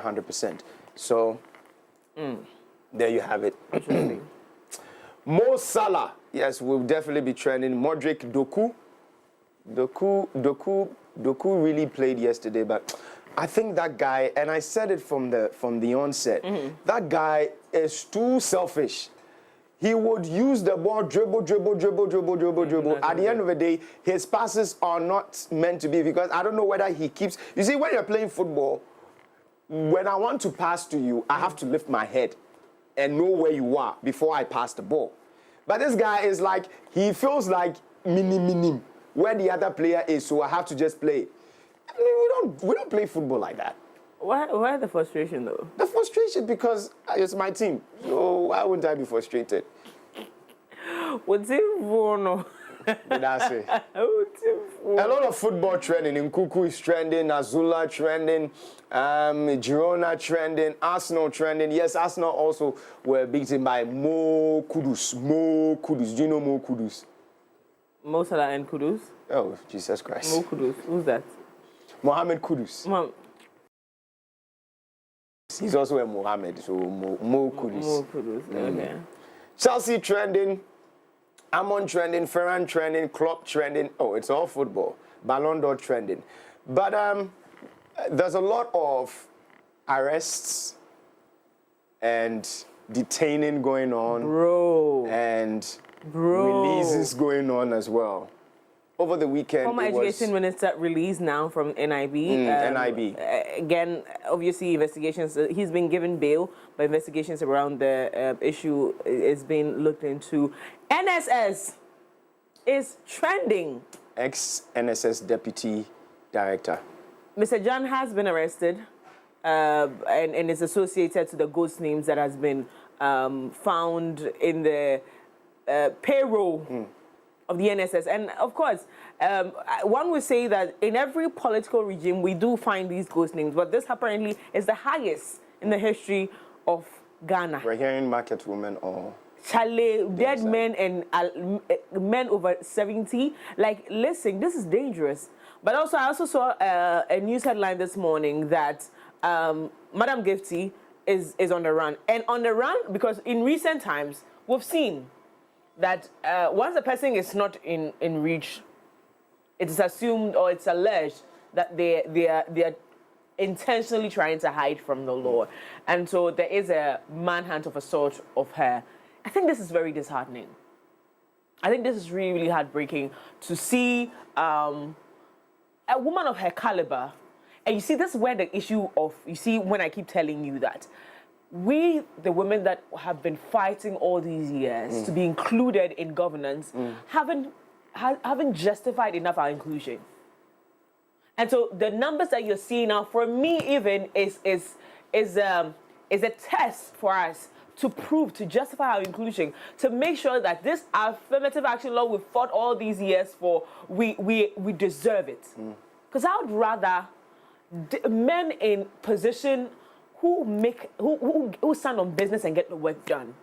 100%. So, there you have it. Mo Salah, yes, will definitely be trending. Modric, Doku really played yesterday, but I think that guy, and I said it from the onset, that guy is too selfish. He would use the ball, dribble. At the end of the day, his passes are not meant to be, because I don't know whether he keeps... You see, when you're playing football, when I want to pass to you, I have to lift my head and know where you are before I pass the ball. But this guy is like, he feels like minim, where the other player is, so I have to just play. I mean, we don't play football like that. Why the frustration, though? The frustration because it's my team. So why wouldn't I be frustrated? What's it for? That's it. A lot of football trending. Nkuku is trending. Azula trending. Girona trending. Arsenal trending. Yes, Arsenal also were beaten by Mo Kudus. Do you know Mo Kudus? Mo Salah and Kudus? Oh, Jesus Christ. Mo Kudus. Who's that? Mohamed Kudus. He's also a Mohammed, so Mo Kudus. Mo Kudus, okay. Chelsea trending, Amon trending, Ferran trending, Klopp trending. Oh, it's all football. Ballon d'Or trending. But there's a lot of arrests and detaining going on. Bro. And releases going on as well. Over the weekend, former Education Minister released now from NIB. NIB. Again, obviously, investigations. He's been given bail, but investigations around the issue is being looked into. NSS is trending. Ex-NSS Deputy Director. Mr. John has been arrested and is associated to the ghost names that has been found in the payroll of the NSS. And of course, one would say that in every political regime, we do find these ghost names, but this apparently is the highest in the history of Ghana. We're hearing market women or... Chalet, dead men and men over 70. Like, listen, this is dangerous. But also, I also saw a news headline this morning that Madam Gifty is on the run. And on the run, because in recent times, we've seen that once a person is not in reach, it is assumed or it's alleged that they are intentionally trying to hide from the law. And so there is a manhunt of a sort of her. I think this is very disheartening. I think this is really, really heartbreaking to see a woman of her caliber. And you see, this is where the issue of, you see, when I keep telling you that, we, the women that have been fighting all these years to be included in governance, haven't justified enough our inclusion. And so the numbers that you're seeing now, for me even, is a test for us to prove, to justify our inclusion, to make sure that this affirmative action law we fought all these years for, we deserve it. Because I would rather men in position who stand on business and get the work done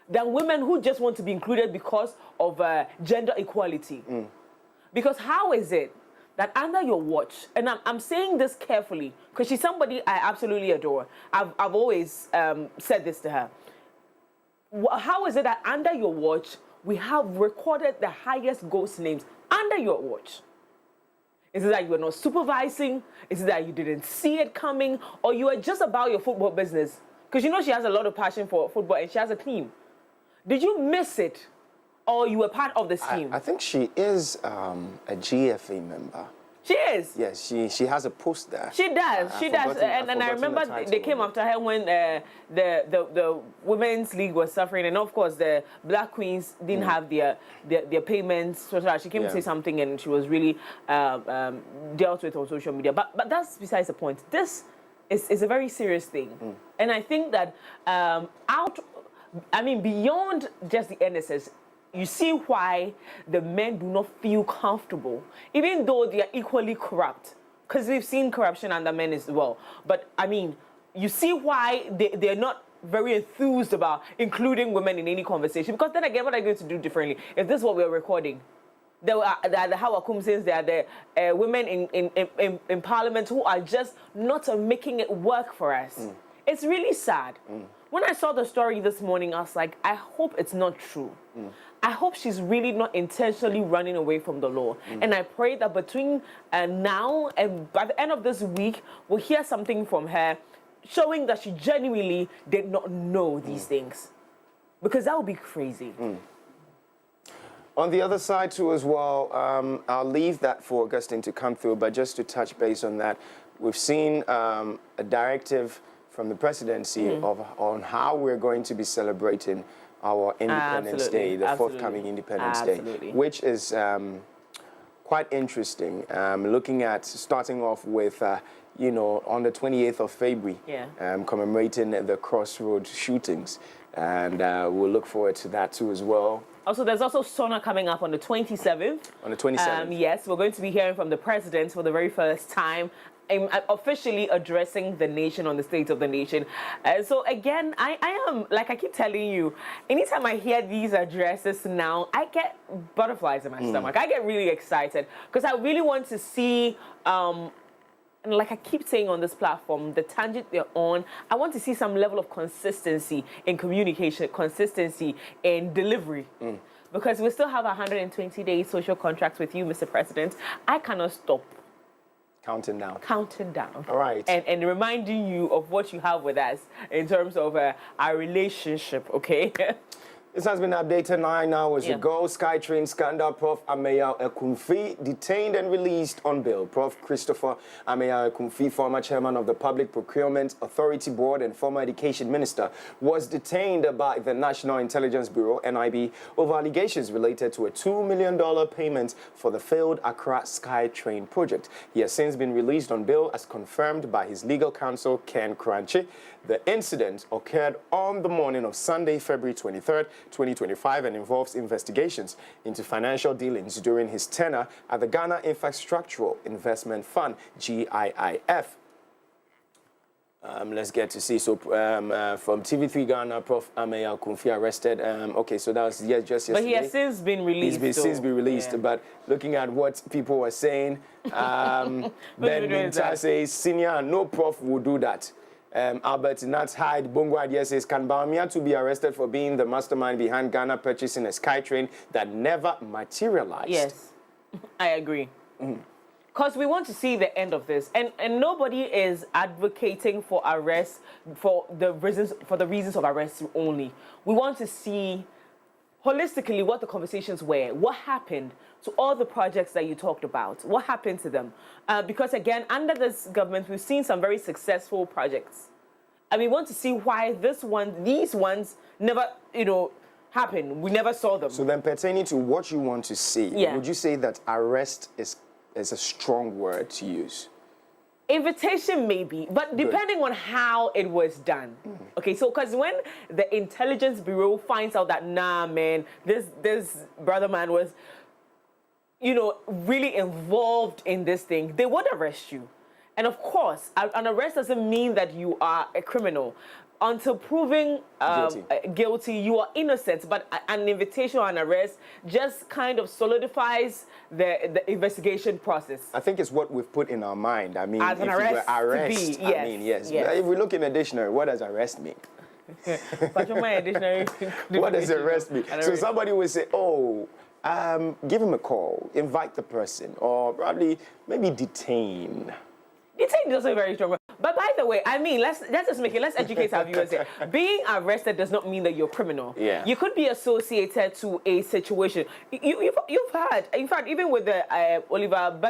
than women who just want to be included because of gender equality. Because how is it that under your watch, and I'm saying this carefully because she's somebody I absolutely adore. I've always said this to her. How is it that under your watch we have recorded the highest ghost names under your watch? Is it that you were not supervising? Is it that you didn't see it coming? Or you are just about your football business? Because you know she has a lot of passion for football and she has a team. Did you miss it? Or you were part of the team? I think she is a GFA member. She is? Yes, she has a post there. She does, she does. And I remember they came after her when the Women's League was suffering. And of course, the Black Queens didn't have their payments. So she came to say something and she was really dealt with on social media. But that's besides the point. This is a very serious thing. And I think that beyond just the NSS, you see why the men do not feel comfortable, even though they are equally corrupt. Because we've seen corruption under men as well. But, I mean, you see why they're not very enthused about including women in any conversation. Because then again, what are you going to do differently? If this is what we're recording, there are the Hawakumsins, there are the women in parliament who are just not making it work for us. It's really sad. When I saw the story this morning, I was like, I hope it's not true. I hope she's really not intentionally running away from the law. And I pray that between now and by the end of this week, we'll hear something from her showing that she genuinely did not know these things. Because that would be crazy. On the other side, too, as well, I'll leave that for Augustine to come through, but just to touch base on that, we've seen a directive from the presidency on how we're going to be celebrating our Independence Day, the forthcoming Independence Day, which is quite interesting. Looking at starting off with, you know, on the 28th of February, commemorating the Crossroad shootings. And we'll look forward to that too as well. Also, there's also SONA coming up on the 27th. On the 27th. Yes, we're going to be hearing from the president for the very first time, officially addressing the nation on the state of the nation. So again, I am, like I keep telling you, anytime I hear these addresses now, I get butterflies in my stomach. I get really excited because I really want to see, and like I keep saying on this platform, the tangent they're on, I want to see some level of consistency in communication, consistency in delivery. Because we still have 120-day social contracts with you, Mr. President. I cannot stop. Counting down. Counting down. All right. And reminding you of what you have with us in terms of our relationship, okay? This has been updated 9 hours ago. SkyTrain scandal. Prof. Ameya Ekumfi detained and released on bail. Prof. Christopher Ameya Ekumfi, former chairman of the Public Procurement Authority Board and former education minister, was detained by the National Intelligence Bureau, NIB, over allegations related to a $2 million payment for the failed Accra SkyTrain project. He has since been released on bail as confirmed by his legal counsel, Ken Kranchi. The incident occurred on the morning of Sunday, February 23rd, 2025, and involves investigations into financial dealings during his tenure at the Ghana Infrastructural Investment Fund, GIIF. Let's get to see. So from TV3 Ghana, Prof. Ameya Ekumfi arrested. Okay, so that was just yesterday. But he has since been released. He's since been released. But looking at what people were saying, Ben Minta says, senior, no prof will do that. Albert Nats Hyde Bongo Idea says, can Bawumia to be arrested for being the mastermind behind Ghana purchasing a SkyTrain that never materialized? Yes, I agree. Because we want to see the end of this, and nobody is advocating for arrest for the reasons of arrest only. We want to see holistically what the conversations were, what happened to all the projects that you talked about, what happened to them. Because again, under this government, we've seen some very successful projects. And we want to see why these ones never, happened. We never saw them. So then pertaining to what you want to see, would you say that arrest is a strong word to use? Invitation maybe, but depending on how it was done. Okay, so because when the Intelligence Bureau finds out that, nah, man, this brother man was, really involved in this thing, they would arrest you. And of course, an arrest doesn't mean that you are a criminal. Until proven guilty, you are innocent. But an invitation or an arrest just kind of solidifies the investigation process. I think it's what we've put in our mind. I mean, as an arrest, yes. I mean, yes. If we look in a dictionary, what does arrest mean? What does arrest mean? So somebody will say, oh, give him a call, invite the person, or probably maybe detain. Detain doesn't very strong. But by the way, I mean, let's just make it. Let's educate our viewers here. Being arrested does not mean that you're a criminal. Yeah. You could be associated to a situation. You've heard, in fact, even with the Oliver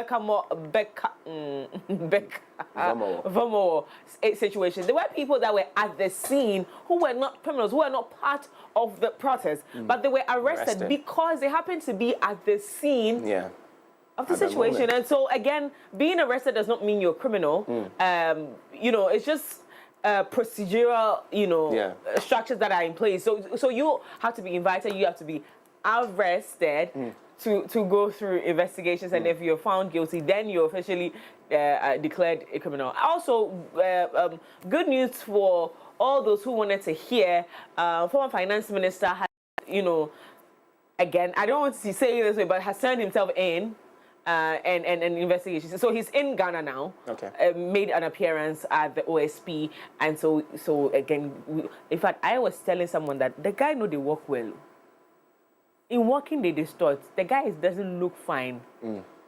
Vamo situation, there were people that were at the scene who were not criminals, who were not part of the protest, but they were arrested because they happened to be at the scene. Yeah. Of the situation. And so again, being arrested does not mean you're a criminal. It's just procedural, structures that are in place. So you have to be invited, you have to be arrested to go through investigations, and if you're found guilty, then you're officially declared a criminal. Also, good news for all those who wanted to hear, former finance minister had, again, I don't want to say it this way, but has turned himself in and investigation. So he's in Ghana now. Okay. Made an appearance at the OSP, and so again, in fact, I was telling someone that the guy know they work well. In working, they distort. The guy doesn't look fine.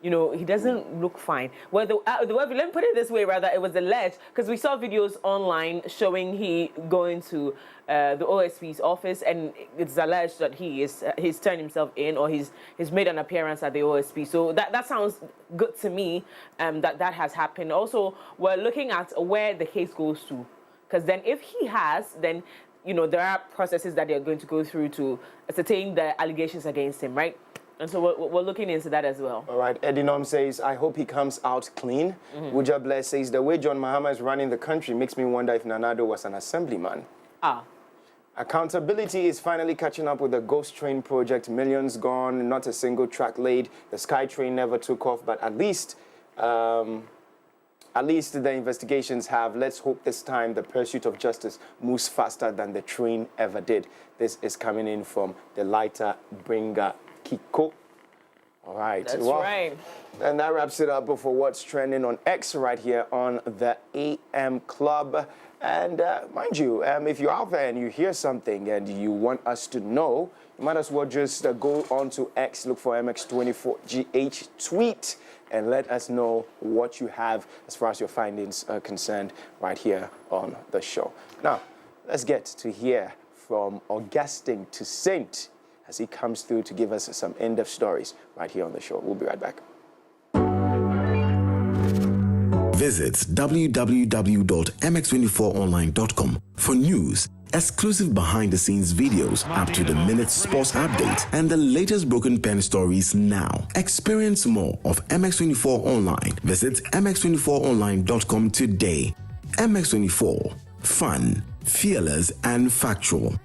You know, he doesn't look fine. Well, let me put it this way, rather, it was alleged, because we saw videos online showing he going to the OSP's office, and it's alleged that he's turned himself in, or he's made an appearance at the OSP. So that sounds good to me, that has happened. Also, we're looking at where the case goes to, because then if he has, then, you know, there are processes that they're going to go through to ascertain the allegations against him, right? And so we're looking into that as well. All right. Eddie Nom says, I hope he comes out clean. Wuja Bless says, the way John Mahama is running the country makes me wonder if Nanado was an assemblyman. Accountability is finally catching up with the Ghost Train project. Millions gone, not a single track laid. The Sky Train never took off, but at least the investigations have. Let's hope this time the pursuit of justice moves faster than the train ever did. This is coming in from the lighter bringer Kiko. All right. That's right. And that wraps it up for what's trending on X right here on the AM Club. And mind you, if you're out there and you hear something and you want us to know, you might as well just go on to X, look for MX24GH, tweet, and let us know what you have as far as your findings are concerned right here on the show. Now, let's get to hear from Augustine to Saint as he comes through to give us some in-depth stories right here on the show. We'll be right back. Visit www.mx24online.com for news, exclusive behind-the-scenes videos, up-to-the-minute sports updates, and the latest broken pen stories now. Experience more of MX24 Online. Visit mx24online.com today. MX24. Fun, fearless, and factual.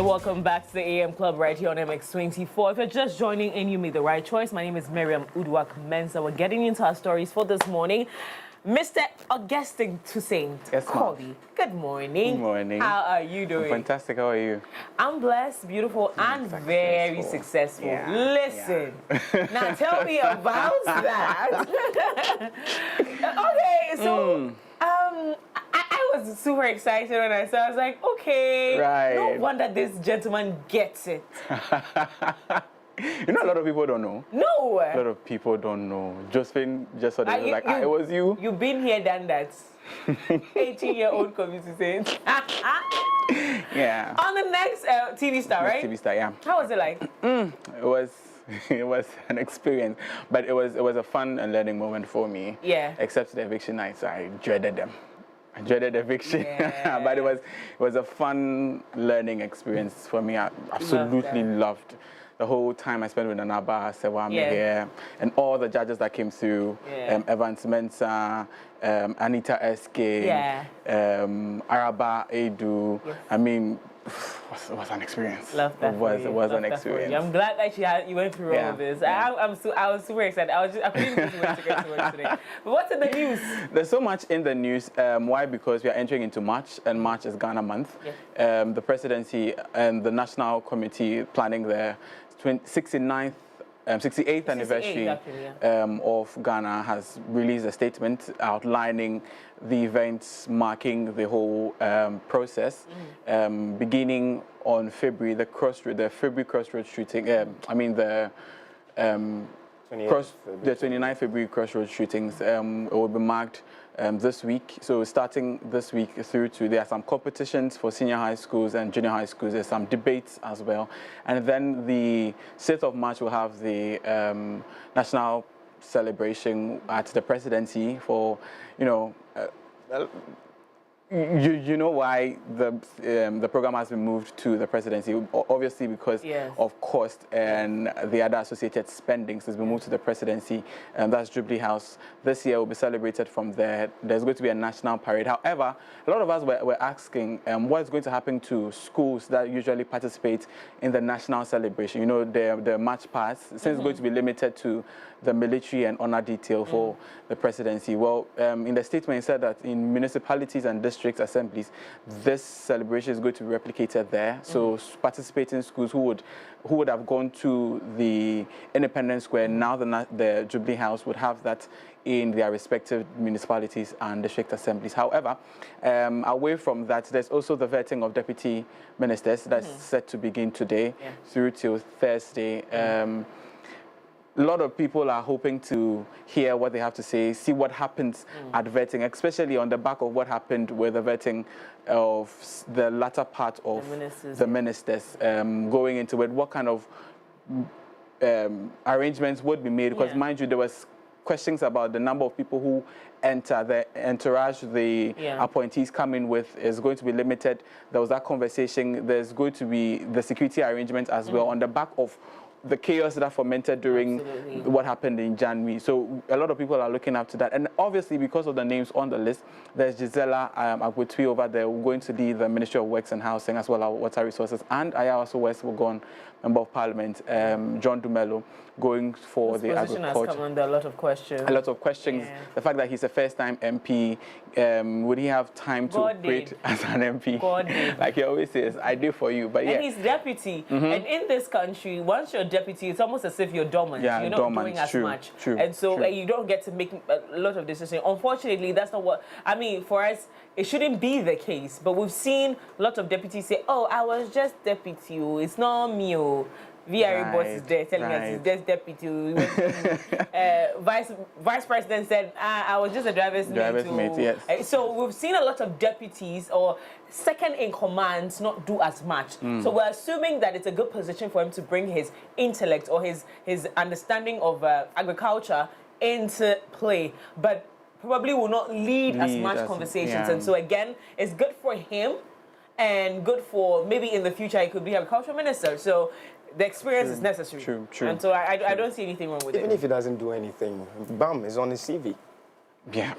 Welcome back to the AM Club right here on MX24. If you're just joining in, you made the right choice. My name is Miriam Uduak Mensa. We're getting into our stories for this morning. Mr. Augustine Toussaint. Yes, Colby, good morning. Good morning. How are you doing? I'm fantastic. How are you? I'm blessed, beautiful, and very successful. Yeah. Listen, now tell me about that. Okay, so I was super excited when I saw. I was like, okay, right. No wonder this gentleman gets it. You know, a lot of people don't know. No. A lot of people don't know. Josephine just saw it like, it was you. You've been here, done that. 18-year-old community saint. Yeah. On the next TV star, right? TV star, yeah. How was it like? It was an experience, but it was a fun and learning moment for me. Yeah. Except the eviction nights, I dreaded them. I dreaded eviction, yeah. But it was a fun learning experience for me. I absolutely loved the whole time I spent with Anaba, Sewame here, and all the judges that came through, Evans Mensah, Anita SK, Araba Edu. Yes. I mean, it was an experience. Love that. It was an experience. I'm glad that you went through all of this. Yeah. I was super excited. I couldn't wait to get to work today. But what's in the news? There's so much in the news. Why? Because we are entering into March, and March is Ghana month. Yes. The presidency and the National Committee planning their 69th 68th anniversary of Ghana has released a statement outlining the events marking the whole process, beginning on February, the February crossroads shooting. The 29th February crossroads shootings will be marked this week. So starting this week through to, there are some competitions for senior high schools and junior high schools. There's some debates as well. And then the 6th of March will have the national celebration at the presidency for, you know why the program has been moved to the presidency, obviously because of cost and the other associated spendings has been moved to the presidency, and that's Jubilee House. This year will be celebrated from there. There's going to be a national parade. However, a lot of us were asking what's going to happen to schools that usually participate in the national celebration. You know, the march past, since it's going to be limited to the military and honor detail for the presidency. Well, in the statement, it said that in municipalities and district assemblies, this celebration is going to be replicated there. So participating schools who would have gone to the Independence Square, now the Jubilee House would have that in their respective municipalities and district assemblies. However, away from that, there's also the vetting of deputy ministers that's set to begin today through till Thursday. A lot of people are hoping to hear what they have to say, see what happens at vetting, especially on the back of what happened with the vetting of the latter part of the ministers going into it. What kind of arrangements would be made? Because mind you, there was questions about the number of people who enter, the entourage the appointees come in with is going to be limited. There was that conversation. There's going to be the security arrangements as well on the back of the chaos that fermented during what happened in January. So a lot of people are looking up to that. And obviously, because of the names on the list, there's Gisela Agwetui over there going to lead the Ministry of Works and Housing as well as Water Resources, and Ayawaso West Wogon Member of Parliament, John Dumelo, going for the agriculture. Has come under a lot of questions. A lot of questions. The fact that he's a first-time MP, would he have time to operate as an MP? God did. Like he always says, I do for you. But and he's deputy. And in this country, once you're deputy, it's almost as if you're dormant. You're not doing as much. And so you don't get to make a lot of decisions. Unfortunately, that's not what, I mean, for us, it shouldn't be the case. But we've seen a lot of deputies say, oh, I was just deputy. It's not me. VRA boss is there telling us he's just deputy. Vice President said, I was just a driver's mate. Yes. So we've seen a lot of deputies or second in command not do as much. So we're assuming that it's a good position for him to bring his intellect or his understanding of agriculture into play, but probably will not lead as much conversations. And so again, it's good for him and good for maybe in the future he could be agricultural minister. So the experience is necessary. True. And so I don't see anything wrong with it. Even if he doesn't do anything, bam, it's on his CV. Yeah.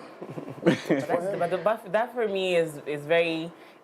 but that for me is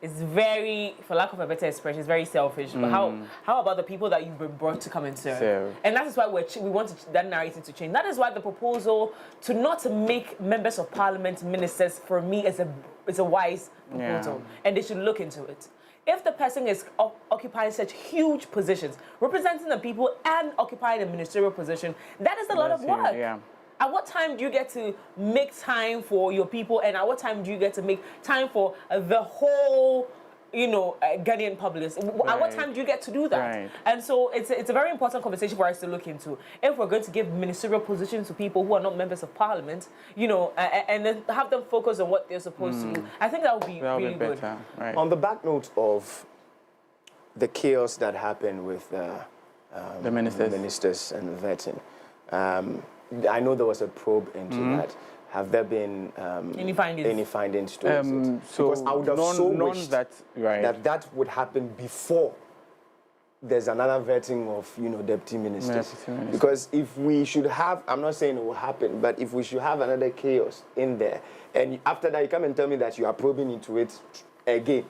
very, for lack of a better expression, it's very selfish. But how about the people that you've been brought to come and serve? And that is why we want that narrative to change. That is why the proposal to not make members of parliament ministers, for me, is a wise proposal. And they should look into it. If the person is occupying such huge positions, representing the people and occupying a ministerial position, that is a lot of work. At what time do you get to make time for your people, and at what time do you get to make time for the whole, Ghanaian populace? At what time do you get to do that? And so it's a very important conversation for us to look into. If we're going to give ministerial positions to people who are not members of parliament, and then have them focus on what they're supposed to do, I think that would be really good. On the back note of the chaos that happened with the ministers and vetting, I know there was a probe into that. Have there been any findings to it? Because I would have wished that would happen before there's another vetting of deputy ministers. Because if we should have, I'm not saying it will happen, but if we should have another chaos in there, and after that you come and tell me that you are probing into it again,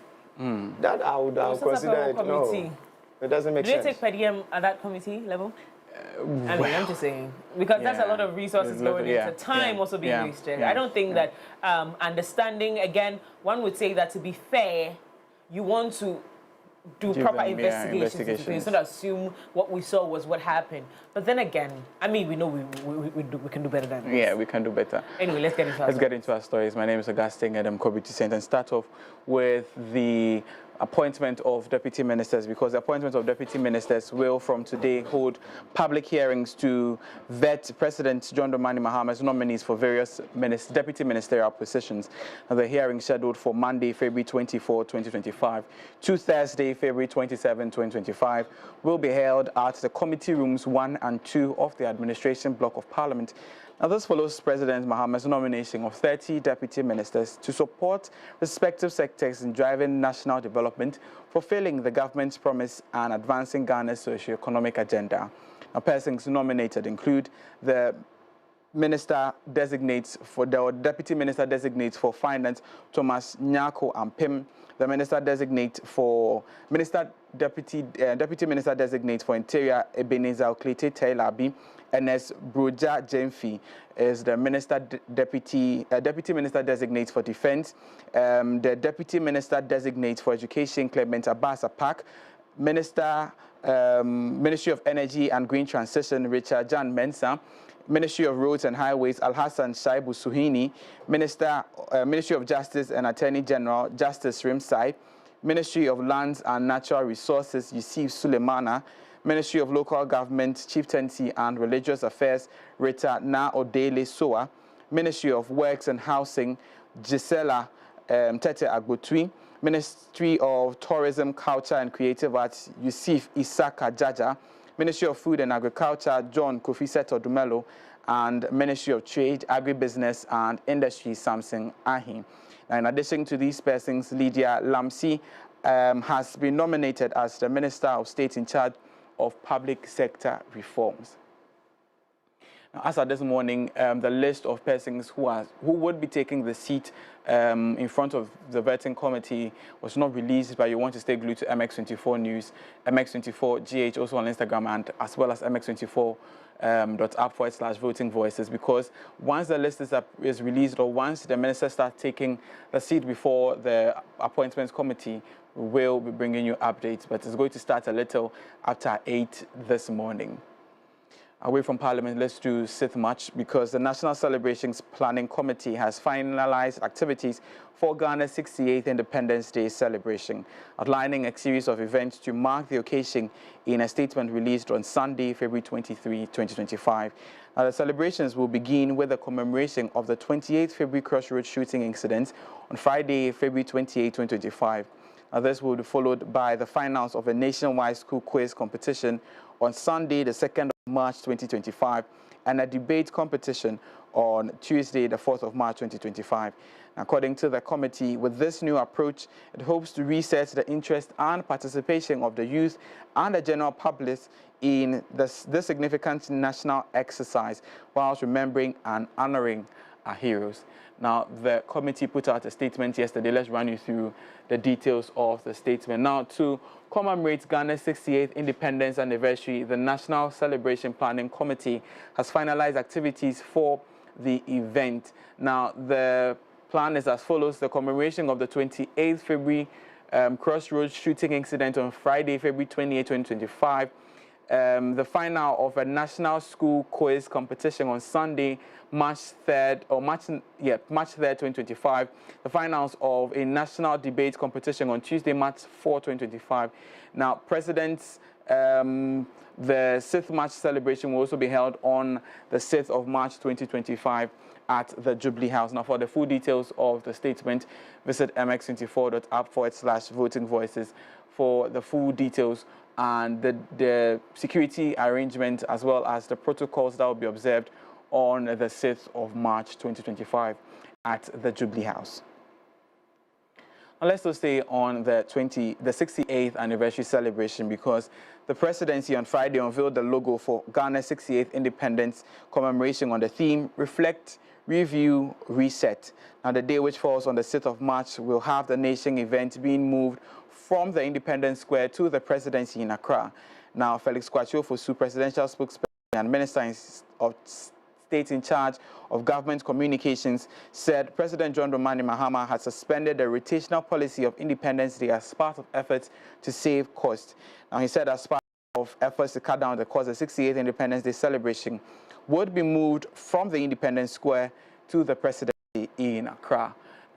that I would consider it. No, it doesn't make sense. Do you take per diem at that committee level? I mean, I'm just saying, because that's a lot of resources going into time also being wasted. I don't think that understanding, again, one would say that to be fair, you want to do proper investigations into things, not assume what we saw was what happened. But then again, I mean, we know we can do better than this. Yeah, we can do better. Anyway, let's get into our stories. My name is Augustine Adam Kobe to Saint, and start off with the appointment of deputy ministers, because the appointment of deputy ministers will from today hold public hearings to vet President John Dramani Mahama's nominees for various deputy ministerial positions. Now, the hearing scheduled for Monday, February 24, 2025 to Thursday, February 27, 2025 will be held at the committee rooms 1 and 2 of the administration block of Parliament. Now, this follows President Mahama's nomination of 30 deputy ministers to support respective sectors in driving national development, fulfilling the government's promise and advancing Ghana's socio-economic agenda. Now, persons nominated include the Deputy Minister Designates for Finance, Thomas Nyako Ampim, the Deputy Minister Designates for Interior, Ebenezer Oklete Tailabi, Ernest Broja Jemfi is the Deputy Minister Designates for Defense, the Deputy Minister Designates for Education, Clement Abasa Pak, Ministry of Energy and Green Transition, Richard Jan Mensah, Ministry of Roads and Highways, Al-Hassan Shaibu Suhini, Ministry of Justice and Attorney General, Justice Rimsai, Ministry of Lands and Natural Resources, Yusuf Sulemana, Ministry of Local Government, Chieftaincy and Religious Affairs, Rita Na Odele Soa, Ministry of Works and Housing, Gisela Tete Agbotui, Ministry of Tourism, Culture and Creative Arts, Yusuf Isaka Jaja, Ministry of Food and Agriculture, John Kofi Seto Dumelo, and Ministry of Trade, Agribusiness and Industry, Samson Ahi. Now, in addition to these persons, Lydia Lamsi has been nominated as the Minister of State in charge of public sector reforms. Now, as of this morning, the list of persons who would be taking the seat in front of the vetting committee was not released, but you want to stay glued to MX24 News, MX24GH, also on Instagram, and as well as MX24.app/voting voices, because once the list is released, or once the minister starts taking the seat before the appointments committee, we'll be bringing you updates, but it's going to start a little after 8 this morning. Away from Parliament, let's do Sith March, because the National Celebrations Planning Committee has finalized activities for Ghana's 68th Independence Day celebration, outlining a series of events to mark the occasion in a statement released on Sunday, February 23, 2025. Now, the celebrations will begin with the commemoration of the 28th February Crossroads shooting incident on Friday, February 28, 2025. Now, this will be followed by the finals of a nationwide school quiz competition on Sunday, the 2nd of March 2025, and a debate competition on Tuesday, the 4th of March 2025. According to the committee, with this new approach, it hopes to reset the interest and participation of the youth and the general public in this significant national exercise, whilst remembering and honoring our heroes. Now, the committee put out a statement yesterday. Let's run you through the details of the statement. Now, to commemorate Ghana's 68th independence anniversary, the National Celebration Planning Committee has finalized activities for the event. Now, the plan is as follows: the commemoration of the 28th February Crossroads shooting incident on Friday, February 28, 2025. The final of a national school quiz competition on Sunday, March 3rd, 2025. The finals of a national debate competition on Tuesday, March 4, 2025. Now, the 6th March celebration will also be held on the 6th of March, 2025 at the Jubilee House. Now, for the full details of the statement, visit mx24.app/voting voices for the full details and the security arrangement, as well as the protocols that will be observed on the 6th of March 2025 at the Jubilee House. Now, let's also stay on the 68th anniversary celebration, because the presidency on Friday unveiled the logo for Ghana's 68th independence commemoration on the theme Reflect, Review, Reset. Now, the day, which falls on the 6th of March, will have the nation event being moved from the Independence Square to the presidency in Accra. Now, Felix Kwame Amankwa, presidential spokesperson and Minister of State in charge of government communications, said President John Dramani Mahama had suspended the rotational policy of Independence Day as part of efforts to save costs. Now, he said as part of efforts to cut down the cost, the 68th Independence Day celebration would be moved from the Independence Square to the Presidency in Accra.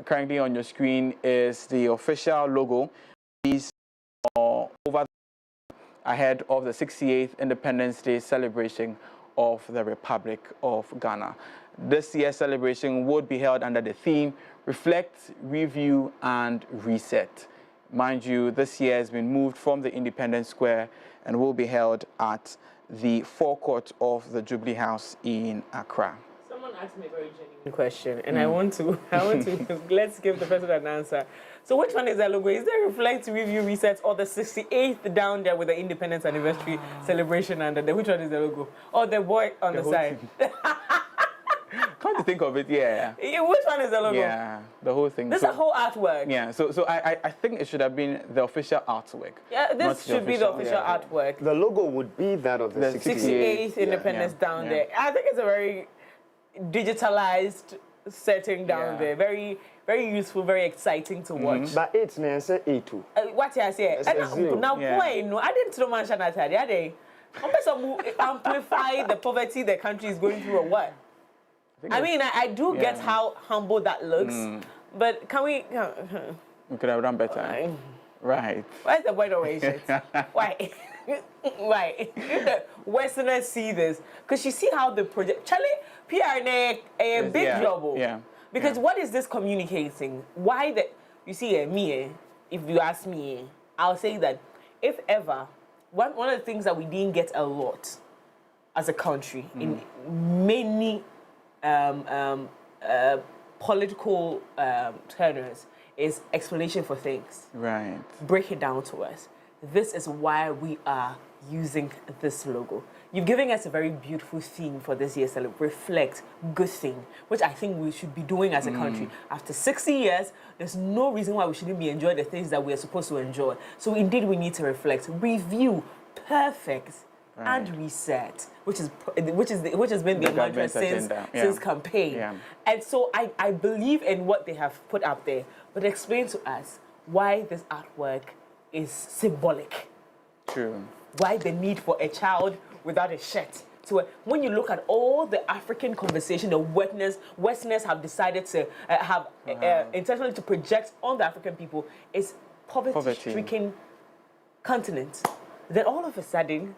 Currently on your screen is the official logo. These are over ahead of the 68th Independence Day celebration of the Republic of Ghana. This year's celebration would be held under the theme Reflect, Review and Reset. Mind you, this year has been moved from the Independence Square and will be held at the forecourt of the Jubilee House in Accra. Someone asked me a very genuine question, and I want to let's give the president an answer. So which one is that logo? Is there Reflect, Review, Reset, or the 68th down there with the Independence Anniversary celebration under there? Which one is the logo? Or the boy on the side? Come to think of it, yeah. Which one is the logo? Yeah, the whole thing. This is a whole artwork. Yeah, so I think it should have been the official artwork. Yeah, this should be the official artwork. The logo would be that of the 68th Independence down there. I think it's a very digitalized setting down there. Very, very useful, very exciting to watch. But it's man say A2. What I say? Now, boy, no, I didn't know mention that are they? Amplify the poverty the country is going through or what? I mean, I do get how humble that looks, but can we? We could have done better. Right. What's the point of it? Why? Why? Westerners see this because you see how the project. Charlie, PR a big job. Yeah. Because what is this communicating? Why the? You see, me. If you ask me, I'll say that if ever one of the things that we didn't get a lot as a country in many political tenors is explanation for things. Right. Break it down to us. This is why we are using this logo. You've given us a very beautiful theme for this year's celebration. Reflect, good thing, which I think we should be doing as a country. After 60 years, there's no reason why we shouldn't be enjoying the things that we are supposed to enjoy. So indeed, we need to reflect, review, perfect, and reset, which has been the mantra since campaign. And so I believe in what they have put up there, but explain to us why this artwork is symbolic. True. Why the need for a child without a shirt. So when you look at all the African conversation, the Westerners have decided to intentionally to project on the African people is poverty-stricken continent. Then all of a sudden,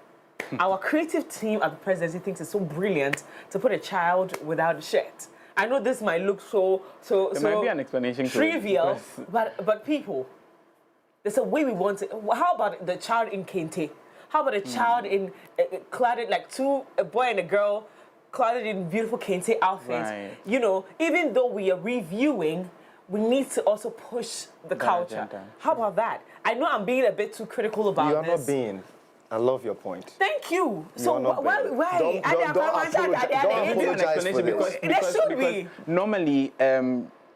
our creative team at the presidency thinks it's so brilliant to put a child without a shirt. I know this might look so there might be an explanation trivial, but people, there's a way we want it. How about the child in Kente? How about a child in clad like a boy and a girl clad in beautiful Kente outfits? Right. You know, even though we are reviewing, we need to also push the culture. How about that? I know I'm being a bit too critical about this. You are not being. I love your point. Thank you. So why? Don't apologize for this. Because normally,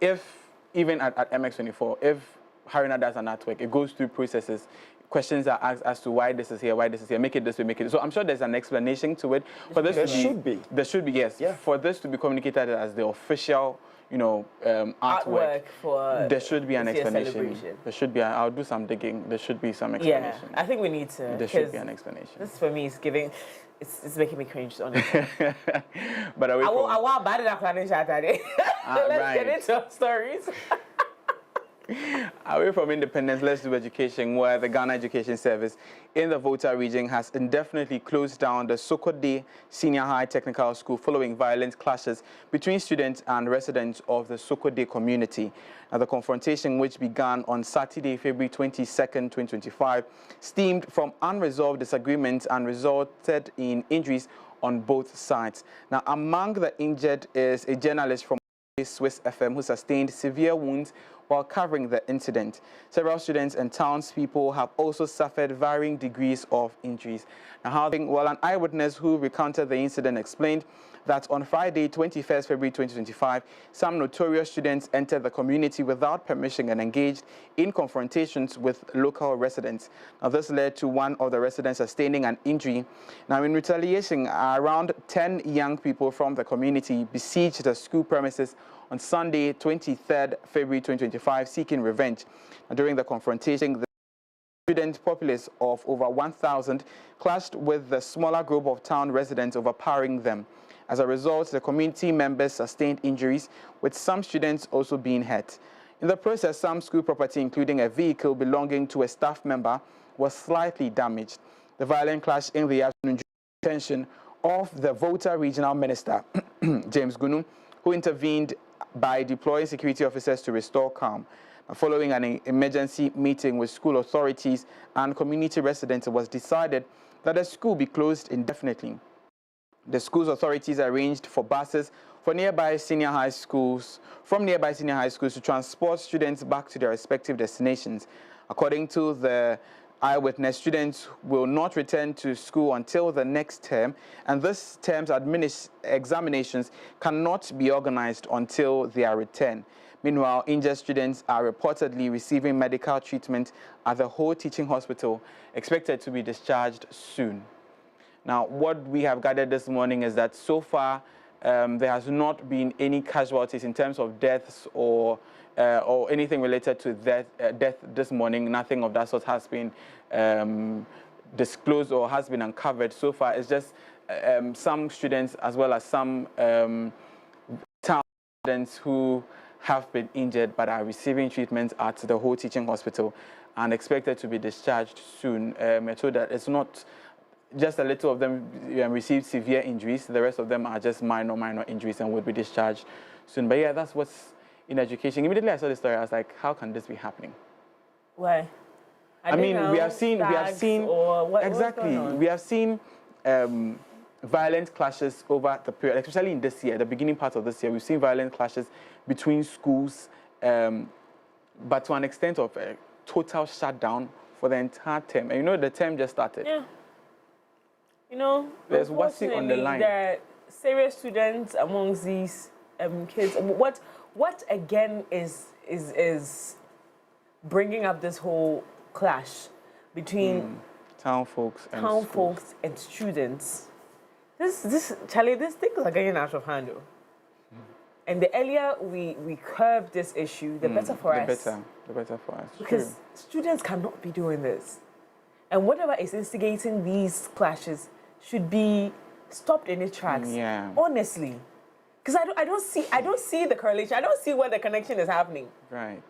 if even at MX24, if Harina does an artwork, it goes through processes. Questions are asked as to why this is here, make it this way, make it. So I'm sure there's an explanation to it. For this there should be. There should be, yes. Yeah. For this to be communicated as the official, artwork for there should be an explanation. There should be. I'll do some digging. There should be some explanation. Yeah, I think we need to. There should be an explanation. This for me is giving. It's making me cringe, honestly. But I want bad enough planning Saturday. Let's get into stories. Away from independence, let's do education, where the Ghana Education Service in the Volta region has indefinitely closed down the Sokode Senior High Technical School following violent clashes between students and residents of the Sokode community. Now, the confrontation, which began on Saturday, February 22nd, 2025, stemmed from unresolved disagreements and resulted in injuries on both sides. Now, among the injured is a journalist from Swiss FM who sustained severe wounds while covering the incident. Several students and townspeople have also suffered varying degrees of injuries. Now, an eyewitness who recounted the incident explained that on Friday, 21st February 2025, some notorious students entered the community without permission and engaged in confrontations with local residents. Now, this led to one of the residents sustaining an injury. Now, in retaliation, around 10 young people from the community besieged the school premises on Sunday, 23rd February 2025, seeking revenge. Now, during the confrontation, the student populace of over 1,000 clashed with the smaller group of town residents, overpowering them. As a result, the community members sustained injuries, with some students also being hurt. In the process, some school property, including a vehicle belonging to a staff member, was slightly damaged. The violent clash in the afternoon drew the attention of the Volta Regional Minister, James Gunu, who intervened by deploying security officers to restore calm. Following an emergency meeting with school authorities and community residents, it was decided that the school be closed indefinitely. The school's authorities arranged for buses from nearby senior high schools to transport students back to their respective destinations. According to the eyewitness, students will not return to school until the next term, and this term's examinations cannot be organized until their return. Meanwhile, injured students are reportedly receiving medical treatment at the whole teaching hospital, expected to be discharged soon. Now, what we have gathered this morning is that so far there has not been any casualties in terms of deaths or anything related to death this morning. Nothing of that sort has been disclosed or has been uncovered so far. It's just some students as well as some town students who have been injured but are receiving treatment at the whole teaching hospital and expected to be discharged soon. We're told that it's not just a little of them received severe injuries. The rest of them are just minor injuries and will be discharged soon. But yeah, that's what's in education. Immediately I saw this story, I was like, how can this be happening? Why? I mean, we have seen exactly. We have seen violent clashes over the period, especially in this year, the beginning part of this year. We've seen violent clashes between schools, but to an extent of a total shutdown for the entire term. And you know, the term just started. Yeah. You know, there's what's on the line. There are serious students amongst these kids. What again is bringing up this whole clash between town folks and students? Charlie, these things are getting out of hand. And the earlier we curb this issue, the better for us. The better for us. Because students cannot be doing this. And whatever is instigating these clashes should be stopped in its tracks. Yeah. Honestly. Because I don't see the correlation. I don't see where the connection is happening. Right.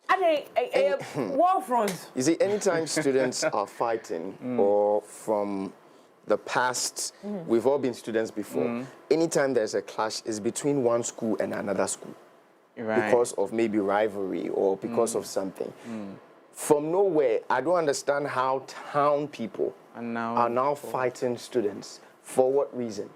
At a war front. You see, anytime students are fighting or from the past, we've all been students before, anytime there's a clash, it's between one school and another school. Right. Because of maybe rivalry or because of something. From nowhere, I don't understand how town people are now fighting students. For what reason?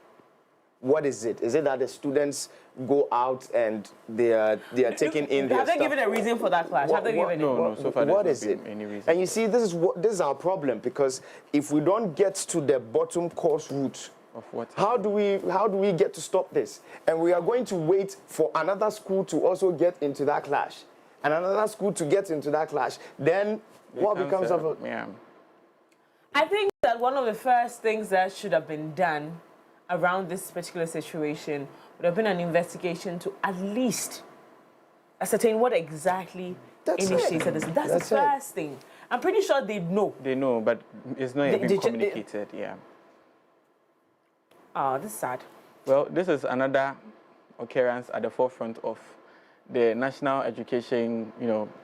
What is it? Is it that the students go out and they are taking in their stuff? Have they given a reason for that clash? No, so far what there's is not it? been any reason. And you see, this is our problem, because if we don't get to the bottom cause root of what? How do we get to stop this? And we are going to wait for another school to also get into that clash, and another school to get into that clash. Then what becomes of it? Yeah. I think that one of the first things that should have been done around this particular situation would have been an investigation to at least ascertain what exactly initiated this. That's the first thing. I'm pretty sure they know. They know, but it's not even communicated. Yeah. Oh, this is sad. Well, this is another occurrence at the forefront of the National Education,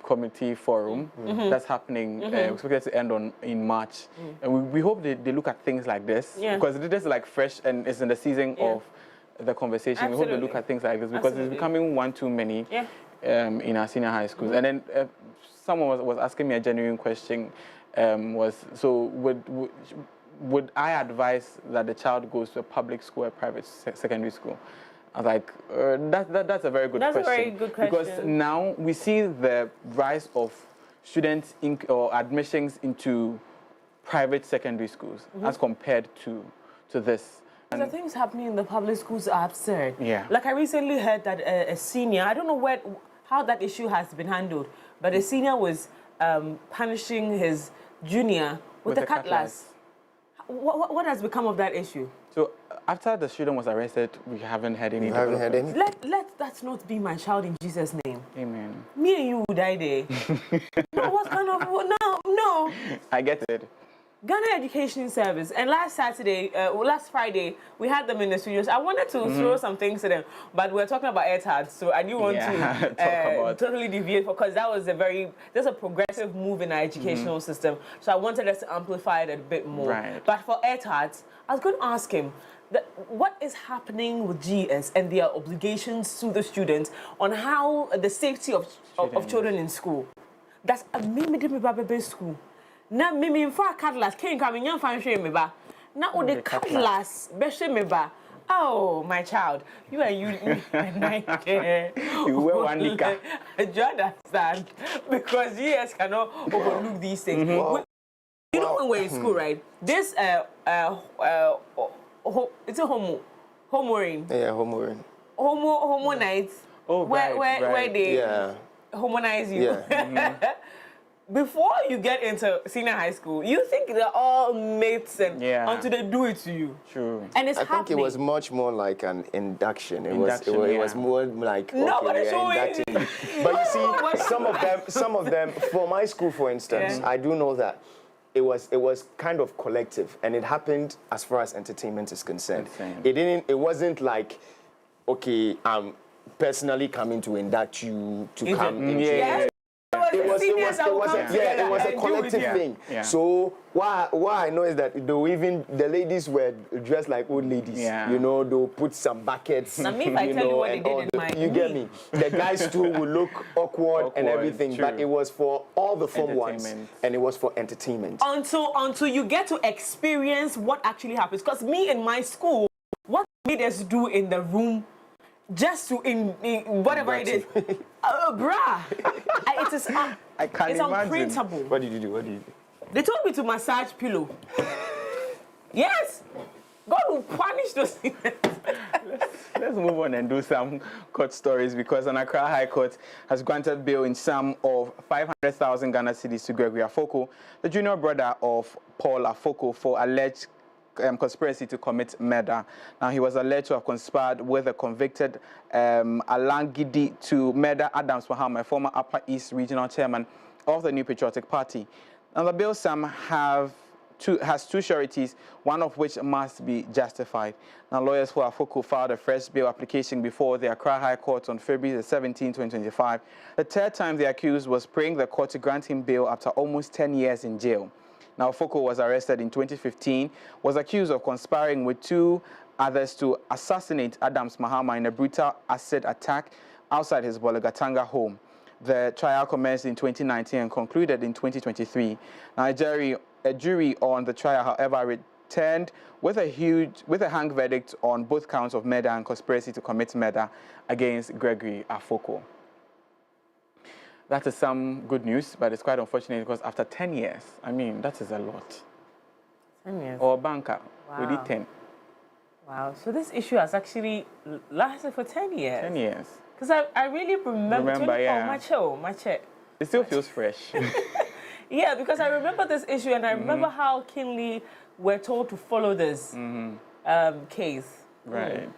Committee Forum that's happening. Expected to end in March, and we hope they look at things like this because this is like fresh and it's in the season of the conversation. Absolutely. We hope they look at things like this because it's becoming one too many in our senior high schools. And then someone was asking me a genuine question. Would I advise that the child goes to a public school or a private secondary school? I was like, that's a very good question. That's a very good question. Because now we see the rise of students or admissions into private secondary schools as compared to this. The things happening in the public schools are absurd. Yeah. Like I recently heard that a senior, I don't know how that issue has been handled, but a senior was punishing his junior with a cutlass. What has become of that issue? So after the student was arrested, we haven't had any. Let that not be my child in Jesus' name. Amen. Me and you will die there. No, what kind of no? I get it. Ghana Education Service, and last Friday, we had them in the studios. I wanted to throw some things to them, but we're talking about AirTags, so I didn't want to totally deviate, because that was there's a progressive move in our educational system, so I wanted us to amplify it a bit more. Right. But for AirTags, I was going to ask him, what is happening with GS and their obligations to the students on how the safety of children in school? That's a mimi school. Na mimi mfa cutlass ken ka menyan fan hwe me ba na o de cutlass be hwe me ba. Oh, my child, you wear one liquor. Do you understand? Because GS cannot overlook these things. You know when we're in school, right? This it's a homo ring. Yeah, homo ring. Homo nights. Oh, where they homonize you. Yeah. Before you get into senior high school, you think they're all mates and until they do it to you. True. And it's happening. I think it was much more like an induction. It was more like inducting. But you see, some of them, for my school, for instance, I do know that it was kind of collective, and it happened as far as entertainment is concerned. It wasn't like, okay, I'm personally coming to induct you to come into it was a collective thing. Yeah. So why I know is that the ladies were dressed like old ladies. Yeah. You know, they'll put some buckets. Now, me, if I tell you what they did in my you get me. The guys too will look awkward and everything, but it was for all the fun ones, and it was for entertainment. Until you get to experience what actually happens. Because me in my school, what made us do in the room, just in whatever it is, bruh, it's unprintable. What did you do? They told me to massage pillow. Yes, God will punish those things. Let's move on and do some court stories, because an Accra High Court has granted bail in sum of 500,000 Ghana cedis to Gregory Afoko, the junior brother of Paul Afoko, for alleged conspiracy to commit murder. Now, he was alleged to have conspired with the convicted Alangidi to murder Adams Mahama, a former Upper East Regional Chairman of the New Patriotic Party. Now, the bail sum has two sureties, one of which must be justified. Now, lawyers for Afoko filed a fresh bail application before the Accra High Court on February 17, 2025. The third time the accused was praying the court to grant him bail after almost 10 years in jail. Now, Afoko was arrested in 2015, was accused of conspiring with two others to assassinate Adams Mahama in a brutal acid attack outside his Bologatanga home. The trial commenced in 2019 and concluded in 2023. Now, a jury on the trial, however, returned with a hung verdict on both counts of murder and conspiracy to commit murder against Gregory Afoko. That is some good news, but it's quite unfortunate because after 10 years, I mean, that is a lot. 10 years? Or a banker, we did 10. Wow, so this issue has actually lasted for 10 years? 10 years. Because I really remember yeah. It still feels fresh. Yeah, because I remember this issue, and I remember how keenly we're told to follow this case. Right.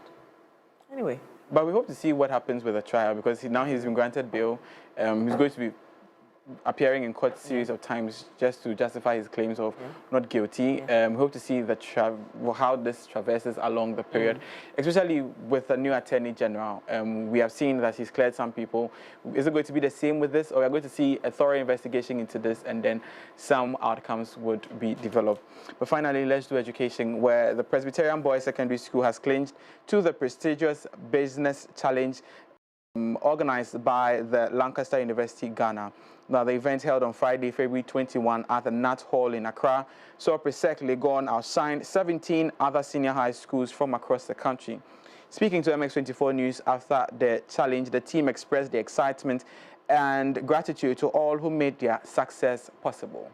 Anyway. But we hope to see what happens with the trial, because now he's been granted bail. He's going to be appearing in court a series of times just to justify his claims of not guilty. We hope to see how this traverses along the period, especially with the new Attorney General. We have seen that he's cleared some people. Is it going to be the same with this, or are we going to see a thorough investigation into this and then some outcomes would be developed? But finally, let's do education, where the Presbyterian Boys Secondary School has clinched to the prestigious Business Challenge organized by the Lancaster University, Ghana. Now, the event held on Friday, February 21 at the Nat Hall in Accra saw Presec Legon outshined 17 other senior high schools from across the country. Speaking to MX24 News after the challenge, the team expressed their excitement and gratitude to all who made their success possible.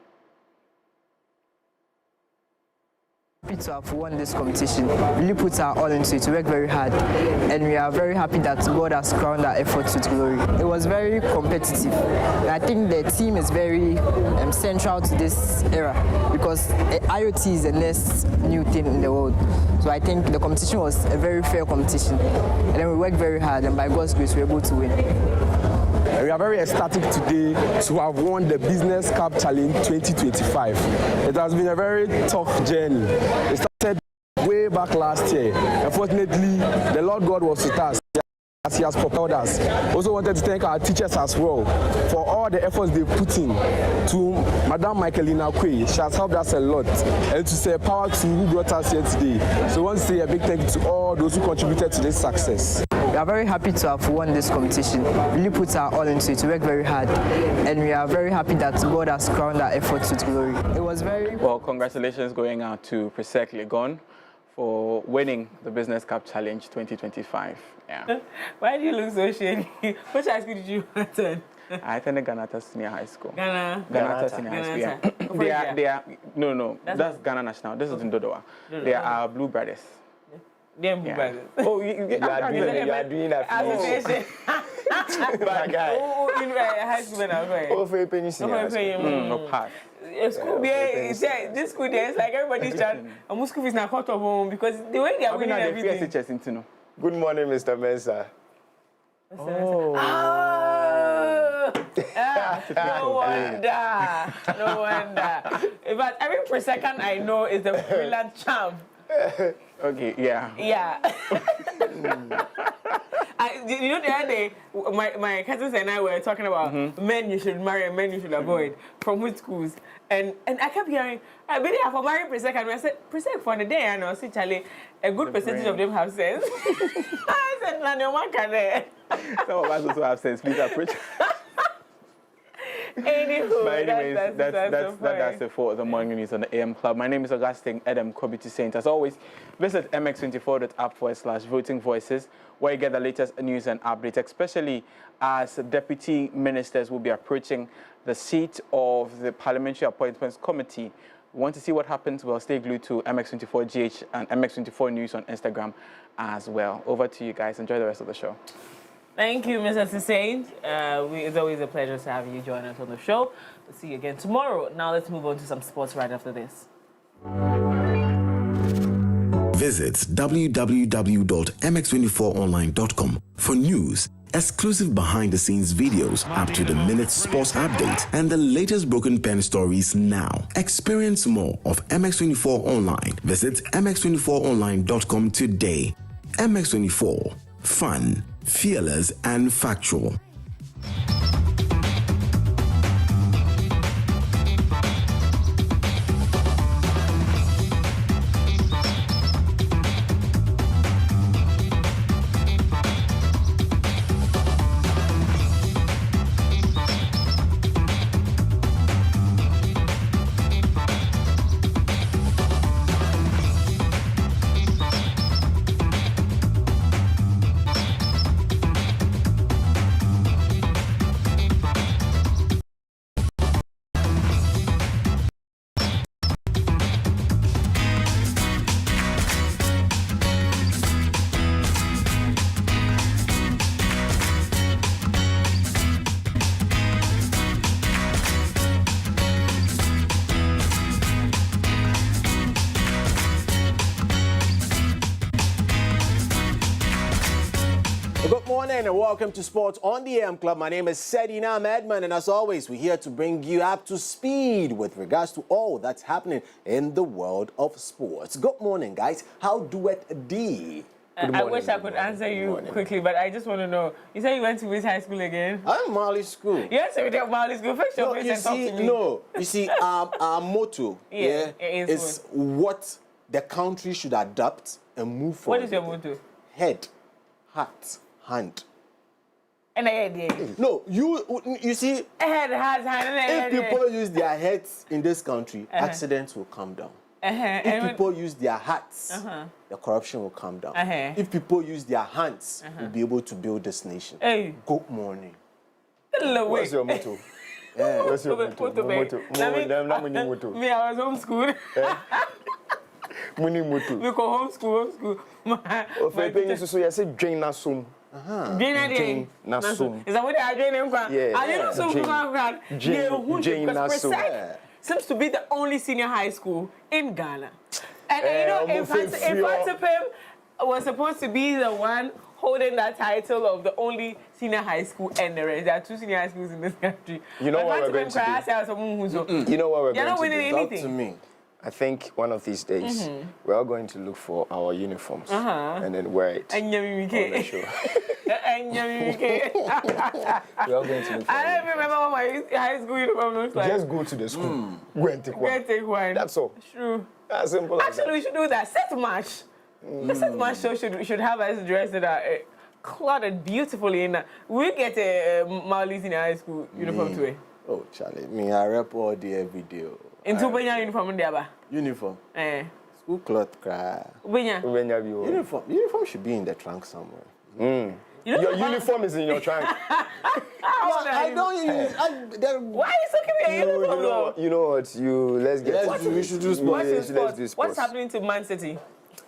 Happy to have won this competition. Really put our all into it. We worked very hard, and we are very happy that God has crowned our efforts with glory. It was very competitive. I think the team is very central to this era because IoT is the next new thing in the world. So I think the competition was a very fair competition, and then we worked very hard, and by God's grace, we were able to win. We are very ecstatic today to have won the Business Cup Challenge 2025. It has been a very tough journey. It started way back last year. Unfortunately, the Lord God was with us as He has propelled us. Also wanted to thank our teachers as well for all the efforts they put in. To Madam Michaelina Kwe, she has helped us a lot. And to say power to who brought us here today. So I want to say a big thank you to all those who contributed to this success. We are very happy to have won this competition. Really put our all into it. We worked very hard, and we are very happy that God has crowned our efforts with glory. It was very well. Congratulations going out to Prisek Legon for winning the Business Cup Challenge 2025. Yeah. Why do you look so shady? Which high school did you attend? I attended Ghana Senior High School. Ghana Senior High School. Yeah. They are no. That's Ghana National. This is in Dodowa. They are Blue Brothers. They're Blue Brothers. Oh, you are doing that. Association. My guy. In high school when I was going. Ofori penny. No pass. School this school there is like everybody's trying. And school is not caught of home because the way they are winning everything. Good morning, Mr. Mensah. Oh. No wonder. But every per second I know is the brilliant charm. Okay, yeah. Yeah. You know, the other day, my cousins and I were talking about men you should marry and men you should avoid from which schools. And I kept hearing, I really have a married Prisek, and I said, Prisek for the day, and I see Charlie, a good percentage of them have sense. I said, some of us also have sense. Please approach. Anywho, that's it for the morning news on the AM Club. My name is Augustine Adam Kobiti Saint. As always, visit mx24.app/voting voices, where you get the latest news and updates, especially as deputy ministers will be approaching the seat of the Parliamentary Appointments Committee. We want to see what happens. Well, stay glued to MX24GH and MX24 News on Instagram as well. Over to you guys. Enjoy the rest of the show. Thank you, Mr. Saint. It's always a pleasure to have you join us on the show. We'll see you again tomorrow. Now let's move on to some sports right after this. Visit www.mx24online.com for news, exclusive behind-the-scenes videos, up-to-the-minute sports updates, and the latest broken pen stories now. Experience more of MX24 Online. Visit mx24online.com today. MX24. Fun, fearless, and factual. Good morning and welcome to Sports on the AM Club. My name is Sedina Madman, and as always, we're here to bring you up to speed with regards to all that's happening in the world of sports. Good morning, guys. How do it D? I wish I could answer you quickly, but I just want to know. You said you went to which high school again? I'm Marley School. Yes, we did Marley School. Fix your face and talk to me. You see, our motto is what the country should adopt and move forward. What is your motto? Head, heart, hand. And I did. No, you see, head, heart, hand. If people use their heads in this country, accidents will come down. If people use their hearts, the corruption will come down. If people use their hands, we'll be able to build this nation. Good morning. What's your motto? What's your motto? Me, I was homeschooled. Muni mutu. We go homeschool. Ofori so you say drain na sum. Drain na sum. Is that what they are draining? Yeah. I didn't know Drain seems to be the only senior high school in Ghana. And you know, in fact of him was supposed to be the one holding that title of the only senior high school, and there are 2 senior high schools in this country. You know what we're going to do? You know what we're You're not going to winning do? anything. To me. I think one of these days we're all going to look for our uniforms and then wear it on the show. We're all going to look for I don't remember what my high school uniform looks like. Just go to the school. Go and take one. Go and take one. That's all. True. As simple as Actually, we should do that. Set match. The set match show should have us dressed in clothed beautifully in. We get a Mauli's in high school uniform to it. Oh, Charlie, me I rep all day every day. Into Benya uniform in there, Uniform. School cloth cry. Benya. Uniform should be in the trunk somewhere. Your uniform is in your trunk. I don't use. Why are you so keeping your uniform though? You know what? We should do sports. Let's do sports. What's happening to Man City?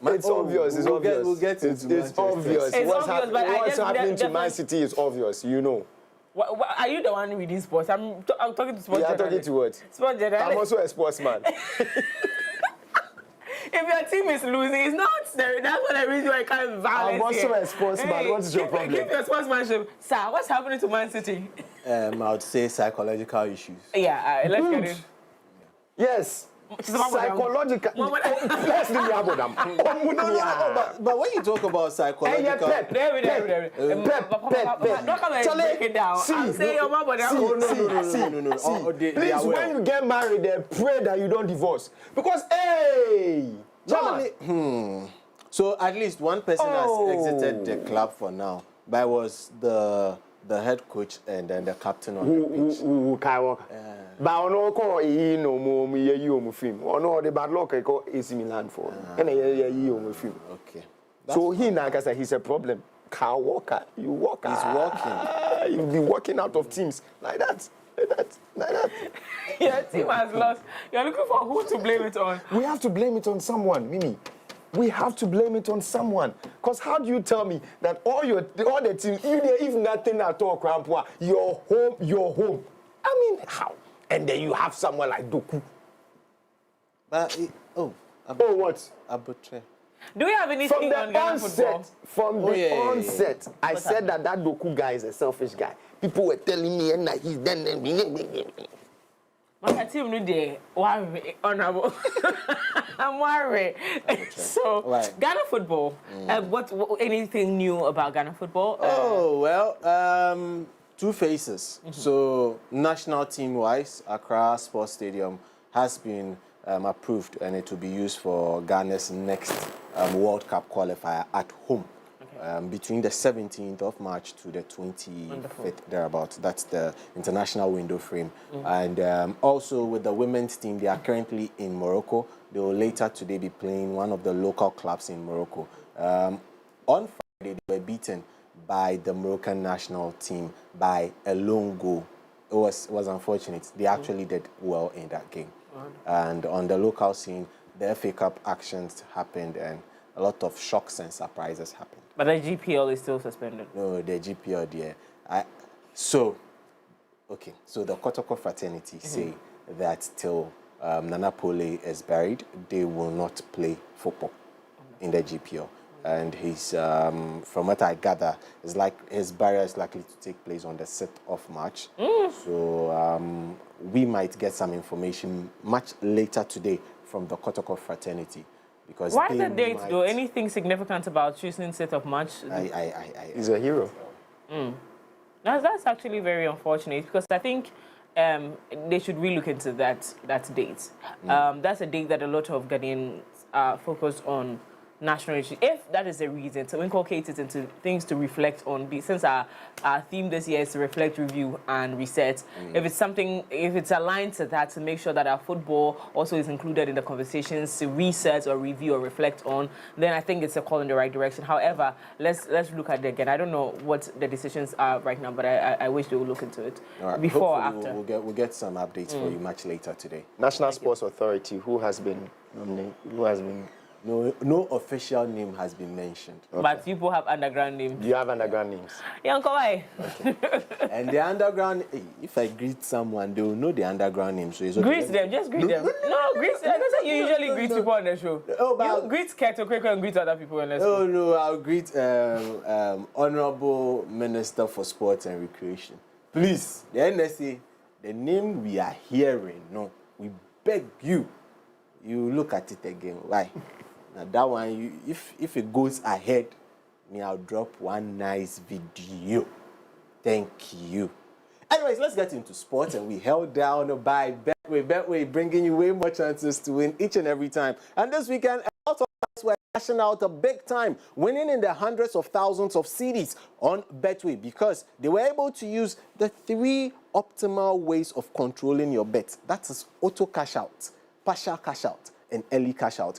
It's obvious. It's obvious. We'll get into it's obvious. It's obvious, but what's happening to Man City is obvious. You know. Are you the one reading sports? I'm talking to sports. Yeah, I'm talking to what? Sports journalist. I'm also a sportsman. If your team is losing, it's not necessary. That's what I reason why I can't violence. I'm also a sportsman. What's your problem? Keep your sportsmanship. Sir, what's happening to Man City? I would say psychological issues. Yeah, let's get it. Yes. Psychological. Let's do them. But when you talk about psychological, Pep. Don't come and break it down. I'm saying your mom, but no. Please, when you get married, they pray that you don't divorce. Because, hey, So at least one person has exited the club for now. But was the head coach and then the captain on the pitch. Who but I know call no more you film. Or no the bad luck I call AC Milan for. And you film. Okay. So he now say he's a problem. Car walker, you walk. He's walking. You'll be walking out of teams like that. Your team has lost. You're looking for who to blame it on. We have to blame it on someone, Mimi. We have to blame it on someone. Because how do you tell me that all the teams, if nothing at all, Krampua, you're home? I mean, how? And then you have someone like Doku. But what? Abutre. Do we have anything on Ghana football? From the onset, I said that Doku guy is a selfish guy. People were telling me, and he's then. My team no day worry honorable. I'm worried. So right. Ghana football. What anything new about Ghana football? Well, two phases. So national team wise, Accra Sports Stadium has been approved, and it will be used for Ghana's next World Cup qualifier at home. Between the 17th of March to the 25th, thereabouts. That's the international window frame. And also with the women's team, they are currently in Morocco. They will later today be playing one of the local clubs in Morocco. On Friday, they were beaten by the Moroccan national team by a lone goal. It was unfortunate. They actually did well in that game. And on the local scene, the FA Cup actions happened and a lot of shocks and surprises happened. But the GPL is still suspended. No, the GPL there. So the Kotoko fraternity say that till Nana Pole is buried, they will not play football in the GPL. And he's, from what I gather, is like his burial is likely to take place on the 6th of March. So we might get some information much later today from the Kotoko fraternity. Because why the date, though? Anything significant about choosing 6th of March? He's a hero. That's actually very unfortunate because I think they should relook into that date. That's a date that a lot of Ghanaians are focused on national issues. If that is the reason, to inculcate it into things to reflect on, since our theme this year is to reflect, review, and reset. If it's aligned to that, to make sure that our football also is included in the conversations to reset or review or reflect on, then I think it's a call in the right direction. However, let's look at it again. I don't know what the decisions are right now, but I wish they would look into it before or after. We'll get some updates for you much later today. National Sports Authority, who has been No official name has been mentioned. Okay. But people have underground names. You have underground names. Yanko, why? Okay. And the underground, if I greet someone, they will know the underground name. So it's okay. Greet them, just greet them. No, greet them. That's how you usually greet people on the show. Oh, but you greet Keto Kweko and greet other people on the show. Oh, no, I'll greet Honorable Minister for Sports and Recreation. Please, the NSA, the name we are hearing, no, we beg you, you look at it again. Why? Now that one, if it goes ahead, I'll drop one nice video. Thank you. Anyways, let's get into sports, and we held down by Betway. Betway bringing you way more chances to win each and every time. And this weekend, a lot of us were cashing out a big time, winning in the hundreds of thousands of cedis on Betway because they were able to use the 3 optimal ways of controlling your bet. That is auto cash out, partial cash out, and early cash out.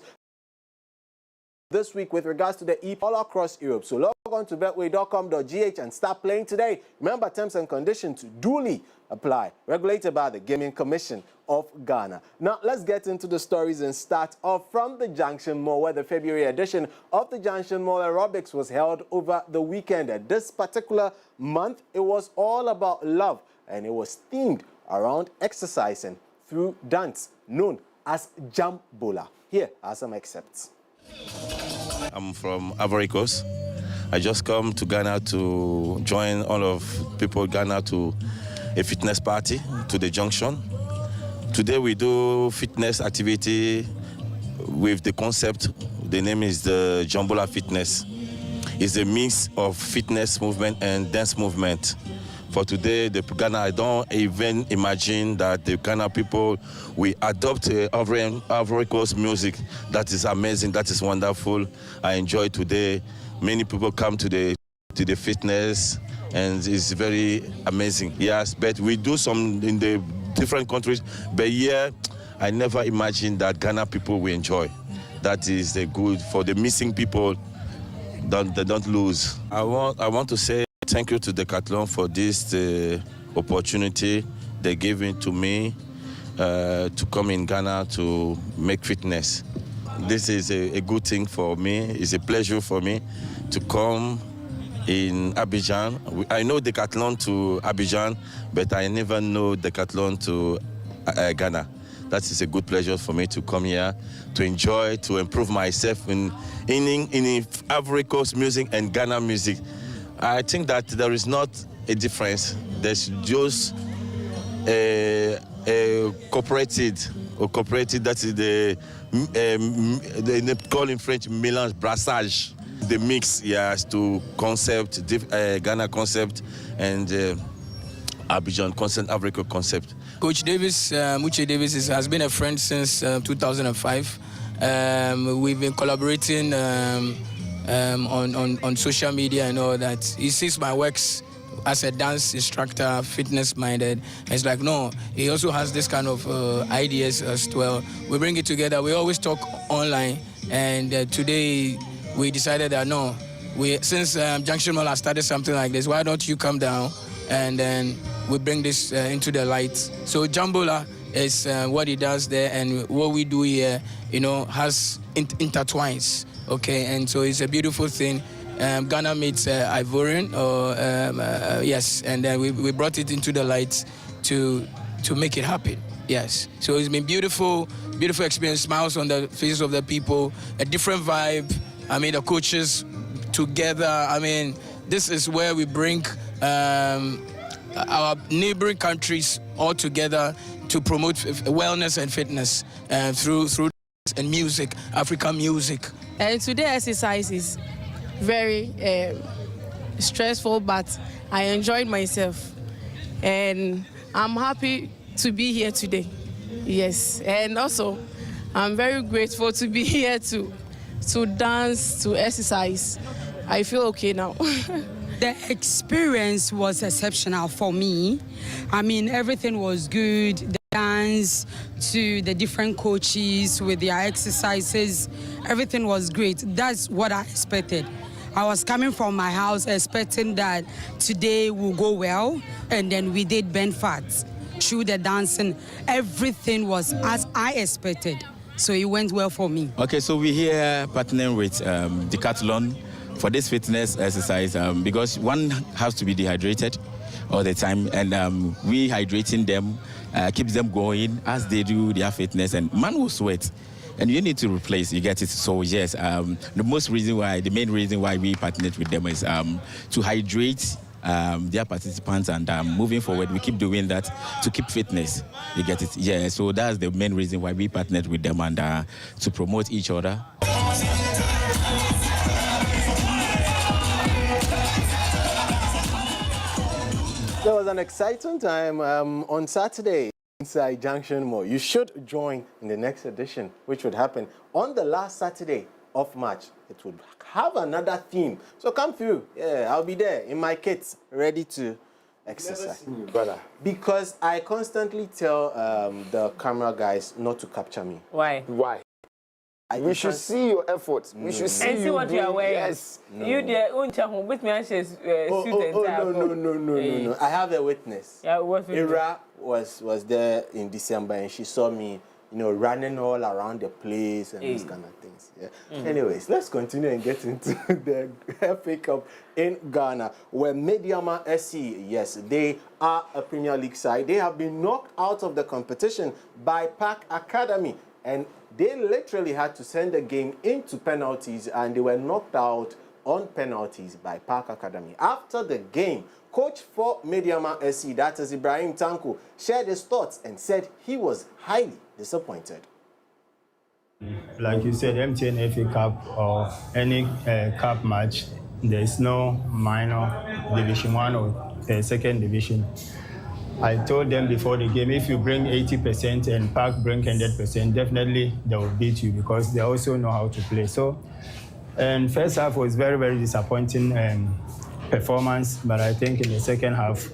This week with regards to the EP all across Europe. So log on to betway.com.gh and start playing today. Remember, terms and conditions duly apply. Regulated by the Gaming Commission of Ghana. Now, let's get into the stories and start off from the Junction Mall, where the February edition of the Junction Mall Aerobics was held over the weekend. And this particular month, it was all about love, and it was themed around exercising through dance, known as Jambola. Here are some excerpts. I'm from Ivory Coast. I just come to Ghana to join all of people in Ghana to a fitness party to the Junction. Today we do fitness activity with the concept, the name is the Jambola Fitness. It's a mix of fitness movement and dance movement. For today, the Ghana, I don't even imagine that the Ghana people will adopt Ivory Coast music. That is amazing. That is wonderful. I enjoy today. Many people come to the fitness, and it's very amazing. Yes, but we do some in the different countries. But here, I never imagined that Ghana people will enjoy. That is the good for the missing people. They don't lose. I want to say thank you to Decathlon for this opportunity they gave it to me to come in Ghana to make fitness. This is a good thing for me. It's a pleasure for me to come in Abidjan. I know Decathlon to Abidjan, but I never know Decathlon to Ghana. That is a good pleasure for me to come here, to enjoy, to improve myself in Ivory Coast music and Ghana music. I think that there is not a difference. There's just a cooperated, that is they call in French mélange, brassage. The mix, yes, to concept, Ghana concept and Abidjan concept, Africa concept. Coach Davis, Muche Davis has been a friend since 2005. We've been collaborating on social media and all that. He sees my works as a dance instructor, fitness-minded. It's like, no, he also has this kind of ideas as well. We bring it together. We always talk online, and today we decided that, no, since Junction Mall has started something like this, why don't you come down and then we bring this into the light. So Jambola is what he does there, and what we do here, has intertwines. Okay, and so it's a beautiful thing. Ghana meets Ivorian, yes, and then we brought it into the light to make it happen. Yes, so it's been beautiful experience. Smiles on the faces of the people, a different vibe. I mean, the coaches together. I mean, this is where we bring our neighboring countries all together to promote wellness and fitness through and music, African music. And today exercise is very stressful, but I enjoyed myself, and I'm happy to be here today. Yes, and also I'm very grateful to be here to dance, to exercise. I feel okay now. The experience was exceptional for me. I mean, everything was good. The dance to the different coaches with their exercises, everything was great. That's what I expected. I was coming from my house expecting that today will go well, and then we did burn fat through the dancing. Everything was as I expected. So it went well for me. Okay, so we're here partnering with Decathlon for this fitness exercise because one has to be dehydrated all the time, and rehydrating them keeps them going as they do their fitness, and man will sweat. And you need to replace, you get it. So yes, the main reason why we partnered with them is to hydrate their participants, and moving forward, we keep doing that to keep fitness. You get it? Yeah, so that's the main reason why we partnered with them, and to promote each other. There was an exciting time on Saturday inside Junction Mall. You should join in the next edition, which would happen on the last Saturday of March. It would have another theme. So come through. Yeah, I'll be there in my kits, ready to exercise. Never seen you, brother. Because I constantly tell the camera guys not to capture me. Why? Why? We should see your efforts. We should see and see you what you are wearing. Yes. No. You there, with me, no. I have a witness. Yeah, what Ira was there in December, and she saw me, running all around the place and those kind of things. Yeah. Anyways, let's continue and get into the FA Cup in Ghana, where Mediama SC, yes, they are a Premier League side. They have been knocked out of the competition by Park Academy, and they literally had to send the game into penalties, and they were knocked out on penalties by Park Academy. After the game, coach for Mediama SC, that is Ibrahim Tanko, shared his thoughts and said he was highly disappointed. Like you said, MTN FA Cup or any cup match, there is no minor Division 1 or second division. I told them before the game, if you bring 80% and Park bring 100%, definitely they will beat you because they also know how to play. So, and first half was very, very disappointing performance, but I think in the second half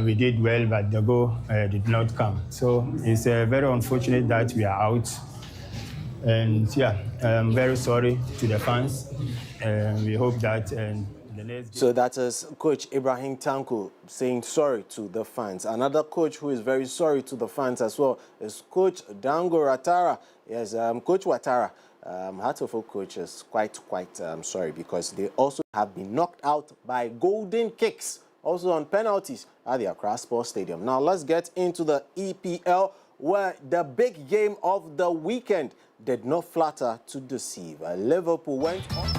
we did well, but the goal did not come. So it's very unfortunate that we are out. And yeah, I'm very sorry to the fans. We hope that so that is Coach Ibrahim Tanko saying sorry to the fans. Another coach who is very sorry to the fans as well is Coach Dango Watara. Yes, Coach Watara, Hartlepool coach, is quite sorry because they also have been knocked out by golden kicks, also on penalties at the Accra Sports Stadium. Now let's get into the EPL, where the big game of the weekend did not flatter to deceive. Liverpool went on.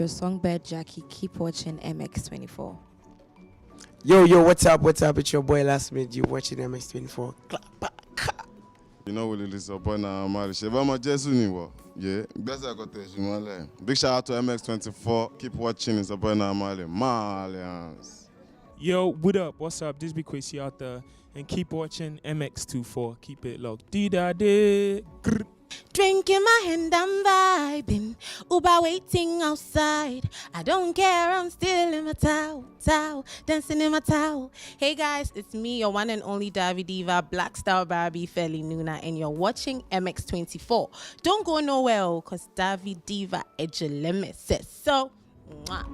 your songbird Jackie. Keep watching MX24. Yo, what's up? It's your boy Last Minute. You watching MX24. You know what it is up on yeah. Big shout out to MX24. Keep watching. It's up on Malians. Yo, what up? What's up? This be Kwesi out there. And keep watching MX24. Keep it locked. Dee-da-dee. Drinking my hand, I'm vibing. Uber waiting outside. I don't care, I'm still in my towel, dancing in my towel. Hey guys, it's me, your one and only Davi Diva, Black Star Barbie, Feli Nuna, and you're watching MX24. Don't go nowhere, cause Davi Diva Ejeleme says so. Mwah.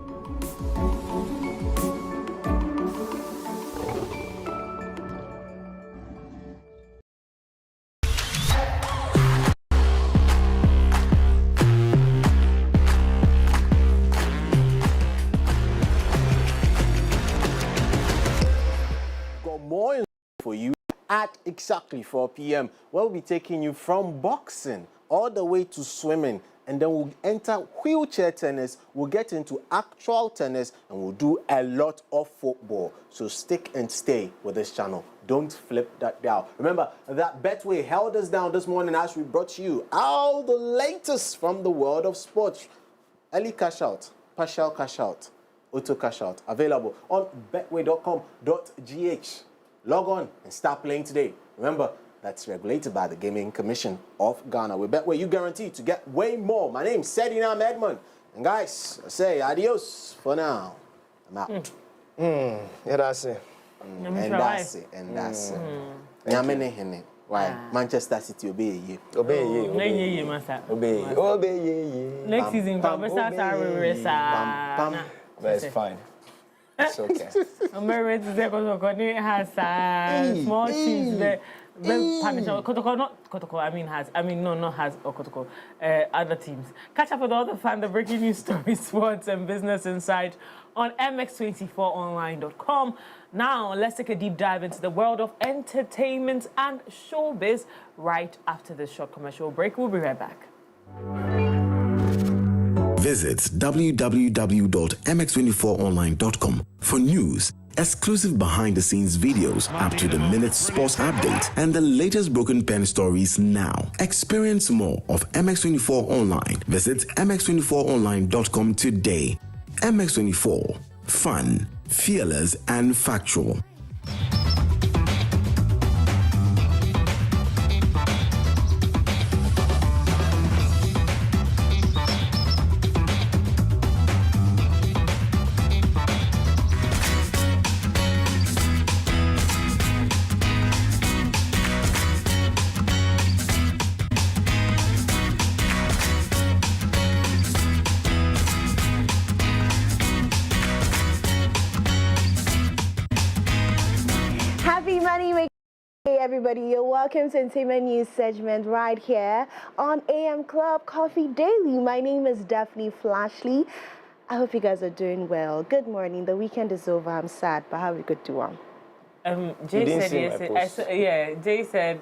More for you at exactly 4 p.m. We'll be taking you from boxing all the way to swimming, and then we'll enter wheelchair tennis, we'll get into actual tennis, and we'll do a lot of football. So stick and stay with this channel. Don't flip that down. Remember that Betway held us down this morning as we brought you all the latest from the world of sports. Early cash out, partial cash out, auto cash out, available on betway.com.gh. Log on and start playing today. Remember, that's regulated by the Gaming Commission of Ghana. With Betway, you guaranteed to get way more. My name's Sedina Edmund. And guys, I say adios for now. I'm out. Yeah, that's it. And that's it. And that's it. Nyamene hene. Why? Manchester City obey ye. Obey next season, but it's fine. It's okay. America has small teams that Kotoko, not Kotoko, other teams. Catch up with all the fun, the breaking news stories, sports and business insight on mx24online.com. Now, let's take a deep dive into the world of entertainment and showbiz right after this short commercial break. We'll be right back. Visit www.mx24online.com for news, exclusive behind-the-scenes videos, up-to-the-minute sports updates, and the latest broken pen stories now. Experience more of MX24 Online. Visit mx24online.com today. MX24. Fun, fearless, and factual. Everybody, you're welcome to Entertainment News segment right here on AM Club Coffee Daily. My name is Daphne Flashley. I hope you guys are doing well. Good morning. The weekend is over. I'm sad, but how we could do one? Jay said yesterday. Jay said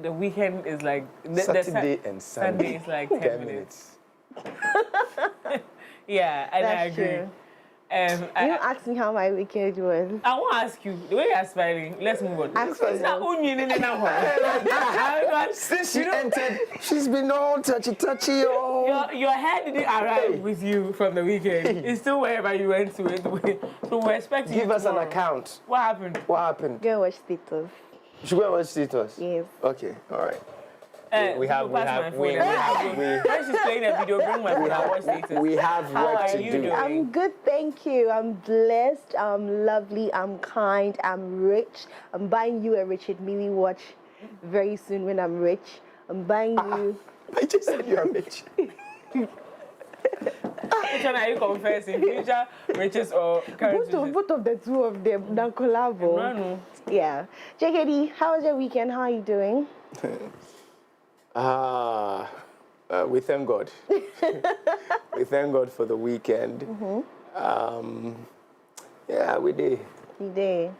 the weekend is like Saturday and Sunday is like 10 minutes. Yeah, and I agree. True. You asked me how my weekend was. I want to ask you, the way you're smiling, let's move on. Since she entered, she's been all touchy. Your head didn't arrive with you from the weekend. It's still wherever you went to it. So we're expecting Give us an account. What happened? What happened? Go and watch status. You should go and watch status? Yes. Okay, all right. We have. When she's playing a video, bring my phone and watch status. We have work to do. Doing? I'm good, thank you. I'm blessed, I'm lovely, I'm kind, I'm rich. I'm buying you a Richard Mille watch very soon when I'm rich. I'm buying you... I just said you're rich. Which one are you confessing? Future riches or current riches? Both of the two of them, the collabo. No. Yeah. JKD, how was your weekend? How are you doing? We thank God. We thank God for the weekend. Yeah, we did. You did.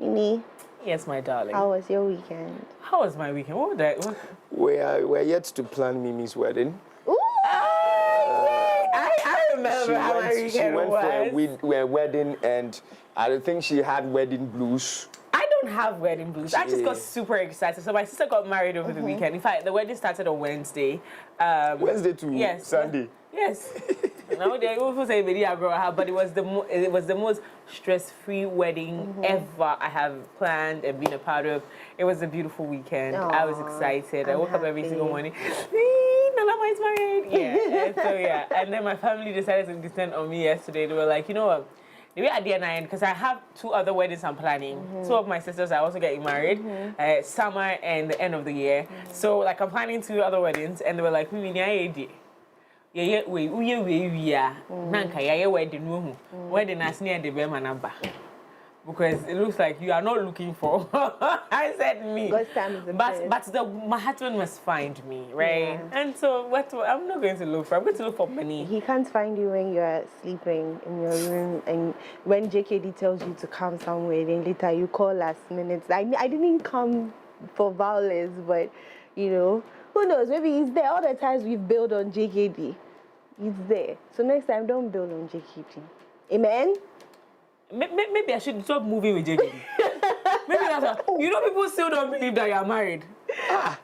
Nini? Yes, my darling. How was your weekend? How was my weekend? What would I... We're yet to plan Mimi's wedding. Ooh! remember how my she weekend went was. for a wedding, and I don't think she had wedding blues. I don't have wedding blues. I just got super excited. So my sister got married over the weekend. In fact, the wedding started on Wednesday. Wednesday to Sunday. Yes. Now they also say video girl, but it was the most stress-free wedding ever I have planned and been a part of. It was a beautiful weekend. I was excited. I woke up every single morning. Nalama is married. Yeah. So yeah. And then my family decided to descend on me yesterday. They were like, you know what? The way at the end, because I have 2 other weddings I'm planning. 2 of my sisters are also getting married, summer and the end of the year. So like I'm planning 2 other weddings, and they were like, we wedding as near the Bema number. Because it looks like you are not looking for. I said me. But my husband must find me, right? Yeah. And so I'm not going to look for. I'm going to look for money. He can't find you when you're sleeping in your room, and when JKD tells you to come somewhere, then later you call last minute. I didn't come for violence, but you know, who knows? Maybe he's there. All the times we've built on JKD, he's there. So next time, don't build on JKD. Amen. Maybe I should stop moving with JKD. Maybe that's what. You know, people still don't believe that you are married.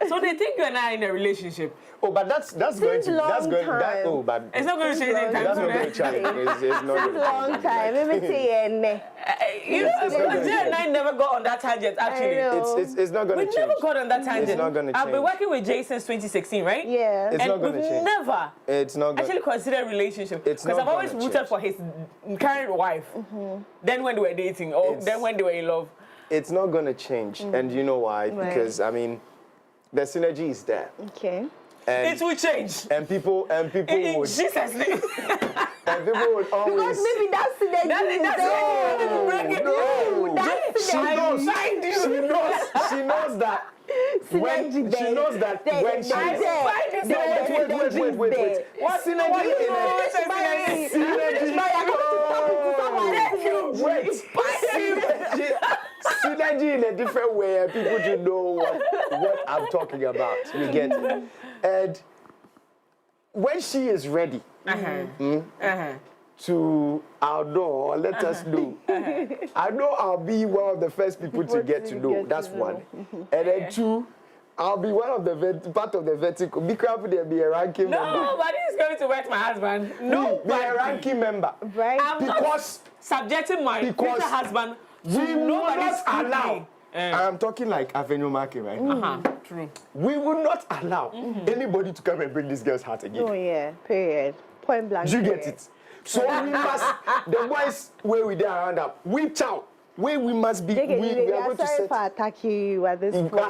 So they think you and I are in a relationship. Oh, but that's going to it's not going to change anytime soon. That's not going to change. It's not long time. Let me say you know, Jay and I never got on that tangent. Actually, it's not going to change. We never got on that tangent. It's not going to change. I've been working with Jay since 2016, right? Yeah. It's not going to change. Never. It's not going actually considered a relationship because I've always rooted for his current wife. Then when they were dating, or then when they were in love. It's not going to change, and you know why? Because I mean, the synergy is there. Okay. And it will change. And people in would. Jesus' name. And people would always. Because maybe that's synergy. She knows that. When she knows that when she wait. What synergy in synergy in a different way, and people do know what I'm talking about. You get it. And when she is ready to our door, let us know. I know I'll be one of the first people to get to know. That's one. And then 2, I'll be one of the part of the vertical. Be careful, there'll be a ranking member. Nobody is going to wet my husband. No, be a ranking member. Right? I'm not subjecting my future husband. We will not allow. I'm talking like Avenue Market, right? True. We will not allow anybody to come and break this girl's heart again. Oh yeah, period. Point blank. You get it. So we must, the boys where we there around up, we chow. Where we must be, we are going to set. For attacking you at this point. You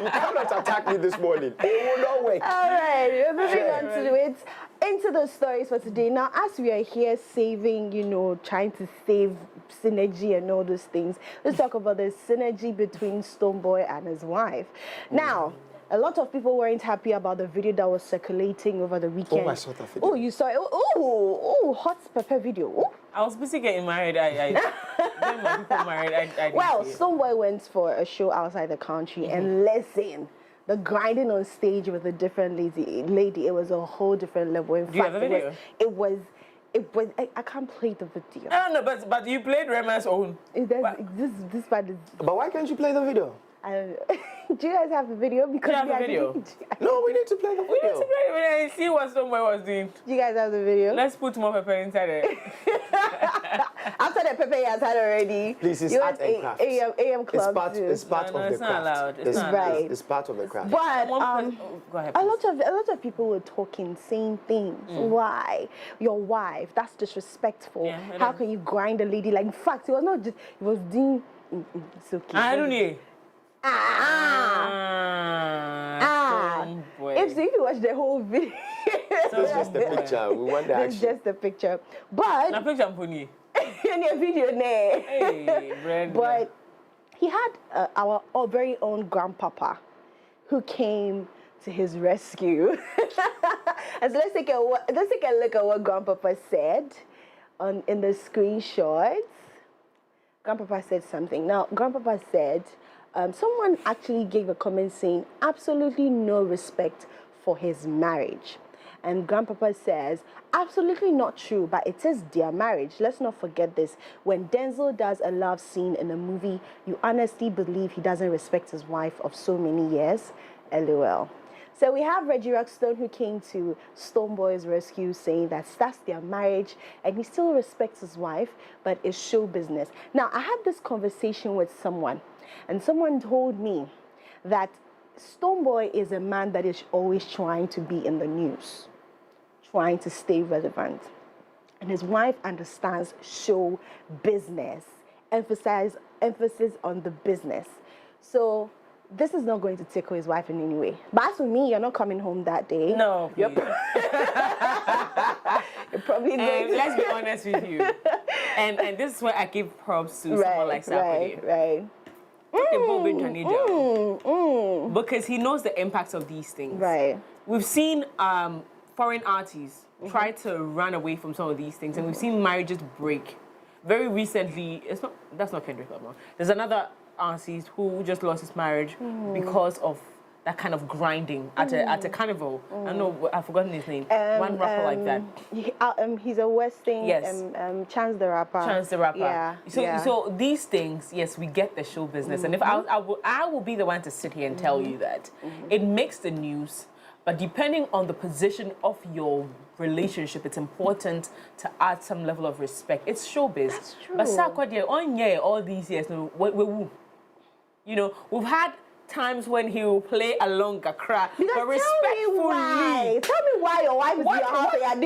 cannot attack me this morning. It will not work. All right, we're moving on to it. Into the stories for today. Now, as we are here saving, you know, trying to save synergy and all those things, let's talk about the synergy between Stonebwoy and his wife. Now, a lot of people weren't happy about the video that was circulating over the weekend. Oh, I saw that video. Oh, you saw it? Oh, hot pepper video. Oh. I was busy getting married. Then when people married, I well, Stonebwoy went for a show outside the country, and listen, the grinding on stage with a different lady, it was a whole different level. In fact, you have a video? It was. I can't play the video. I don't know, but you played Rema's own. This part is. But why can't you play the video? I don't know. Do you guys have the video? Because you have the video? No, we need to play the video. We need to play the video and see what Stonebwoy was doing. Do you guys have the video? Let's put more pepper inside it. After the pepper you had already. Please, it's art and craft. AM club. It's part of the craft. It's not allowed. It's not right. It's part of the craft. But go ahead, a lot of people were talking, saying things. Why? Your wife, that's disrespectful. Yeah, how can you grind a lady? Like, in fact, it was not just, it was doing, it's okay. I don't know. If you watch the whole video, it's just the picture. We want the action. It's just the picture. But the picture in your video, hey, but he had our very own grandpapa who came to his rescue. And so let's take a look at what grandpapa said in the screenshots. Grandpapa said something. Now, grandpapa said. Someone actually gave a comment saying absolutely no respect for his marriage. And Grandpapa says, absolutely not true, but it is their marriage. Let's not forget this. When Denzel does a love scene in a movie, you honestly believe he doesn't respect his wife of so many years? LOL. So we have Reggie Rockstone, who came to Stonebwoy's rescue, saying that that's their marriage and he still respects his wife, but it's show business. Now, I had this conversation with someone, and someone told me that Stonebwoy is a man that is always trying to be in the news, trying to stay relevant. And his wife understands show business, emphasis on the business. So this is not going to tickle his wife in any way. But as for me, you're not coming home that day. No, you're probably going to... Let's be honest with you. And this is where I give props to someone like Sarkodie. Right. Because he knows the impact of these things. Right. We've seen foreign artists try to run away from some of these things, and we've seen marriages break. Very recently, that's not Kendrick Lamar. There's another artist who just lost his marriage because of that kind of grinding at a carnival. I don't know, I've forgotten his name. One rapper like that. He's a West thing. Yes. Chance the Rapper. Chance the Rapper. Yeah. So these things, yes, we get the show business. And if I will be the one to sit here and tell you that it makes the news, but depending on the position of your relationship, it's important to add some level of respect. It's showbiz. That's true. But Sarkodie, all these years, you know, we've had times when he will play along Kakra, but respectfully. Tell me why your wife is your house and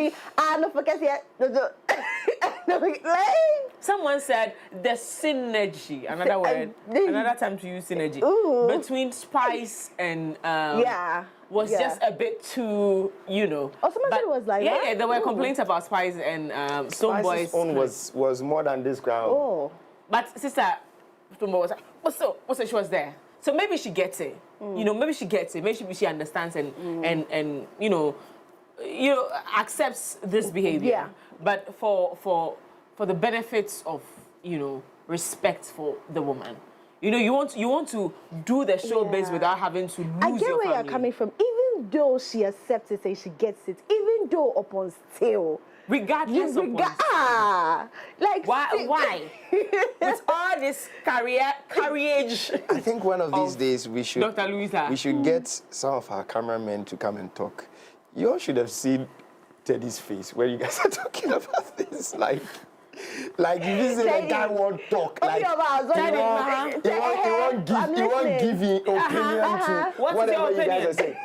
you're doing. Someone said the synergy, another word, another time to use synergy, between Spice and was just a bit too, you know. Oh, someone said it was like that? Yeah, there were complaints about Spice and Stonebwoy's. Spice's own was more than this crowd. Oh. But sister, Stonebwoy was like, what's up? She was there. So maybe she gets it. You know, maybe she gets it. Maybe she understands and you know, accepts this behavior. Yeah. But for the benefits of, you know, respect for the woman. You know, you want to do the showbiz without having to lose your family. I get where you're coming from. Even though she accepts it and she gets it, even though upon still. Regardless of like why? With all this courage. I think one of these days we should Dr. Louisa. We should get some of our cameramen to come and talk. You all should have seen Teddy's face when you guys are talking about this. Like if you say the guy won't talk, like he won't give his opinion to whatever you guys are saying.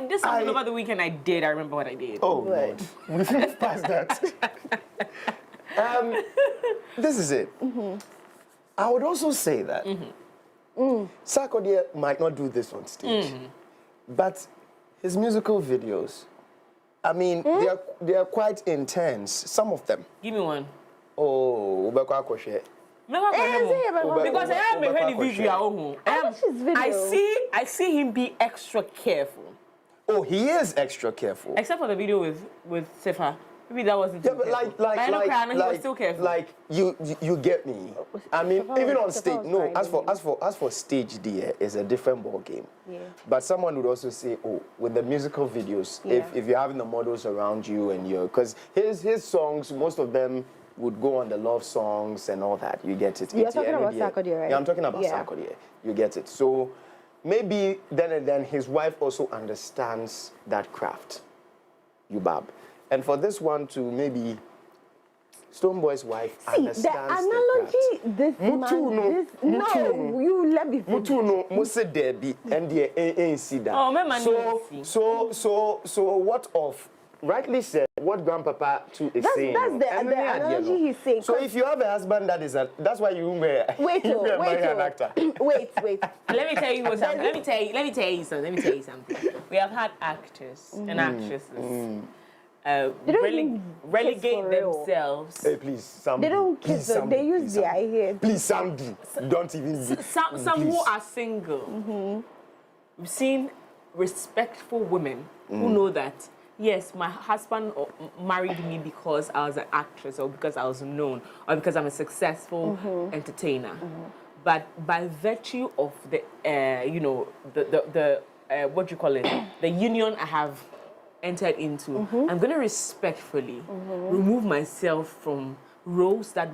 This happened over the weekend. I remember what I did. Oh, Lord. We've moved past that. This is it. I would also say that Sarkodie might not do this on stage, but his musical videos, I mean, they are quite intense. Some of them. Give me one. Oh, Ubekwa Koshe. Because I am a video. I see him be extra careful. Oh, he is extra careful. Except for the video with Sefa. Maybe that wasn't too careful. He was still careful. Like you get me. I mean, even on stage. No, as for stage there is a different ball game. Yeah. But someone would also say, oh, with the musical videos, if you're having the models around you and because his songs, most of them would go on the love songs and all that. You get it. You're talking about Sarkodie, right? Yeah, I'm talking about Sarkodie. You get it. So maybe then and then his wife also understands that craft. Yubab. And for this one to maybe Stonebwoy's wife understands the analogy this man, you let me finish. Mutu no mose debi and the ain't see that. Oh, my man. So what of rightly said what Grandpapa too is saying. That's the analogy he's saying. So if you have a husband that is that's why you marry an actor. Wait. Let me tell you something. Let me tell you something. We have had actors and actresses. Relegate themselves. Hey, please, some. They don't kiss them. They use their head. Please, some do. Don't even. Some who are single. We've seen respectful women who know that. Yes, my husband married me because I was an actress, or because I was known, or because I'm a successful entertainer. But by virtue of the what do you call it? The union I have entered into. I'm going to respectfully remove myself from roles that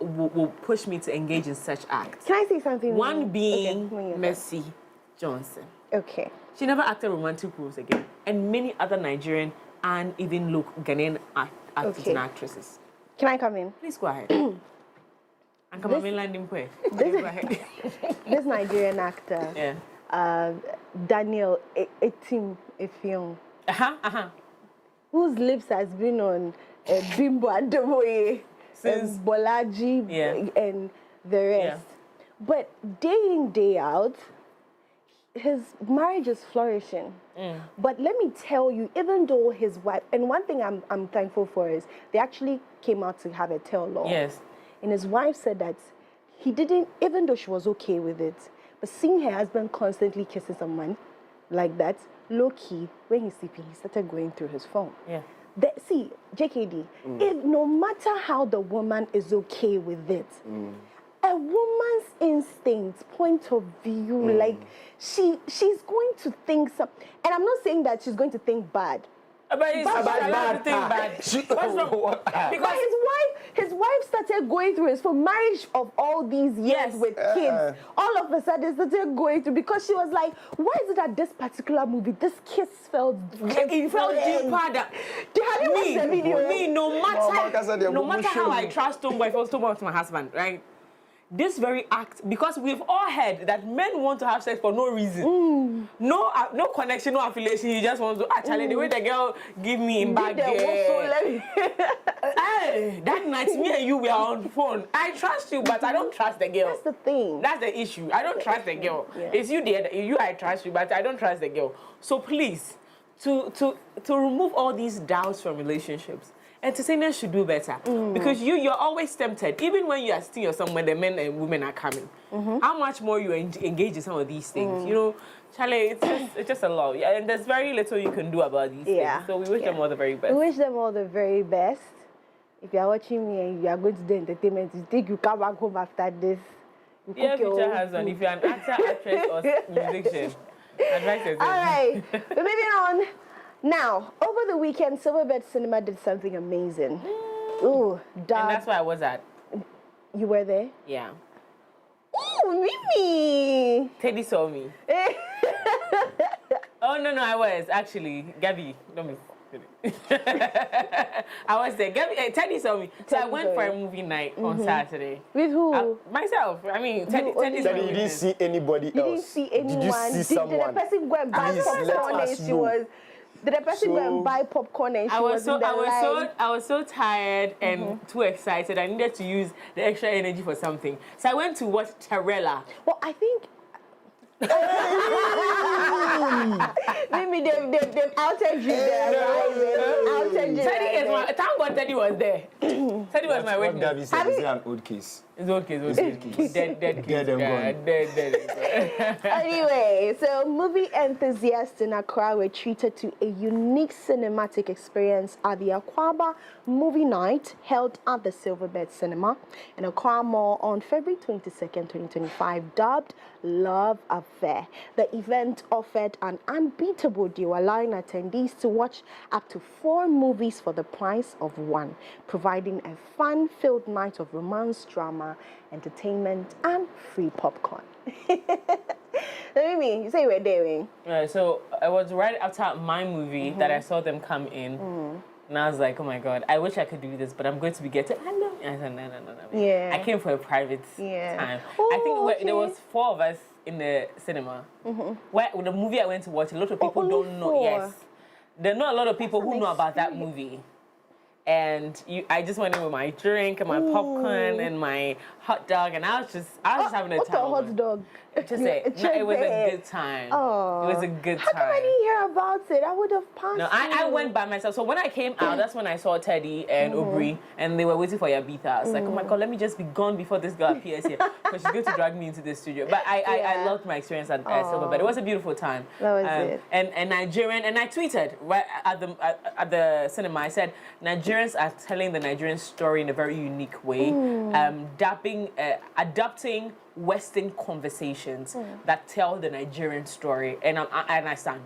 will push me to engage in such acts. Can I say something? One being Mercy Johnson. Okay. She never acted romantic roles again. And many other Nigerian and even Ghanaian actors and actresses. Can I come in? Please go ahead. And come on, landing point. Go ahead. This Nigerian actor, Daniel Etim Efiong, whose lips has been on Bimbo Ademoye, Bolaji, and the rest. But day in, day out, his marriage is flourishing. But let me tell you, even though his wife, and one thing I'm thankful for is they actually came out to have a tell-all. Yes. And his wife said that he didn't, even though she was okay with it, but seeing her husband constantly kissing someone like that, low-key, when he's sleeping, he started going through his phone. Yeah. See, JKD, if no matter how the woman is okay with it, a woman's instinct, point of view, like she's going to think something. And I'm not saying that she's going to think bad. But it's bad. What's wrong? Because his wife started going through his phone, marriage of all these years with kids. All of a sudden started going through because she was like, why is it that this particular movie, this kiss felt it felt deeper. Have you watched the video? Me, no matter how I trust Tomboy, if I was Tomboy to my husband, right? This very act, because we've all heard that men want to have sex for no reason. No connection, no affiliation. He just wants to actually the way the girl give me in bag. That night, me and you were on the phone. I trust you, but I don't trust the girl. That's the thing. That's the issue. I don't trust the girl. It's you there. I trust you, but I don't trust the girl. So please, to remove all these doubts from relationships. Entertainers should do better because you're always tempted, even when you are still somewhere the men and women are coming. How much more you engage in some of these things, you know, Charlie, it's just a lot, and there's very little you can do about these things. So we wish them all the very best. We wish them all the very best. If you are watching me and you are going to do entertainment, you think you come back home after this. Yeah, future husband. If you're an actor, actress, or musician, advice is all right, we're moving on. Now, over the weekend, Silverbird Cinema did something amazing. Ooh, and that's where I was at. You were there? Yeah. Ooh, Mimi! Teddy saw me. Oh, no, I was, actually. Gabby, don't be I was there. Gabby, Teddy saw me. So I went for a movie night on Saturday. With who? Myself. I mean, Teddy's you didn't see anybody else? You didn't see anyone? Did you see someone? Did the person go and buy popcorn and she was... Did the person go and buy popcorn and she was in the line? I was so tired and too excited. I needed to use the extra energy for something. So I went to watch Tarella. Well, I think... Maybe they've outed you there. Thank God Teddy was there. Teddy was my witness. Gabby said, is it an old case? It's old case. Dead case. Dead. Anyway, so movie enthusiasts in Accra were treated to a unique cinematic experience at the Akwaba Movie Night held at the Silverbird Cinema in Accra Mall on February 22nd, 2025, dubbed Love Affair. The event offered an unbeatable deal, allowing attendees to watch up to 4 movies for the price of 1, providing a fun-filled night of romance, drama, entertainment, and free popcorn. Mimi, you say you were there. Right, so it was right after my movie that I saw them come in. And I was like, oh my God, I wish I could do this, but I'm going to be getting... I said, no. Yeah. I came for a private time. I think there was 4 of us in the cinema. Where the movie I went to watch, a lot of people don't know. 4. Yes. There are not a lot of people who know about that movie. And I just went in with my drink and my popcorn and my hot dog, and I was just having a time. What's a hot dog? It was a good time. Oh. It was a good time. How come I didn't hear about it? I would have passed. No, I went by myself. So when I came out, that's when I saw Teddy and Aubrey, and they were waiting for Yabitha. I was like, oh my God, let me just be gone before this girl appears here, because she's going to drag me into the studio. But I loved my experience at Silverbird. It was a beautiful time. That was it. And Nigerian, and I tweeted right at the cinema. I said, Nigerians are telling the Nigerian story in a very unique way, adapting Western conversations that tell the Nigerian story, and I stand.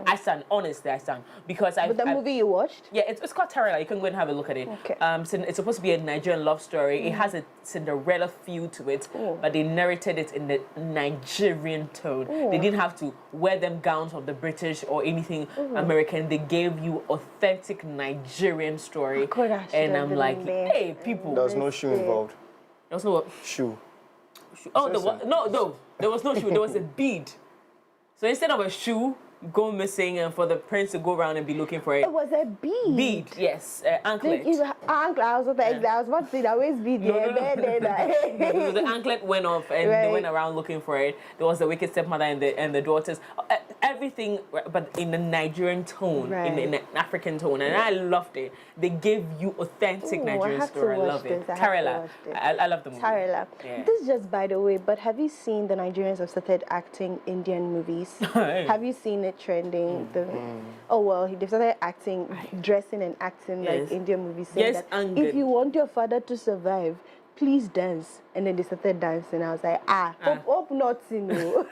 I stand, honestly, I stand. Because But the movie you watched? Yeah, it's called Tarela. You can go and have a look at it. Okay. So it's supposed to be a Nigerian love story. It has a Cinderella feel to it, but they narrated it in the Nigerian tone. They didn't have to wear them gowns of the British or anything American. They gave you authentic Nigerian story. And I'm like, hey, people. There was no shoe involved. There was no what? Shoe. Oh, no, there was no shoe. There was a bead. So instead of a shoe go missing and for the prince to go around and be looking for it. It was a bead. Bead, yes, anklet. Anklet. I was about to say that always bead. The anklet went off and they went around looking for it. There was the wicked stepmother and the daughters. Everything, but in a Nigerian tone, in an African tone, and I loved it. They gave you authentic Nigerian story. I love it. Tarela. I love the movie. Tarela. Yeah. This is just by the way, but have you seen the Nigerians have started acting Indian movies? Have you seen it trending? Oh well, they've started acting, dressing and acting like Indian movies. Saying that if you want your father to survive, please dance. And then they started dancing. I was like, hope not, you know.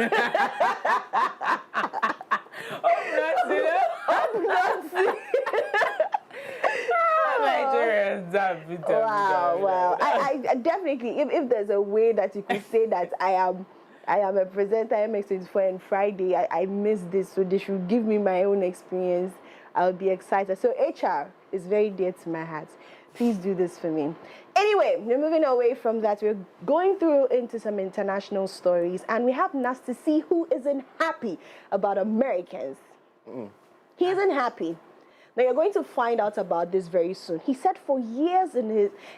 Wow. I definitely, if there's a way that you could say that I am a presenter MX24 and Friday, I missed this, so they should give me my own experience. I'll be excited. So HR is very dear to my heart. Please do this for me. Anyway, we're moving away from that. We're going through into some international stories, and we have Nasty C, who isn't happy about Americans. He isn't happy. Now you're going to find out about this very soon. He said for years in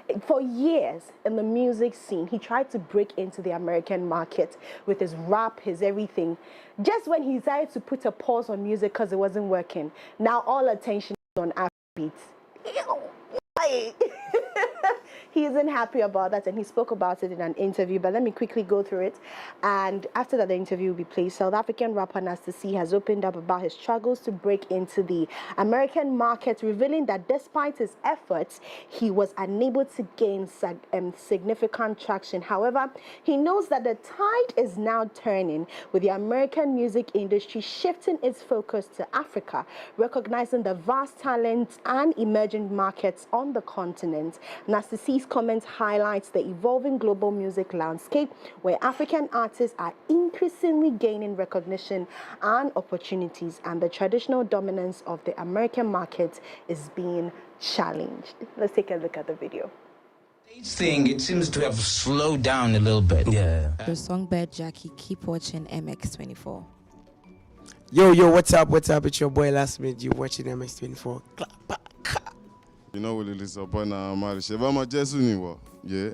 the music scene, he tried to break into the American market with his rap, his everything. Just when he decided to put a pause on music because it wasn't working, now all attention is on Afrobeats. He isn't happy about that, and he spoke about it in an interview, but let me quickly go through it. And after that, the interview will be played. South African rapper Nasty C has opened up about his struggles to break into the American market, revealing that despite his efforts, he was unable to gain significant traction. However, he knows that the tide is now turning, with the American music industry shifting its focus to Africa, recognizing the vast talent and emerging markets on the continent. Nasty C's comment highlights the evolving global music landscape, where African artists are increasingly gaining recognition and opportunities, and the traditional dominance of the American market is being challenged. Let's take a look at the video. Thing, it seems to have slowed down a little bit. Yeah. The songbird Jackie, keep watching MX24. Yo, what's up? It's your boy Last Minute. You watching MX24. You know what it is up on yeah.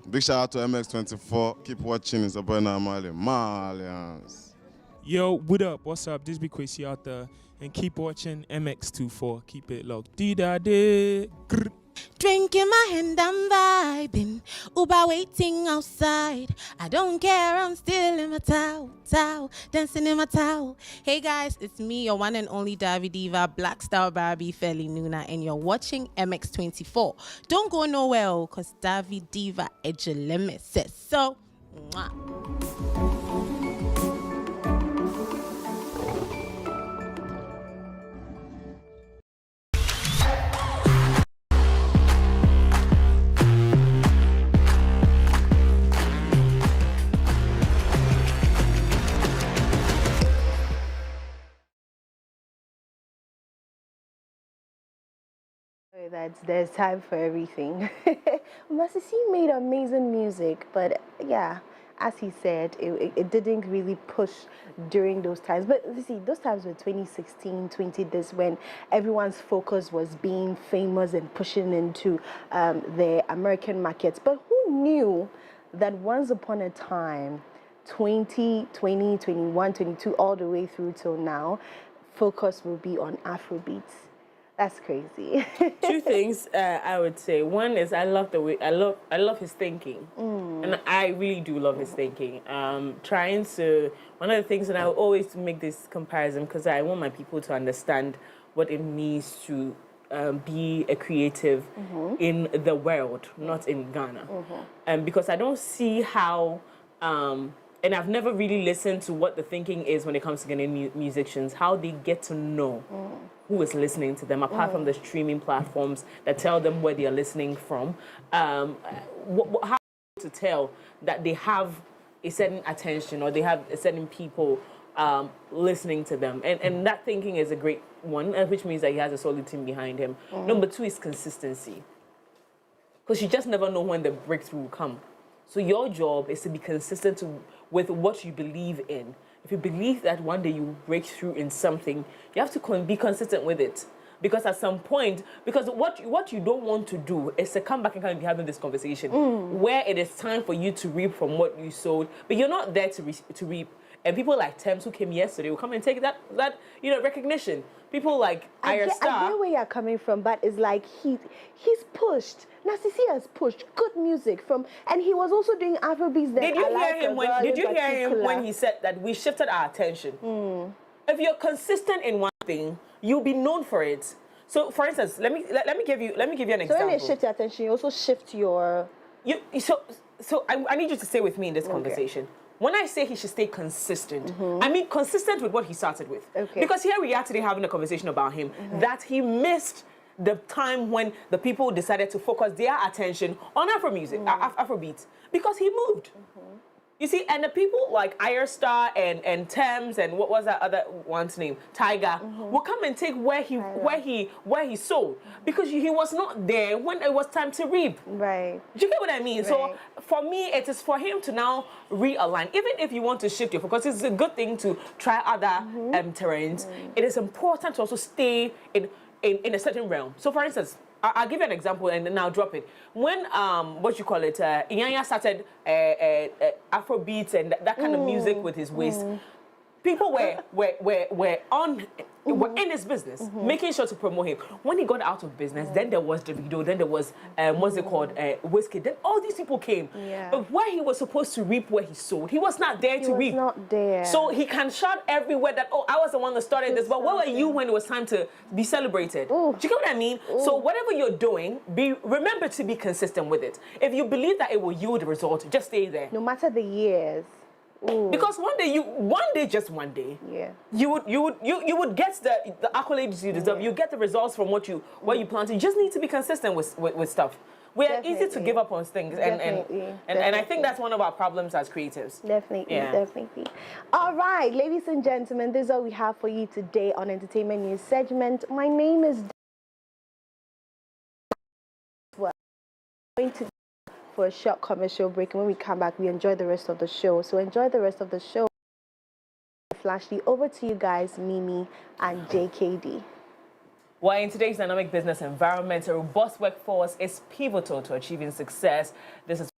Big shout out to MX24. Keep watching. It's up on Malians. Yo, what up? What's up? This be Kwesi out there, and keep watching MX24. Keep it locked. D-da-day. Drinking my hand, I'm vibing. Uber waiting outside. I don't care, I'm still in my towel, dancing in my towel. Hey guys, it's me, your one and only Davi Diva, Black Star Barbie, Feli Nuna, and you're watching MX24. Don't go nowhere, because Davi Diva Ejeleme says so. Mwah. That there's time for everything. Nasty C made amazing music, but yeah, as he said, it didn't really push during those times. But you see, those times were 2016, 20 this, when everyone's focus was being famous and pushing into the American markets. But who knew that once upon a time, 20, 21, 22, all the way through till now, focus will be on Afrobeats. That's crazy. Two things I would say. One is I love the way I love his thinking, and I really do love his thinking. Trying to one of the things, and I will always make this comparison because I want my people to understand what it means to be a creative in the world, not in Ghana. Because I don't see how, and I've never really listened to what the thinking is when it comes to Ghanaian musicians, how they get to know who is listening to them, apart from the streaming platforms that tell them where they are listening from. How to tell that they have a certain attention or they have a certain people listening to them. And that thinking is a great one, which means that he has a solid team behind him. Number 2 is consistency. Because you just never know when the breakthrough will come. So your job is to be consistent with what you believe in. If you believe that one day you break through in something, you have to be consistent with it. Because at some point, because what you don't want to do is to come back and kind of be having this conversation where it is time for you to reap from what you sowed, but you're not there to reap. And people like Thames, who came yesterday, will come and take that recognition. People like Iron Star. I get where you're coming from, but it's like he's pushed. Narcissi has pushed good music from, and he was also doing Afrobeats. Did you hear him when he said that we shifted our attention? If you're consistent in one thing, you'll be known for it. So, for instance, let me give you an example. So when you shift your attention, you also shift your. So I need you to stay with me in this conversation. When I say he should stay consistent, I mean consistent with what he started with. Because here we are today having a conversation about him, that he missed the time when the people decided to focus their attention on Afro music, Afrobeats, because he moved. You see, and the people like Iron Star and Thames and what was that other one's name, Tiger, will come and take where he sold, because he was not there when it was time to reap. Right. Do you get what I mean? Right. So for me, it is for him to now realign. Even if you want to shift your focus, it's a good thing to try other terrains. It is important to also stay in a certain realm. So for instance, I'll give you an example and then I'll drop it. When Inyanya started Afrobeats and that kind of music with his waist, people were in his business, making sure to promote him. When he got out of business, then there was Davido, then there was what's it called, Whiskey. Then all these people came. But where he was supposed to reap where he sowed, he was not there to reap. He was not there. So he can shout everywhere that, oh, I was the one that started this, but where were you when it was time to be celebrated? Do you get what I mean? So whatever you're doing, remember to be consistent with it. If you believe that it will yield a result, just stay there. No matter the years. Because one day, you would get the accolades you deserve. You get the results from what you planted. You just need to be consistent with stuff. We are easy to give up on things, and I think that's one of our problems as creatives. Definitely. All right, ladies and gentlemen, this is all we have for you today on Entertainment News segment. My name is. Well, I'm going to for a short commercial break, and when we come back, we enjoy the rest of the show. So enjoy the rest of the show. Flashly, over to you guys, Mimi and JKD. Well, in today's dynamic business environment, a robust workforce is pivotal to achieving success. This is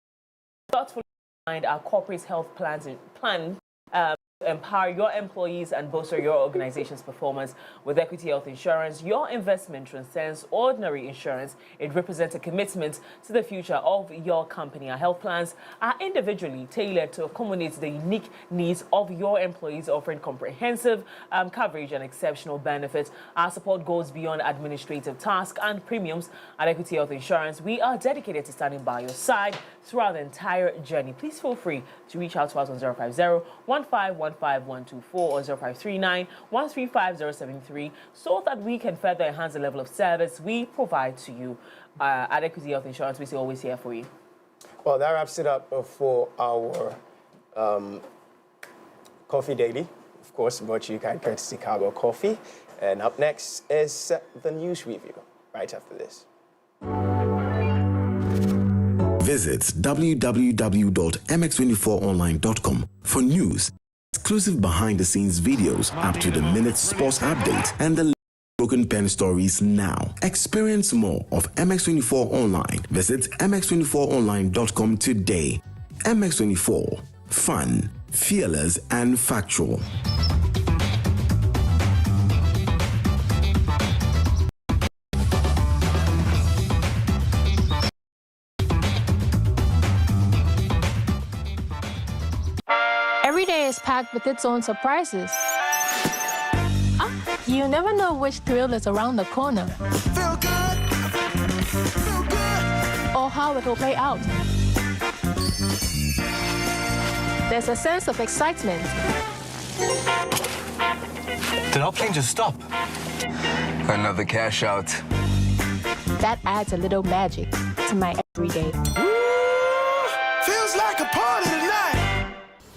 thoughtfully behind our corporate health plan to empower your employees and bolster your organization's performance. With Equity Health Insurance, your investment transcends ordinary insurance. It represents a commitment to the future of your company. Our health plans are individually tailored to accommodate the unique needs of your employees, offering comprehensive coverage and exceptional benefits. Our support goes beyond administrative tasks and premiums. At Equity Health Insurance, we are dedicated to standing by your side throughout the entire journey. Please feel free to reach out to us on 050-1515124 or 0539-135-073 so that we can further enhance the level of service we provide to you. At Equity Health Insurance, we're always here for you. Well, that wraps it up for our Coffee Daily. Of course, brought to you by courtesy Cargo Coffee. And up next is the news review, right after this. Visit www.mx24online.com for news, exclusive behind-the-scenes videos, up-to-the-minute sports updates, and the broken pen stories now. Experience more of MX24 Online. Visit mx24online.com today. MX24. Fun, fearless, and factual. Every day is packed with its own surprises. You never know which thrill is around the corner. Feel good. Feel good. Or how it will play out. There's a sense of excitement. Did our plane just stop? Another cash out. That adds a little magic to my everyday. Feels like a party tonight.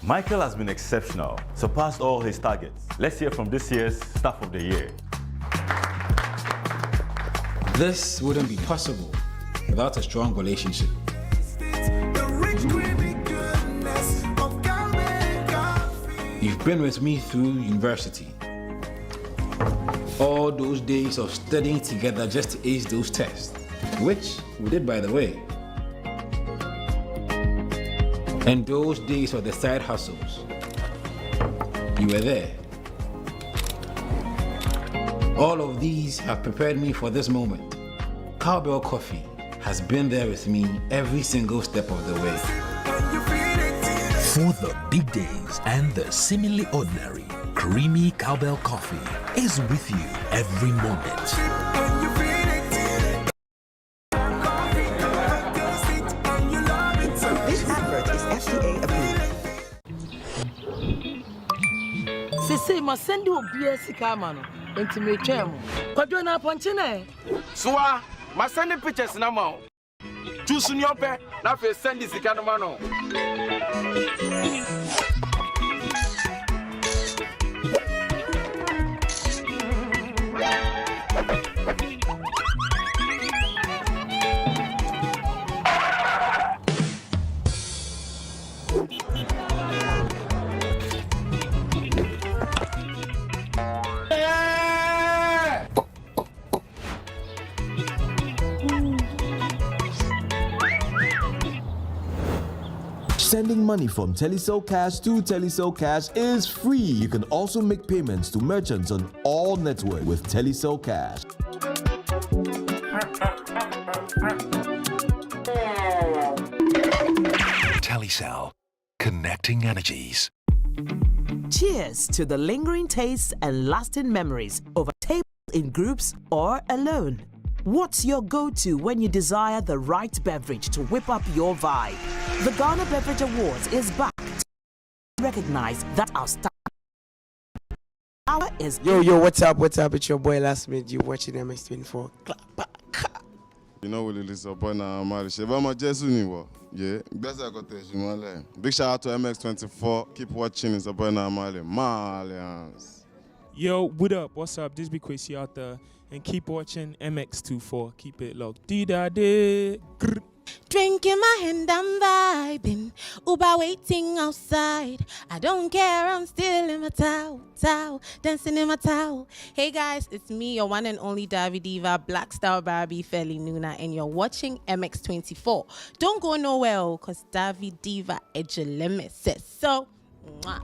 Michael has been exceptional, surpassed all his targets. Let's hear from this year's Staff of the Year. This wouldn't be possible without a strong relationship. You've been with me through university. All those days of studying together just to ace those tests, which we did, by the way. And those days of the side hustles, you were there. All of these have prepared me for this moment. Cowbell Coffee has been there with me every single step of the way. For the big days and the seemingly ordinary, creamy Cowbell Coffee is with you every moment. This advert is FDA approved. Sisi ma sendi obi sika ma no enti me twam. Kwadwo na ponche na. Soa, ma send pictures na ma. Choose your pe na fe send sika no ma no. Sending money from Telecel Cash to Telecel Cash is free. You can also make payments to merchants on all networks with Telecel Cash. Telecel, connecting energies. Cheers to the lingering tastes and lasting memories over tables in groups or alone. What's your go-to when you desire the right beverage to whip up your vibe? The Ghana Beverage Awards is back to recognize that our star is... Yo, what's up? It's your boy Last Minute. You're watching MX24. You know, we listen up on our marriage. Yeah, big shout out to MX24. Keep watching. It's up on our Malians. Yo, what up? What's up? This be Kwesi out there. And keep watching MX24. Keep it locked. Dee-da-dee. Drinking my hand, I'm vibing. Uber waiting outside. I don't care, I'm still in my towel, dancing in my towel. Hey guys, it's me, your one and only Davi Diva, Black Star Barbie, Feli Nuna, and you're watching MX24. Don't go nowhere, because Davi Diva Ejeleme says so. Mwah.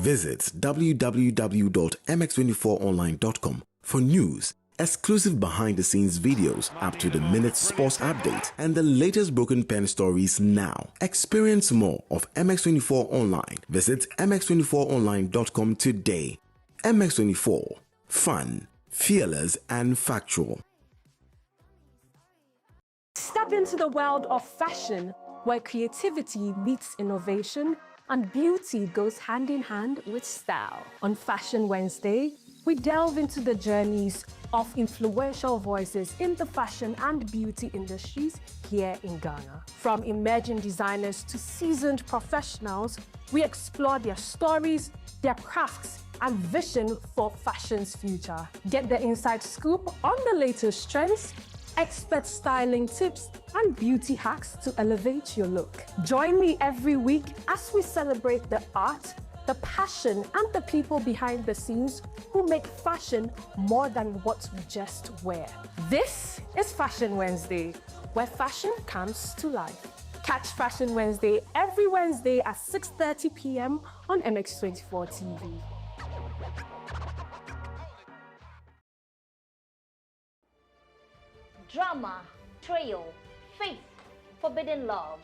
Visit www.mx24online.com for news, exclusive behind-the-scenes videos, up-to-the-minute sports update, and the latest broken pen stories now. Experience more of MX24 Online. Visit mx24online.com today. MX24. Fun, fearless, and factual. Step into the world of fashion, where creativity meets innovation and beauty goes hand in hand with style. On Fashion Wednesday, we delve into the journeys of influential voices in the fashion and beauty industries here in Ghana. From emerging designers to seasoned professionals, we explore their stories, their crafts, and vision for fashion's future. Get the inside scoop on the latest trends, expert styling tips, and beauty hacks to elevate your look. Join me every week as we celebrate the art, the passion, and the people behind the scenes who make fashion more than what we just wear. This is Fashion Wednesday, where fashion comes to life. Catch Fashion Wednesday every Wednesday at 6:30 p.m. on MX24 TV. Drama, betrayal, faith, forbidden love.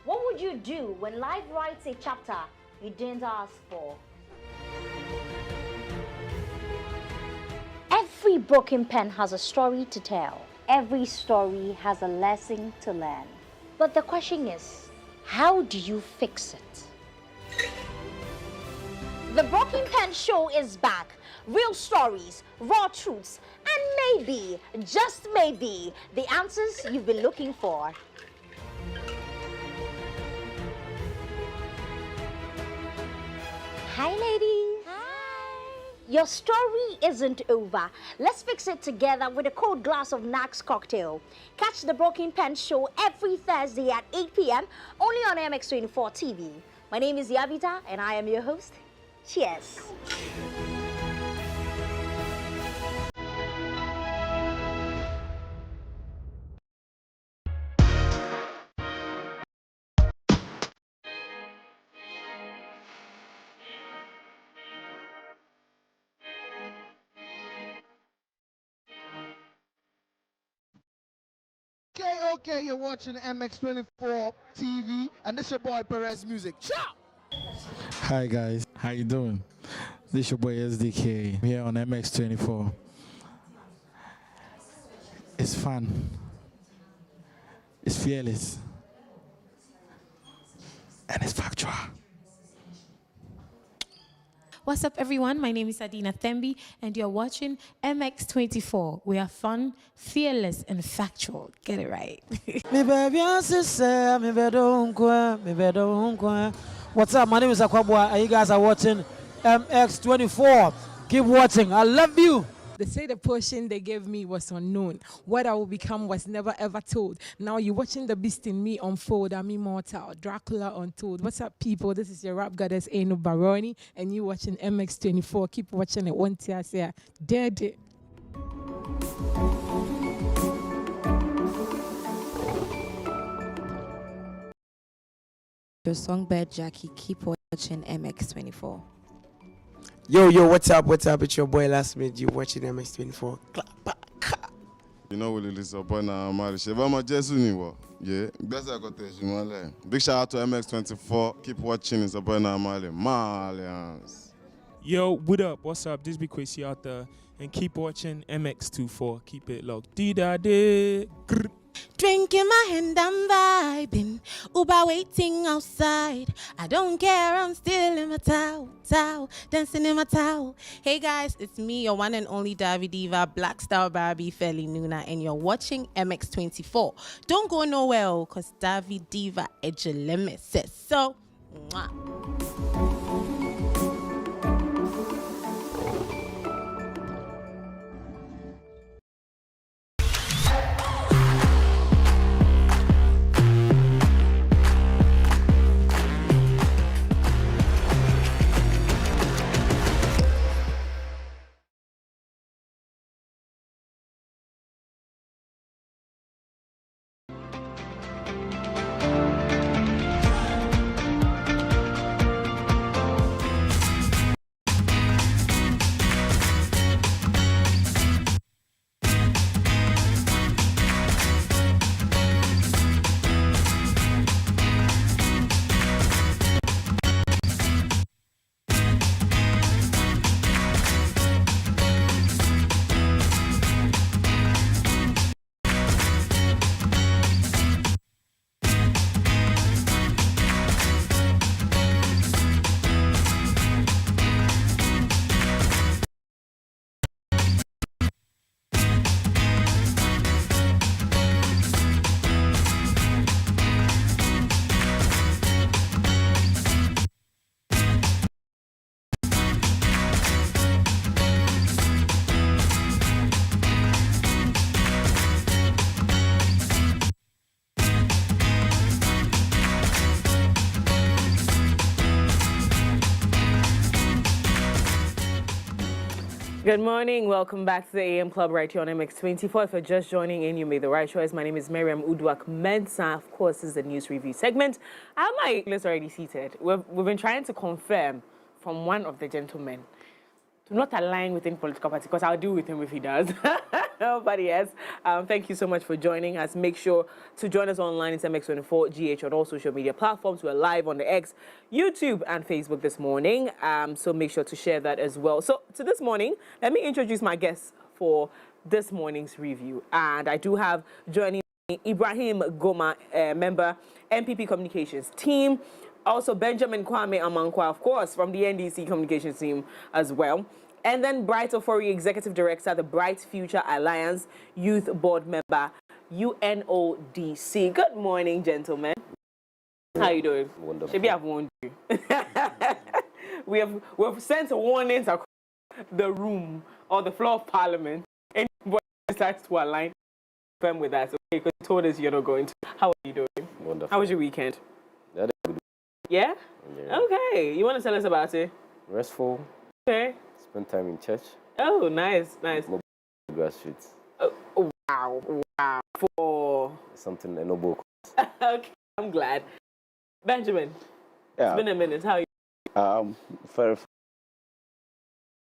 What would you do when life writes a chapter you didn't ask for? Every broken pen has a story to tell. Every story has a lesson to learn. But the question is, how do you fix it? The Broken Pen Show is back. Real stories, raw truths, and maybe, just maybe, the answers you've been looking for. Hi, ladies. Hi. Your story isn't over. Let's fix it together with a cold glass of Nax cocktail. Catch the Broken Pen Show every Thursday at 8 p.m. only on MX24 TV. My name is Yavita, and I am your host. Cheers. Okay, you're watching MX24 TV, and this your boy Perez Music. Ciao! Hi guys, how you doing? This is your boy SDK here on MX24. It's fun. It's fearless. And it's factual. What's up, everyone? My name is Adina Thembi, and you're watching MX24. We are fun, fearless, and factual. Get it right. What's up? My name is Akwabwa, and you guys are watching MX24. Keep watching. I love you. They say the portion they gave me was unknown. What I will become was never ever told. Now you're watching the beast in me unfold. I'm immortal. Dracula untold. What's up, people? This is your rap goddess, Eno Baroni, and you watching MX24. Keep watching it. One tear say, dead. Your songbird Jackie, keep watching MX24. Yo, what's up? It's your boy Last Minute. You watching MX24. You know what it is about now, Marisha. Ibrahim Gomna, yeah. Big shout out to MX24. Keep watching. It's about now, Malians. Yo, what up? What's up? This be Kwesi out there, and keep watching MX24. Keep it locked. D-da-day. Drinking my hand, I'm vibing. Uber waiting outside. I don't care, I'm still in my towel, dancing in my towel. Hey guys, it's me, your one and only Davi Diva, Black Star Barbie, Feli Nuna, and you're watching MX24. Don't go nowhere, cause Davi Diva Ejeleme says so. Mwah. Good morning. Welcome back to the AM Club right here on MX24. If you're just joining in, you made the right choice. My name is Miriam Uduak Mensah. Of course, this is the news review segment. I have my list already seated. We've been trying to confirm from one of the gentlemen to not align with any political party, because I'll deal with him if he does. But yes, thank you so much for joining us. Make sure to join us online. It's MX24GH on all social media platforms. We're live on the X, YouTube, and Facebook this morning. So make sure to share that as well. So this morning, let me introduce my guests for this morning's review. And I do have joining me Ibrahim Gomna, member, MPP Communications team. Also, Benjamin Kwame Amankwa, of course, from the NDC Communications team as well. And then Bright Ofori, Executive Director, the Bright Future Alliance Youth Board Member, UNODC. Good morning, gentlemen. How are you doing? Wonderful. Maybe I've warned you. we have sent warnings across the room or the floor of Parliament. Anybody decides to align with us, okay? Because you told us you're not going to. How are you doing? Wonderful. How was your weekend? That is good. Yeah? Yeah. Okay. You want to tell us about it? Restful. Okay. Spend time in church. Oh, nice. Grassroots. Oh, wow. For something a noble. Okay, I'm glad. Benjamin, yeah. It's been a minute. How are you? Very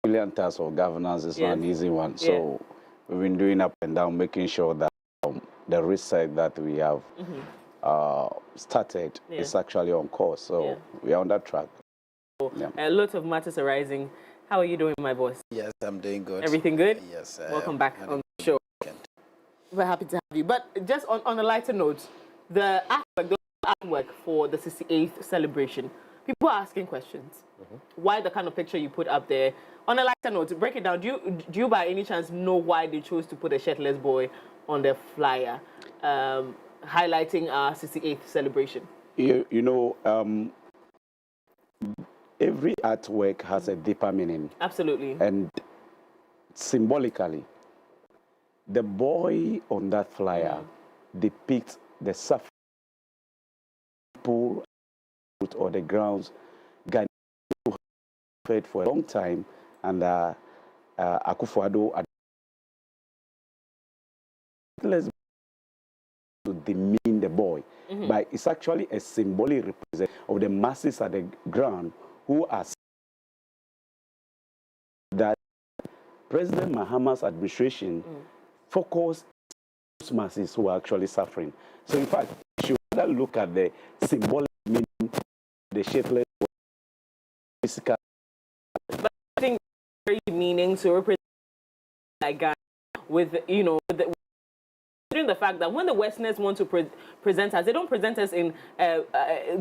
brilliant task of governance is not an easy one. So we've been doing up and down, making sure that the research that we have started is actually on course. So we are on that track. A lot of matters arising. How are you doing, my boss? Yes, I'm doing good. Everything good? Yes. Welcome back on the show. We're happy to have you. But just on a lighter note, the artwork for the 68th celebration, people are asking questions. Why the kind of picture you put up there? On a lighter note, break it down. Do you by any chance know why they chose to put a shirtless boy on the flyer, highlighting our 68th celebration? You know, every artwork has a deeper meaning. Absolutely. And symbolically, the boy on that flyer depicts the suffering people or the grounds Ghanaians fed for a long time, and Akufo-Addo let's to demean the boy, but it's actually a symbolic representation of the masses at the ground who are that President Mahama's administration focused on those masses who are actually suffering. So in fact, you should rather look at the symbolic meaning, the shapeless physical. But I think very meaning to represent like Ghana with, you know, the fact that when the Westerners want to present us, they don't present us in a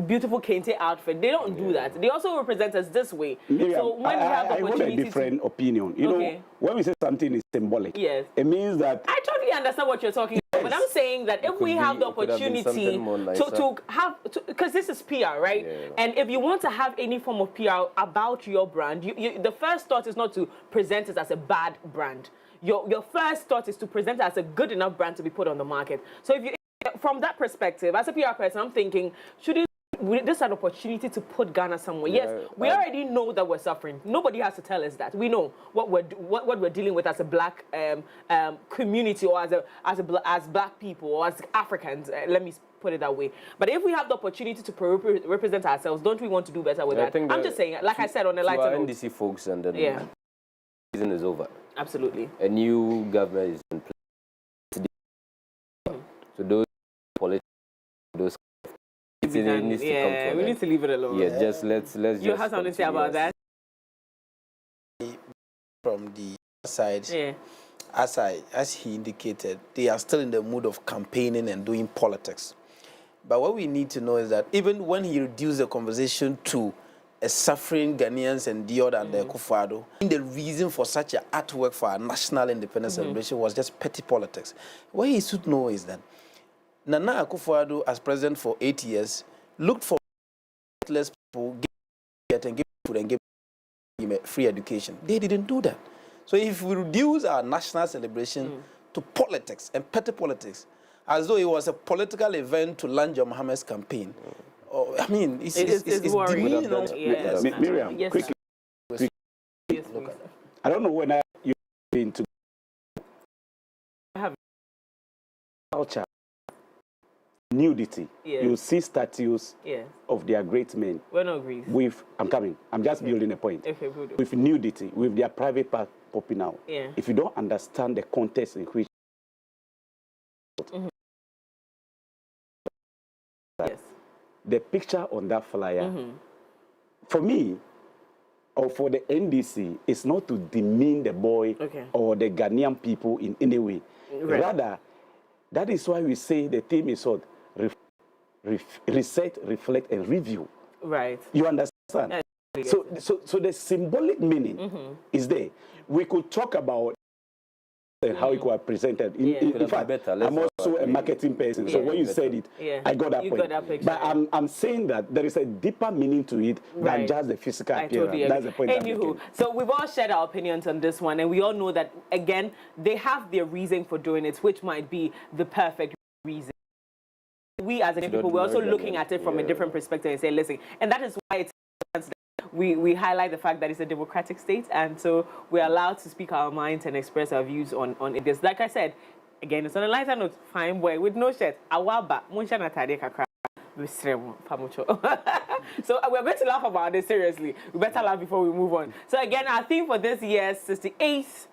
beautiful kente outfit. They don't do that. They also represent us this way. Miriam, so when we have the opportunity, I want a different opinion. You know, when we say something is symbolic, it means that I totally understand what you're talking about. But I'm saying that if we have the opportunity to have, because this is PR, right? And if you want to have any form of PR about your brand, the first thought is not to present it as a bad brand. Your first thought is to present it as a good enough brand to be put on the market. So if you, from that perspective, as a PR person, I'm thinking, this an opportunity to put Ghana somewhere? Yes, we already know that we're suffering. Nobody has to tell us that. We know what we're dealing with as a black community, or as black people, or as Africans. Let me put it that way. But if we have the opportunity to represent ourselves, don't we want to do better with that? I'm just saying, like I said, on a lighter note. NDC folks, and then the season is over. Absolutely. A new government is in place. So those politics, those we need to leave it alone. Yeah, just let's you have something to say about that? From the side, as he indicated, they are still in the mood of campaigning and doing politics. But what we need to know is that even when he reduced the conversation to a suffering Ghanaians endured under Akufo-Addo, the reason for such an artwork for our national independence celebration was just petty politics. What he should know is that Nana Akufo-Addo, as president for 8 years, looked for less people, give food and give free education. They didn't do that. So if we reduce our national celebration to politics and petty politics, as though it was a political event to launch John Mohammed's campaign, I mean, it's demeaning. Miriam, quickly. I don't know when you into have culture, nudity. Yeah. You see statues of their great men. We're not Greece. With, I'm coming. I'm just building a point. Okay, good. With nudity, with their private part popping out. Yeah. If you don't understand the context in which the picture on that flyer, for me, or for the NDC, is not to demean the boy or the Ghanaian people in any way. Right. Rather, that is why we say the theme is what? Reset, reflect, and review. Right. You understand? So the symbolic meaning is there. We could talk about how it was presented. In fact, I'm also a marketing person, so when you said it, I got that point. Got that picture, but I'm saying that there is a deeper meaning to it than just the physical appearance. Totally That's the point I'm making. So we've all shared our opinions on this one, and we all know that, again, they have their reason for doing it, which might be the perfect reason. We as people, we're also looking at it from a different perspective and say, listen, and that is why it's we highlight the fact that it's a democratic state, and so we're allowed to speak our minds and express our views on it. Because, like I said, again, it's on a lighter note, fine boy with no shirt. Awaba, so we're going to laugh about this seriously. We better laugh before we move on. So again, our theme for this year's 68th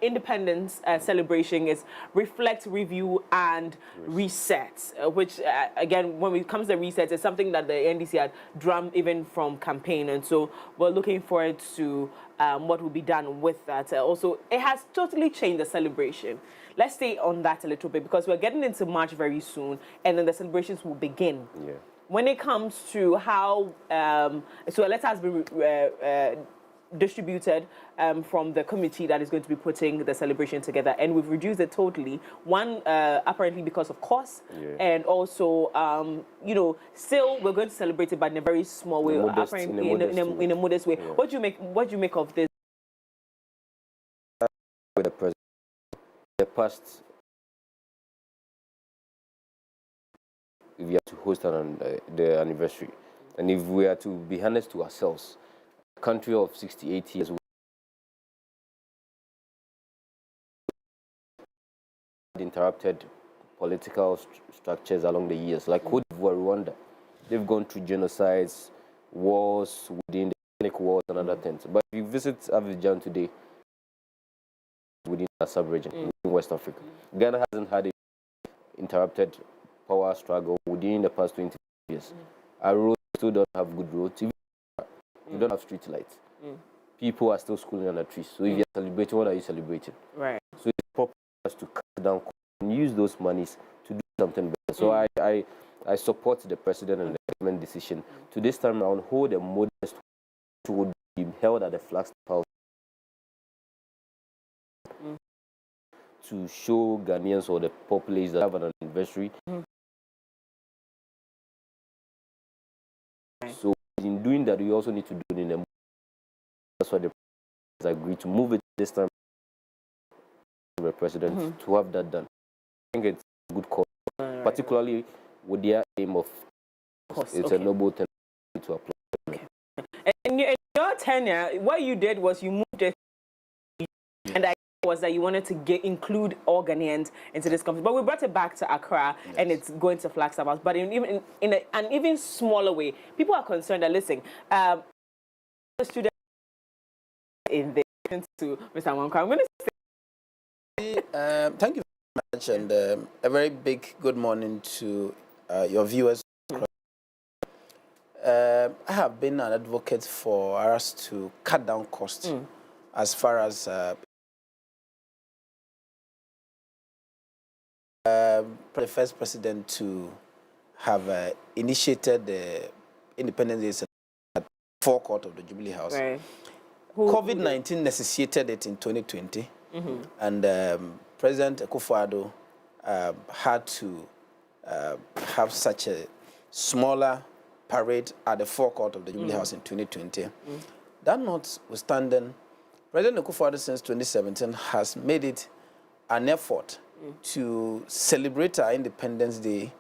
independence celebration is reflect, review, and reset, which again, when it comes to reset, is something that the NDC had drummed even from campaign, and so we're looking forward to what will be done with that. Also, it has totally changed the celebration. Let's stay on that a little bit, because we're getting into March very soon, and then the celebrations will begin. Yeah. When it comes to how, so a letter has been distributed from the committee that is going to be putting the celebration together, and we've reduced it totally. One, apparently because of cost, and also, you know, still we're going to celebrate it, but in a very small way, apparently in a modest way. Yeah. What do you make of this? With the president, the past, if we are to host the anniversary, and if we are to be honest to ourselves, a country of 68 years interrupted political structures along the years, like Cote d'Ivoire, Rwanda. They've gone through genocides, wars within the ethnic wars and other things. But if you visit Abidjan today, within the sub-region, in West Africa, Ghana hasn't had an interrupted power struggle within the past 20 years. Our roads still don't have good roads. Even you don't have street lights. People are still schooling under trees. So if you're celebrating, what are you celebrating? Right. So it's proper to cut down and use those monies to do something better. So I support the president and the government decision to this time around hold a modest to would be held at the Flagstaff House to show Ghanaians or the populace that have an anniversary. So in doing that, we also need to do it in a. That's why the president agreed to move it this time. The president to have that done. I think it's a good call, particularly with their aim of. It's a noble thing to apply. Okay. And in your tenure, what you did was you moved it, and the idea was that you wanted to include all Ghanaians into this conference. But we brought it back to Accra, and it's going to Flagstaff House. But in an even smaller way, people are concerned that, listen, the students in the to Mr. Amankwa. I'm going to say thank you very much, and a very big good morning to your viewers. I have been an advocate for us to cut down costs as far as the first president to have initiated the Independence Day at the forecourt of the Jubilee House. Right. COVID-19 necessitated it in 2020, and President Akufo-Addo had to have such a smaller parade at the forecourt of the Jubilee House in 2020. That notwithstanding, President Akufo-Addo since 2017 has made it an effort to celebrate our Independence Day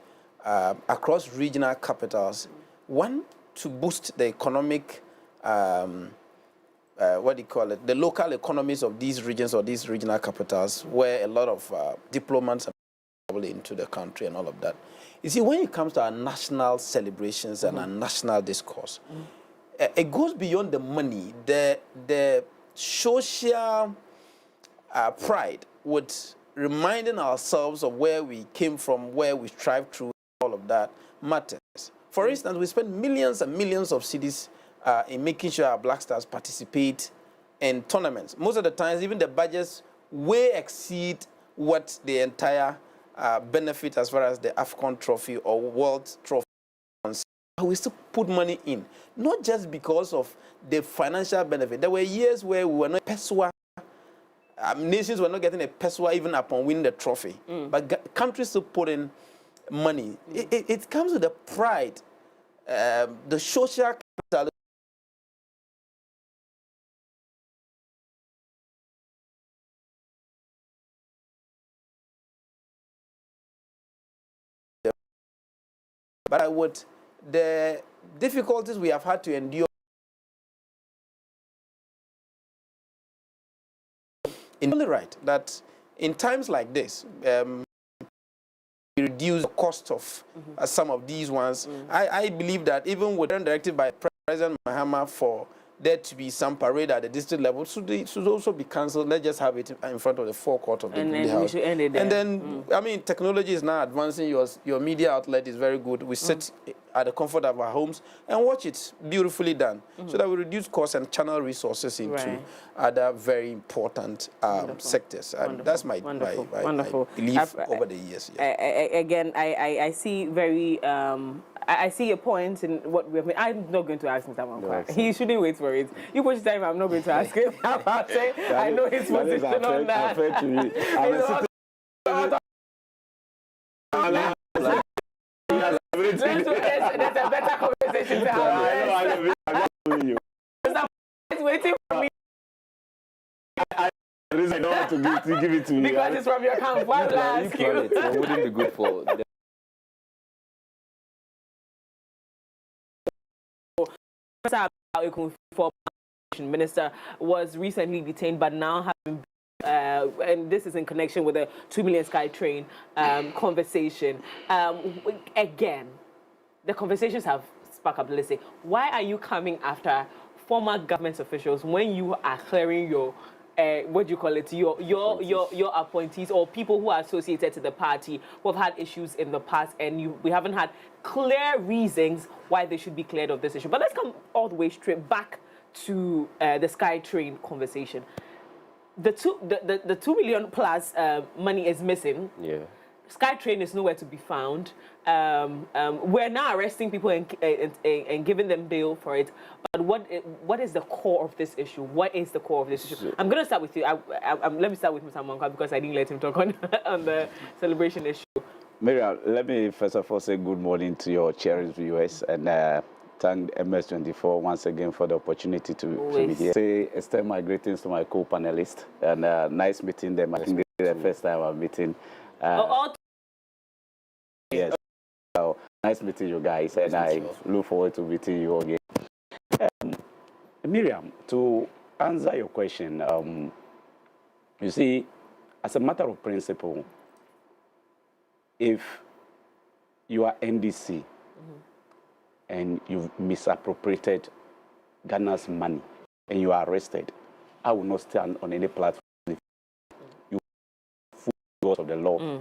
across regional capitals. One, to boost the economic what do you call it, the local economies of these regions or these regional capitals where a lot of diplomats are traveling into the country and all of that. You see, when it comes to our national celebrations and our national discourse, it goes beyond the money. The social pride with reminding ourselves of where we came from, where we strive through, all of that matters. For instance, we spend millions and millions of cedis in making sure our Black Stars participate in tournaments. Most of the times, even the budgets way exceed what the entire benefit as far as the AFCON trophy or World trophy. We still put money in, not just because of the financial benefit. There were years where we were not peswa. Nations were not getting a peswa even upon winning the trophy. But countries still put in money. It comes with the pride, the social capital. But the difficulties we have had to endure in only right that in times like this, we reduce the cost of some of these ones. I believe that even with the directive by President Mahama for there to be some parade at the district level should also be cancelled. Let's just have it in front of the forecourt of the House. We should end it there. And then, I mean, technology is now advancing. Your media outlet is very good. We sit at the comfort of our homes and watch it beautifully done so that we reduce costs and channel resources into other very important sectors. And that's my belief over the years. Yes. Again, I see very... I see your point in what we have made. I'm not going to ask Mr. Amankwa. He shouldn't wait for it. You push time, I'm not going to ask him about it. I know his position on that. There's a better conversation to have. He's waiting for me. I don't want to give it to you. Because it's from your camp. Why would I ask you? It wouldn't be good for... Minister was recently detained, but now having and this is in connection with the 2 million SkyTrain conversation. Again, the conversations have sparked up. Let's say, why are you coming after former government officials when you are clearing your what do you call it? Your appointees or people who are associated to the party who have had issues in the past, and we haven't had clear reasons why they should be cleared of this issue. But let's come all the way straight back to the SkyTrain conversation. The 2 million plus money is missing. Yeah. SkyTrain is nowhere to be found. We're now arresting people and giving them bail for it. But what is the core of this issue? What is the core of this issue? I'm going to start with you. Let me start with Mr. Amankwa because I didn't let him talk on the celebration issue. Miriam, let me first of all say good morning to your cherished viewers and thank MS24 once again for the opportunity to be here. Extend my greetings to my co-panelists and nice meeting them. I think this is the first time I'm meeting. Yes. So nice meeting you guys, and I look forward to meeting you again. Miriam, to answer your question, you see, as a matter of principle, if you are NDC and you've misappropriated Ghana's money and you are arrested, I will not stand on any platform. You follow of the law.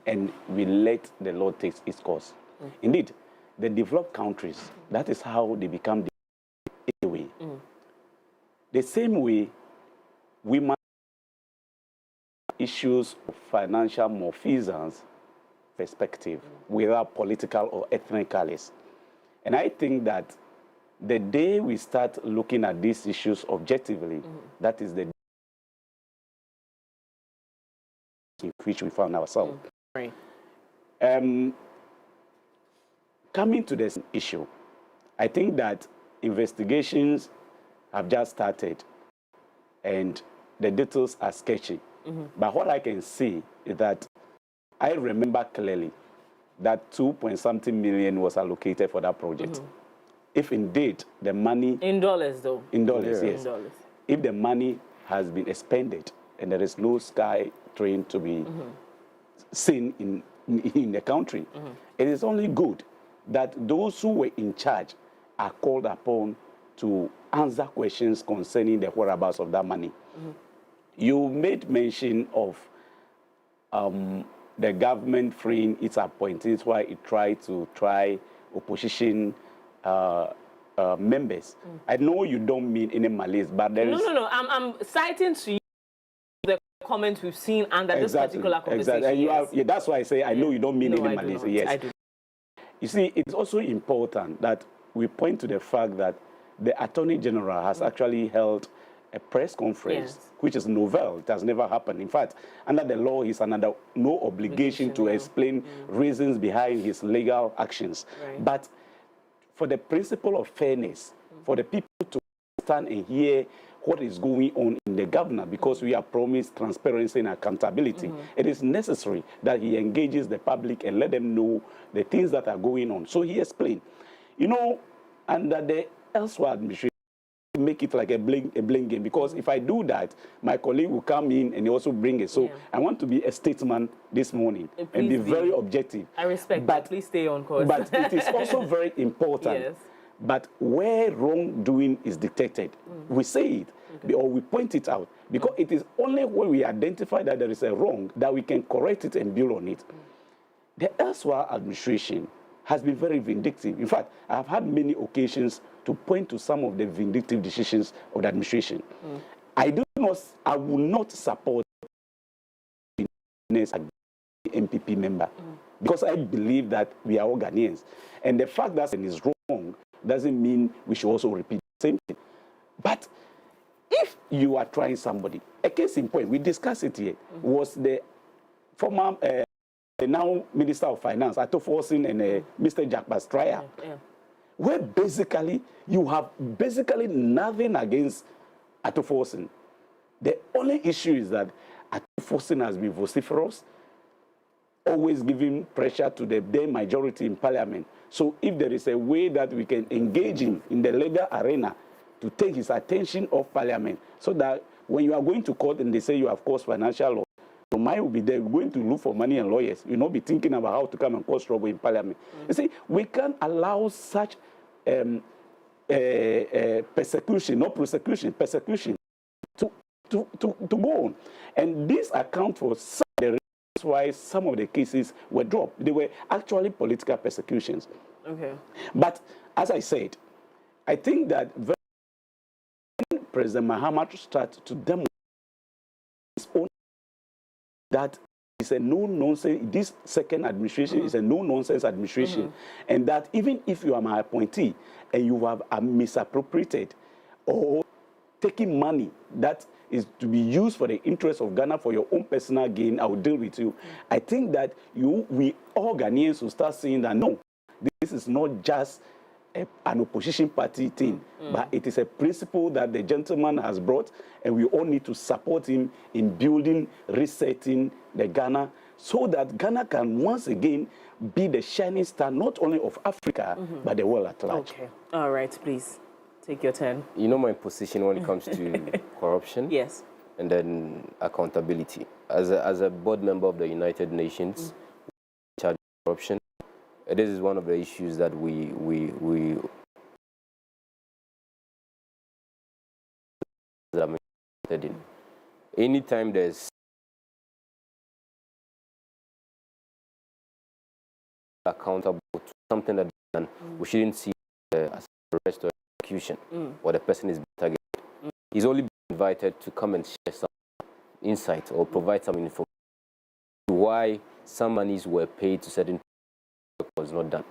And we let the law take its course. Indeed, the developed countries, that is how they become the way. The same way, we must issues of financial malfeasance perspective without political or ethnic colors. And I think that the day we start looking at these issues objectively, that is the day in which we found ourselves. Coming to this issue, I think that investigations have just started and the details are sketchy. But what I can see is that I remember clearly that 2-point-something million was allocated for that project. If indeed the money... In dollars, though. In dollars, yes. In dollars. if the money has been expended and there is no sky train to be seen in the country, it is only good that those who were in charge are called upon to answer questions concerning the whereabouts of that money. You made mention of the government freeing its appointees while it tried to try opposition members. I know you don't mean any malice, but there is... No. I'm citing to you the comments we've seen under this particular conversation. Exactly. And that's why I say I know you don't mean any malice. Yes. I do. You see, it's also important that we point to the fact that the Attorney General has actually held a press conference, which is novel. It has never happened. In fact, under the law, he's under no obligation to explain reasons behind his legal actions. Right. But for the principle of fairness, for the people to stand and hear what is going on in the government, because we are promised transparency and accountability, it is necessary that he engages the public and let them know the things that are going on. So he explained, you know, under the elsewhere administration, make it like a blame game, because if I do that, my colleague will come in and also bring it. So I want to be a statesman this morning and be very objective. I respect that. Please stay on course. But it is also very important. But where wrongdoing is detected, we say it or we point it out, because it is only when we identify that there is a wrong that we can correct it and build on it. The elsewhere administration has been very vindictive. In fact, I have had many occasions to point to some of the vindictive decisions of the administration. I will not support the MPP member because I believe that we are all Ghanaians. And the fact that it is wrong doesn't mean we should also repeat the same thing. But if you are trying somebody, a case in point, we discussed it here, was the former the now Minister of Finance, Ato Forson, and Mr. Jack Bastraya, where basically you have basically nothing against Ato Forson. The only issue is that Ato Forson has been vociferous, always giving pressure to the majority in Parliament. So if there is a way that we can engage him in the legal arena to take his attention off Parliament, so that when you are going to court and they say you have caused financial loss, your mind will be there. We're going to look for money and lawyers. You'll not be thinking about how to come and cause trouble in Parliament. You see, we can't allow such persecution, not prosecution, persecution to go on. And this accounts for some of the reasons why some of the cases were dropped. They were actually political persecutions. Okay. But as I said, I think that when President Mahama started to demonstrate his own that is a no-nonsense, this second administration is a no-nonsense administration, and that even if you are my appointee and you have misappropriated or taking money that is to be used for the interest of Ghana for your own personal gain, I will deal with you. I think that we all Ghanaians will start saying that, no, this is not just an opposition party thing, but it is a principle that the gentleman has brought, and we all need to support him in building, resetting the Ghana, so that Ghana can once again be the shining star, not only of Africa, but the world at large. Okay. All right, please, take your turn. You know my position when it comes to corruption? Yes. And then accountability. As a board member of the United Nations, charge of corruption, this is one of the issues that we that I'm interested in. Anytime there's accountable to something that is done, we shouldn't see as arrest or execution, or the person is targeted. He's only been invited to come and share some insight or provide some information to why some monies were paid to certain was not done.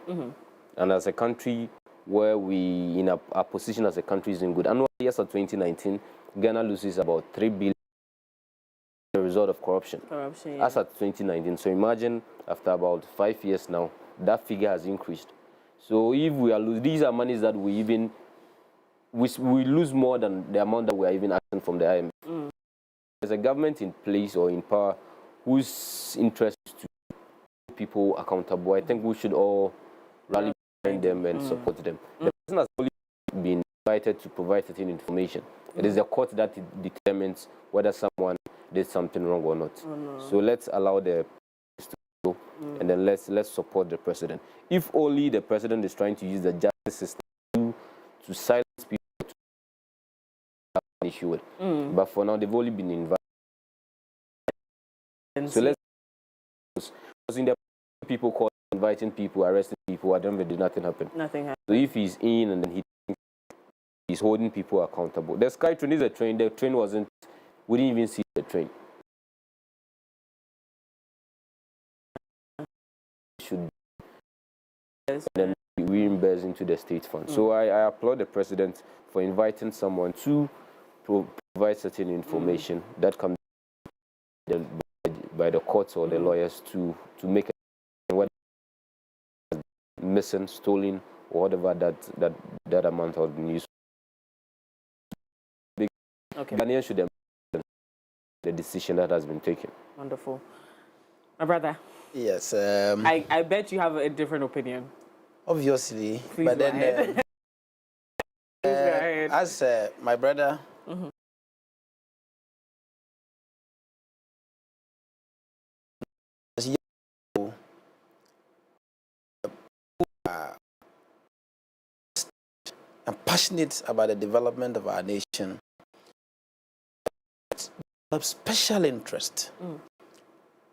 And as a country where we, in our position as a country is in good, annually as of 2019, Ghana loses about 3 billion as a result of corruption. As at 2019. So imagine after about 5 years now, that figure has increased. So if we are these are monies that we lose more than the amount that we are even asking from the IMF. There's a government in place or in power whose interest is to people accountable. I think we should all rally behind them and support them. The person has only been invited to provide certain information. It is the court that determines whether someone did something wrong or not. So let's allow the to go, and then let's support the president. If only the president is trying to use the justice system to silence people to have an issue with. But for now, they've only been invited. So let's, because in the people call inviting people, arresting people, I don't did nothing happen. Nothing happened. So if he's in and then he's holding people accountable. The Sky train is a train. The train wasn't. We didn't even see the train. Should and then be reimbursed into the state fund. So I applaud the president for inviting someone to provide certain information that comes by the courts or the lawyers to make whether missing, stolen, or whatever that amount has been used. Okay. Ghanaians should embrace the decision that has been taken. Wonderful. My brother. Yes. I bet you have a different opinion. Obviously. Please but go then, ahead. Please go ahead. As my brother, I'm passionate about the development of our nation. Of special interest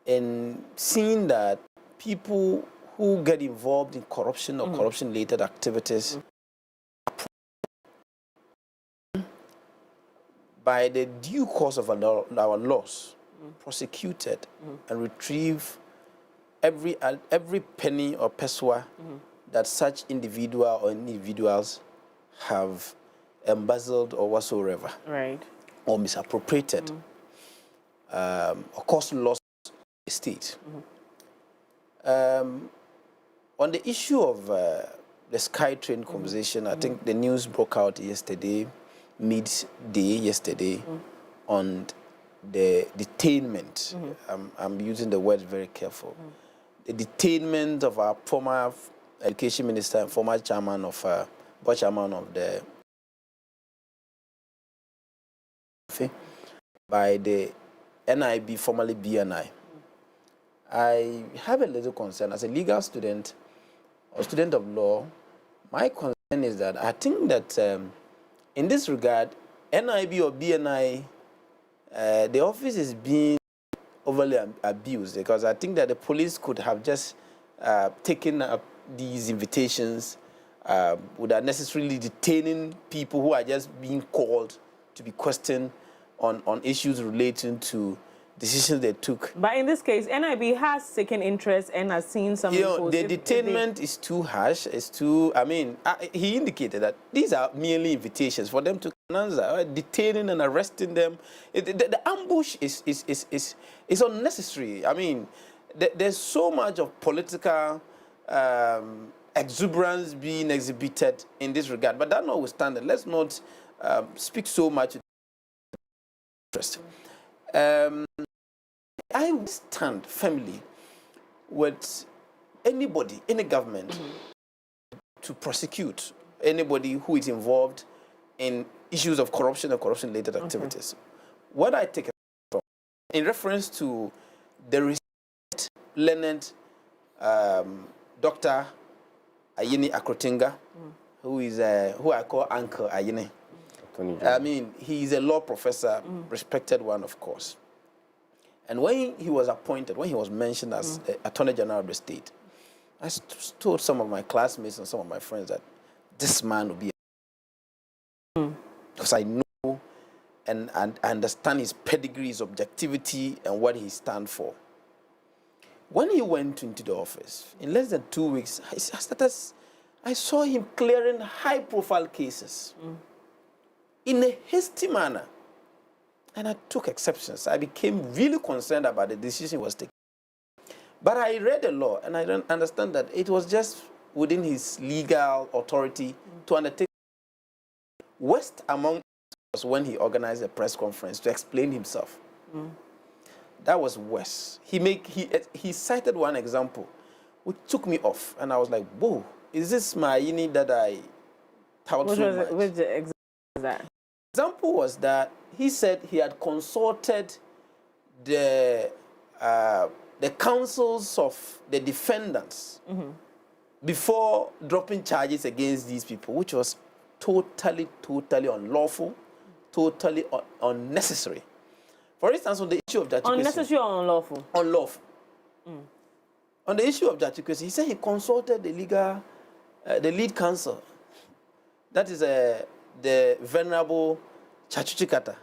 in seeing that people who get involved in corruption or corruption-related activities by the due course of our laws, prosecuted and retrieve every penny or peswa that such individual or individuals have embezzled or whatsoever, right, or misappropriated, or caused loss to the state. On the issue of the SkyTrain conversation, I think the news broke out yesterday, midday yesterday, on the detainment. I'm using the word very careful. The detainment of our former education minister and former chairman of board chairman of the by the NIB, formerly BNI. I have a little concern as a legal student or student of law. My concern is that I think that in this regard, NIB or BNI, the office is being overly abused, because I think that the police could have just taken up these invitations without necessarily detaining people who are just being called to be questioned on issues relating to decisions they took. But in this case, NIB has taken interest and has seen some. The detainment is too harsh. It's too. I mean, he indicated that these are merely invitations for them to answer. Detaining and arresting them, the ambush is unnecessary. I mean, there's so much of political exuberance being exhibited in this regard. But that notwithstanding, let's not speak so much interest. I would stand firmly with anybody, any government, to prosecute anybody who is involved in issues of corruption or corruption-related activities. What I take from, in reference to the recent learned Dr. Ayini Akrotinga, who I call Uncle Ayini. I mean, he is a law professor, respected one, of course. And when he was appointed, when he was mentioned as Attorney General of the state, I told some of my classmates and some of my friends that this man will be because I know and understand his pedigree, his objectivity, and what he stands for. When he went into the office, in less than 2 weeks, I saw him clearing high-profile cases in a hasty manner. And I took exceptions. I became really concerned about the decision he was taking. But I read the law, and I don't understand that it was just within his legal authority to undertake. Worst among was when he organized a press conference to explain himself. That was worse. He cited one example, which took me off, and I was like, whoa, is this my Ayini that I tout Which so was much. which example was that? Example was that he said he had consulted the counsels of the defendants before dropping charges against these people, which was totally unlawful, totally unnecessary. For instance, on the issue of Judge Unnecessary or unlawful? Unlawful. On the issue of Judge he said he consulted the lead counsel, that is the Venerable Chachuchikata,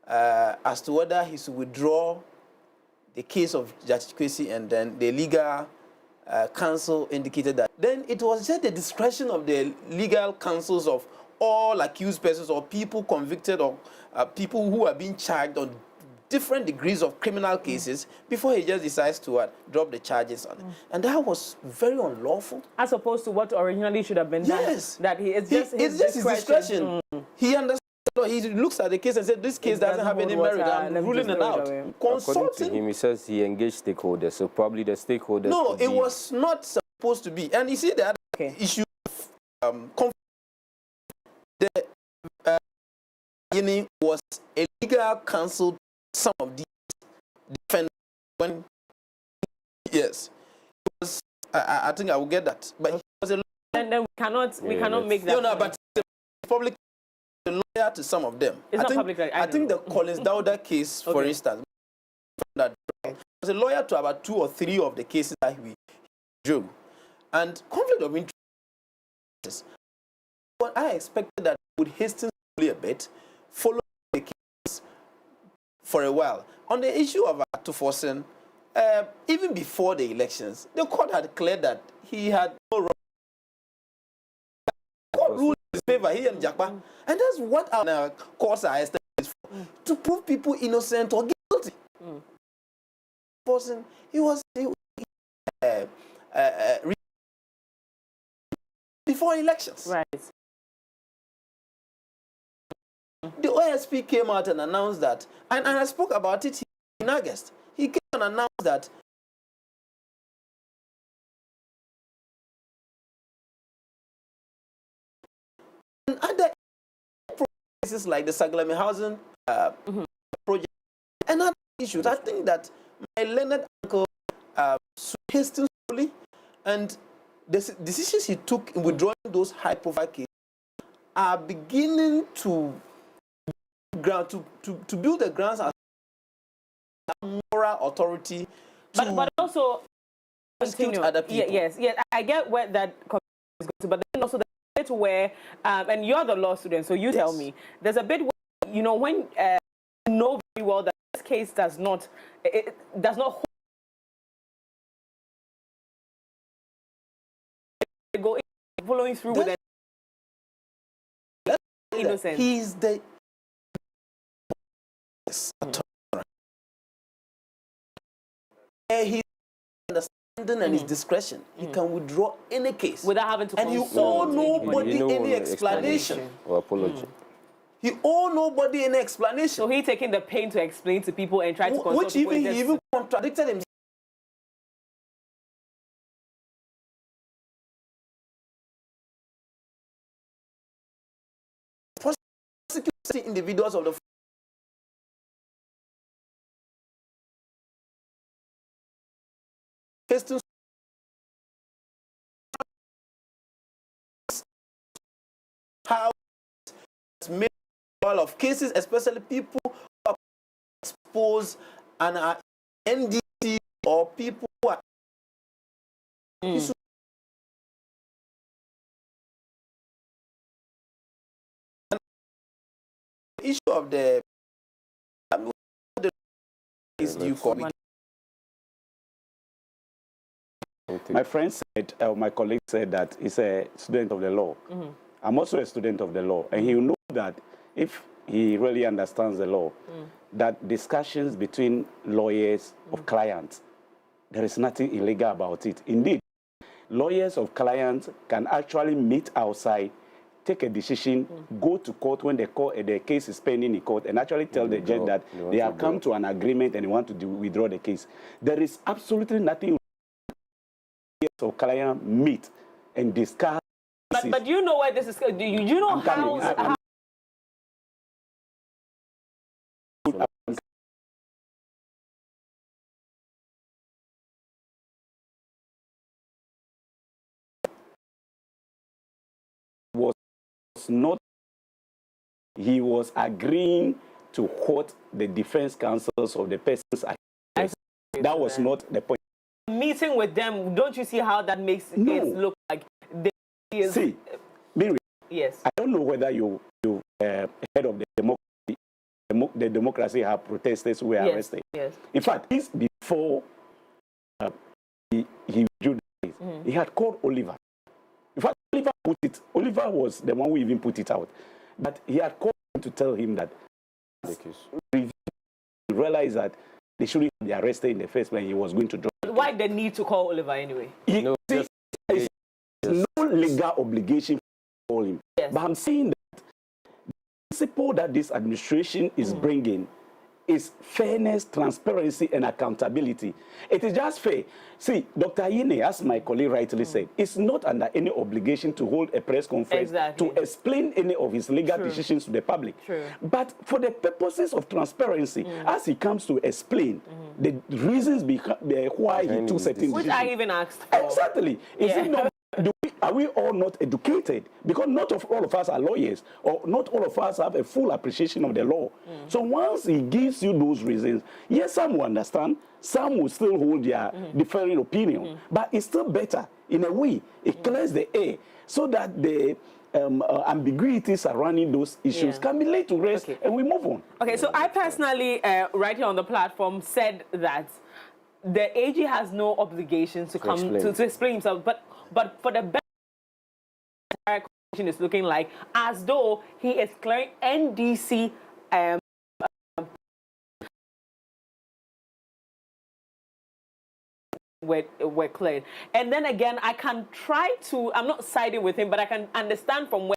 as to whether he should withdraw the case of Judge Kwesi, and then the legal counsel indicated that. Then it was just the discretion of the legal counsels of all accused persons or people convicted or people who are being charged on different degrees of criminal cases before he just decides to drop the charges on it. And that was very unlawful. As opposed to what originally should have been done. Yes. That it's just his discretion. He understands. He looks at the case and said, this case doesn't have any merit. I'm ruling it out. According to him, he says he engaged stakeholders, so probably the stakeholders... No, it was not supposed to be. And you see the other issue of the beginning was a legal counsel to some of these defendants when... Yes. It was, I think I will get that. But he was a... And then we cannot make that... No, but the public... The lawyer to some of them. I think the Collins Dowder case, for instance, that was a lawyer to about 2 or 3 of the cases that we drew. And conflict of interest. What I expected that would hasten a bit, follow the case for a while. On the issue of Atufosin, even before the elections, the court had declared that he had no wrong. The court ruled in his favor, he and Jakpa. And that's what our courts are established for, to prove people innocent or guilty. Person, he was before elections. Right. The OSP came out and announced that, and I spoke about it in August. He came and announced that and other cases like the Saglami housing project and other issues. I think that my learned uncle hastened slowly, and the decisions he took in withdrawing those high-profile cases are beginning to build the grounds as moral authority. But also prosecute other people. Yes, I get where that is going to, but then also the bit where, and you're the law student, so you tell me, there's a bit where, you know, when you know very well that this case does not hold go following through with it. Innocent. He's the his understanding and his discretion. He can withdraw any case without having to. And you owe nobody any explanation or apology. You owe nobody any explanation. So he taking the pain to explain to people and try to consult which people. He even contradicted himself. Prosecuting individuals of the how it's made all of cases, especially people who are exposed and are NDC or people who are the issue of the is due court. My friend said, my colleague said that he's a student of the law. I'm also a student of the law, and he will know that if he really understands the law, that discussions between lawyers of clients, there is nothing illegal about it. Indeed, lawyers of clients can actually meet outside, take a decision, go to court when the case is pending in court, and actually tell the judge that they have come to an agreement and they want to withdraw the case. There is absolutely nothing of client meet and discuss But you know where this is going. Do you know how was not, he was agreeing to quote the defense counsels of the persons accused. That was not the point. Meeting with them, don't you see how that makes it look like they see, Mary, yes. I don't know whether you heard of the democracy how protesters were arrested. Yes. In fact, this before he withdrew the case, he had called Oliver. In fact, Oliver was the one who even put it out. But he had called him to tell him that he realized that they shouldn't be arrested in the first place. He was going to drop. Why the need to call Oliver anyway? There's no legal obligation to call him. Yes. But I'm saying that the principle that this administration is bringing is fairness, transparency, and accountability. It is just fair. See, Dr. Yine, as my colleague rightly said, is not under any obligation to hold a press conference to explain any of his legal decisions to the public. But for the purposes of transparency, as he comes to explain the reasons why he took certain decisions. Which I even asked for. Exactly. Is it not? Are we all not educated? Because not all of us are lawyers, or not all of us have a full appreciation of the law. So once he gives you those reasons, yes, some will understand, some will still hold their differing opinion, but it's still better in a way. It clears the air so that the ambiguity surrounding those issues can be laid to rest, and we move on. Okay, so I personally, right here on the platform, said that the AG has no obligation to come to explain himself, but for the best, the entire conversation is looking like as though he is clearing NDC were cleared. And then again, I can try to, I'm not siding with him, but I can understand from where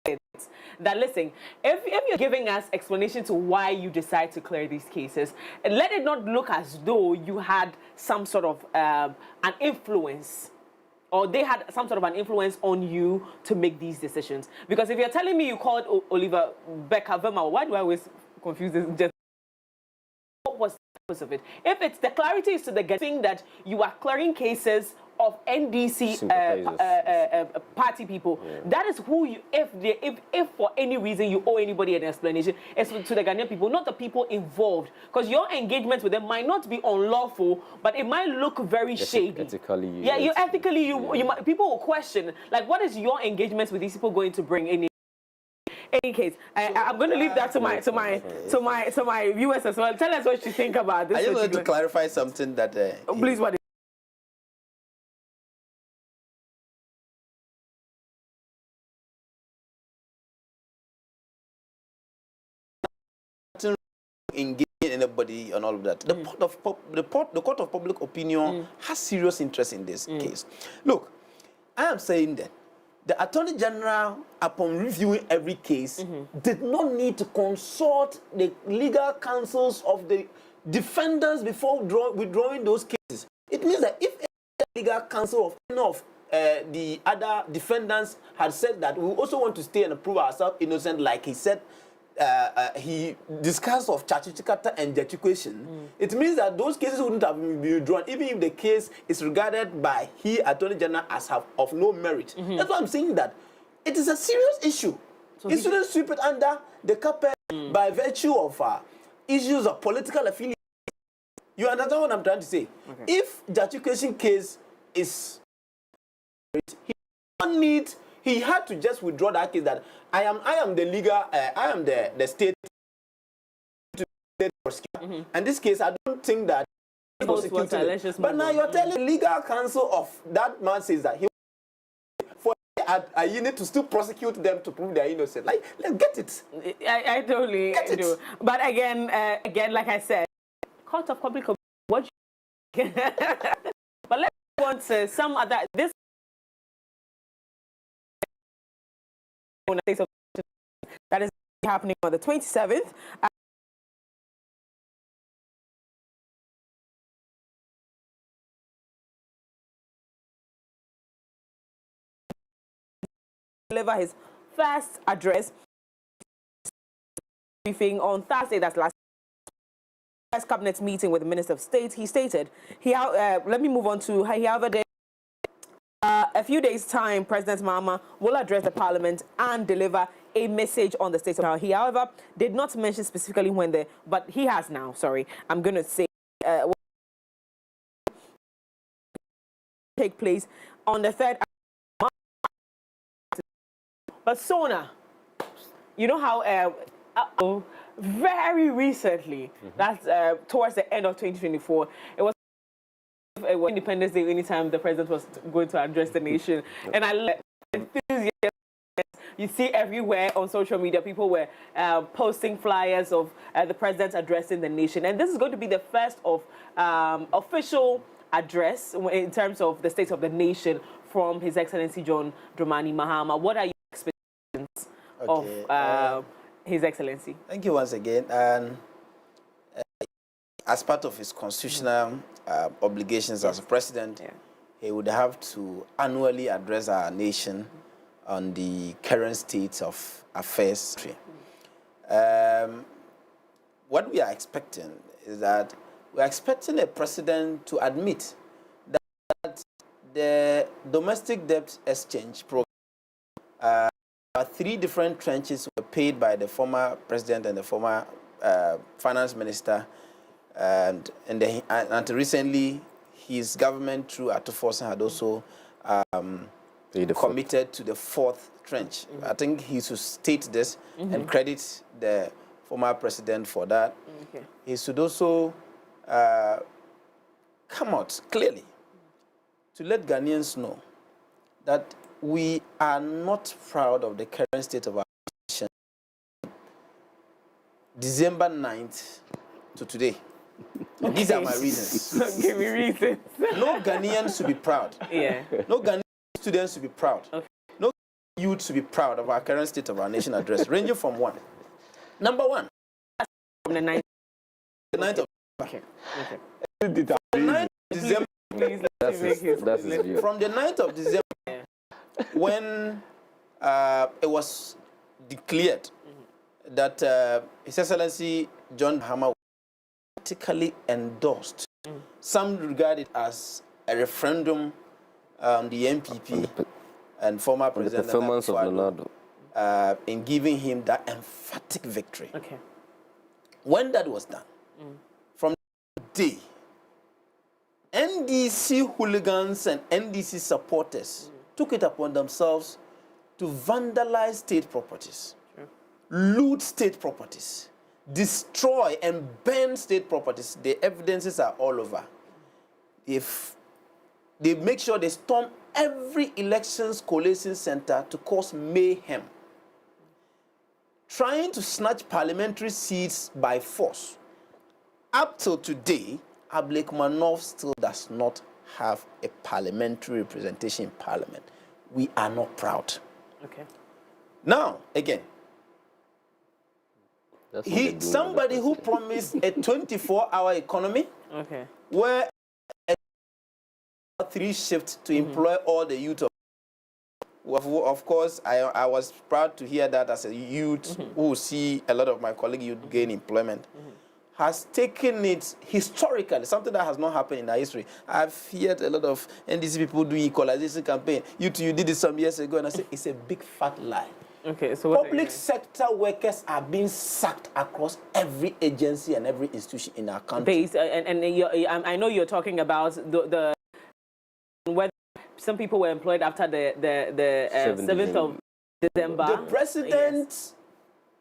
it's that, listen, if you're giving us explanation to why you decide to clear these cases, let it not look as though you had some sort of an influence, or they had some sort of an influence on you to make these decisions. Because if you're telling me you called Oliver Becker-Verma, why do I always confuse this? Just what was the purpose of it? If it's the clarity is to the getting that you are clearing cases of NDC party people, that is who you, if for any reason you owe anybody an explanation, it's to the Ghanaian people, not the people involved. Because your engagement with them might not be unlawful, but it might look very shady. Ethically, people will question, like, what is your engagement with these people going to bring in? Any case, I'm going to leave that to my viewers as well. Tell us what you think about this. I just wanted to clarify something that. Please, what? Engaging anybody and all of that. The court of public opinion has serious interest in this case. Look, I am saying that the Attorney General, upon reviewing every case, did not need to consult the legal counsels of the defendants before withdrawing those cases. It means that if the legal counsel of any of the other defendants had said that we also want to stay and prove ourselves innocent, like he said, he discussed of Chachichikata and Jatucation, it means that those cases wouldn't have been withdrawn, even if the case is regarded by Attorney General as of no merit. That's why I'm saying that it is a serious issue. So it shouldn't sweep it under the carpet by virtue of issues of political affiliation. You understand what I'm trying to say? Okay. If Jatucation case is, he don't need. He had to just withdraw that case that I am the legal, I am the state prosecutor. And this case, I don't think that prosecuted. But now you're telling the legal counsel of that man says that he you need to still prosecute them to prove they're innocent. Like, let's get it. I totally do. But again, like I said, court of public what you but let's go on to some other this. That is happening on the 27th. deliver his first address briefing on Thursday, that's last cabinet meeting with the Minister of State. He stated, let me move on to, however, a few days' time, President Mahama will address the Parliament and deliver a message on the state of power. He, however, did not mention specifically when but he has now, sorry, I'm going to say, take place on the 3rd. But Sona, you know how very recently, that's towards the end of 2024, it was Independence Day, anytime the president was going to address the nation. And I love enthusiasm. You see everywhere on social media, people were posting flyers of the president addressing the nation. And this is going to be the first of official address in terms of the state of the nation from His Excellency John Dramani Mahama. What are your expectations of His Excellency? Thank you once again. And as part of his constitutional obligations as a president, he would have to annually address our nation on the current state of affairs. What we are expecting is that we are expecting a president to admit that the domestic debt exchange program, 3 different tranches were paid by the former president and the former finance minister, and until recently, his government through Atufosa had also committed to the 4th tranche. I think he should state this and credit the former president for that. He should also come out clearly to let Ghanaians know that we are not proud of the current state of our nation. December 9th to today. And these are my reasons. Give me reasons. No Ghanaian should be proud. No Ghanaian students should be proud. No youth should be proud of our current state of our nation address, ranging from 1. Number 1. From the 9th. The 9th of the 9th of December. That's his view. From the 9th of December, when it was declared that His Excellency John Mahama politically endorsed, some regard it as a referendum on the MPP and former President in giving him that emphatic victory. When that was done, from that day, NDC hooligans and NDC supporters took it upon themselves to vandalize state properties, loot state properties, destroy and burn state properties. The evidences are all over. If they make sure they storm every elections collation center to cause mayhem, trying to snatch parliamentary seats by force. Up till today, Ablek Manov still does not have a parliamentary representation in parliament. We are not proud. Now, again, somebody who promised a 24-hour economy, where a 3 shifts to employ all the youth. Of course, I was proud to hear that as a youth who see a lot of my colleague youth gain employment, has taken it historically, something that has not happened in our history. I've heard a lot of NDC people doing equalization campaign. You did it some years ago, and I said it's a big fat lie. So public sector workers are being sacked across every agency and every institution in our country. I know you're talking about the whether some people were employed after the 7th of December. The president,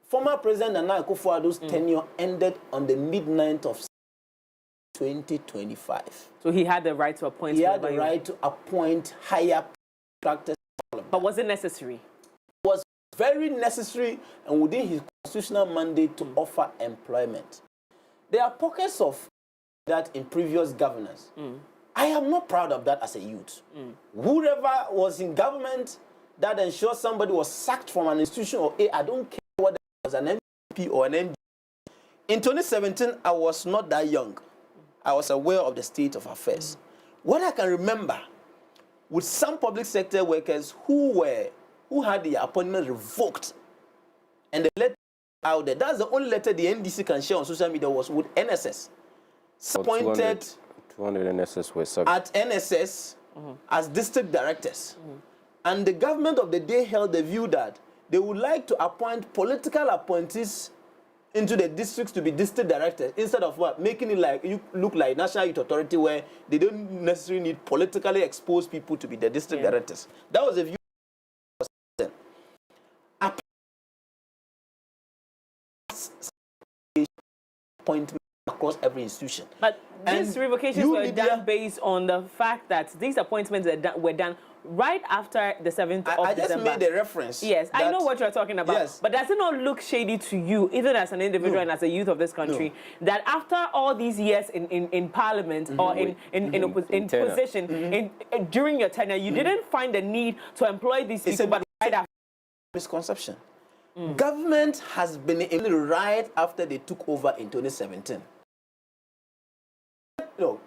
former president Nana Akufo-Addo's tenure ended on the midnight of 2025. So he had the right to appoint. He had the right to appoint higher practice. But was it necessary? It was very necessary and within his constitutional mandate to offer employment. There are pockets of that in previous governance. I am not proud of that as a youth. Whoever was in government that ensured somebody was sacked from an institution or I don't care whether it was an MP or an MD. In 2017, I was not that young. I was aware of the state of affairs. What I can remember with some public sector workers who were who had the appointment revoked. And the letter out there, that's the only letter the NDC can share on social media was with NSS. Appointed 200 NSS were sacked. at NSS as district directors. And the government of the day held the view that they would like to appoint political appointees into the districts to be district directors instead of what? Making it like you look like National Youth Authority where they don't necessarily need politically exposed people to be the district directors. That was the view. Appointment across every institution. But these revocations were done based on the fact that these appointments were done right after the 7th of December. I just made a reference. Yes, I know what you're talking about. Yes. But does it not look shady to you, even as an individual and as a youth of this country, that after all these years in Parliament or in position, during your tenure, you didn't find the need to employ these people, but right after? Misconception. Government has been in right after they took over in 2017.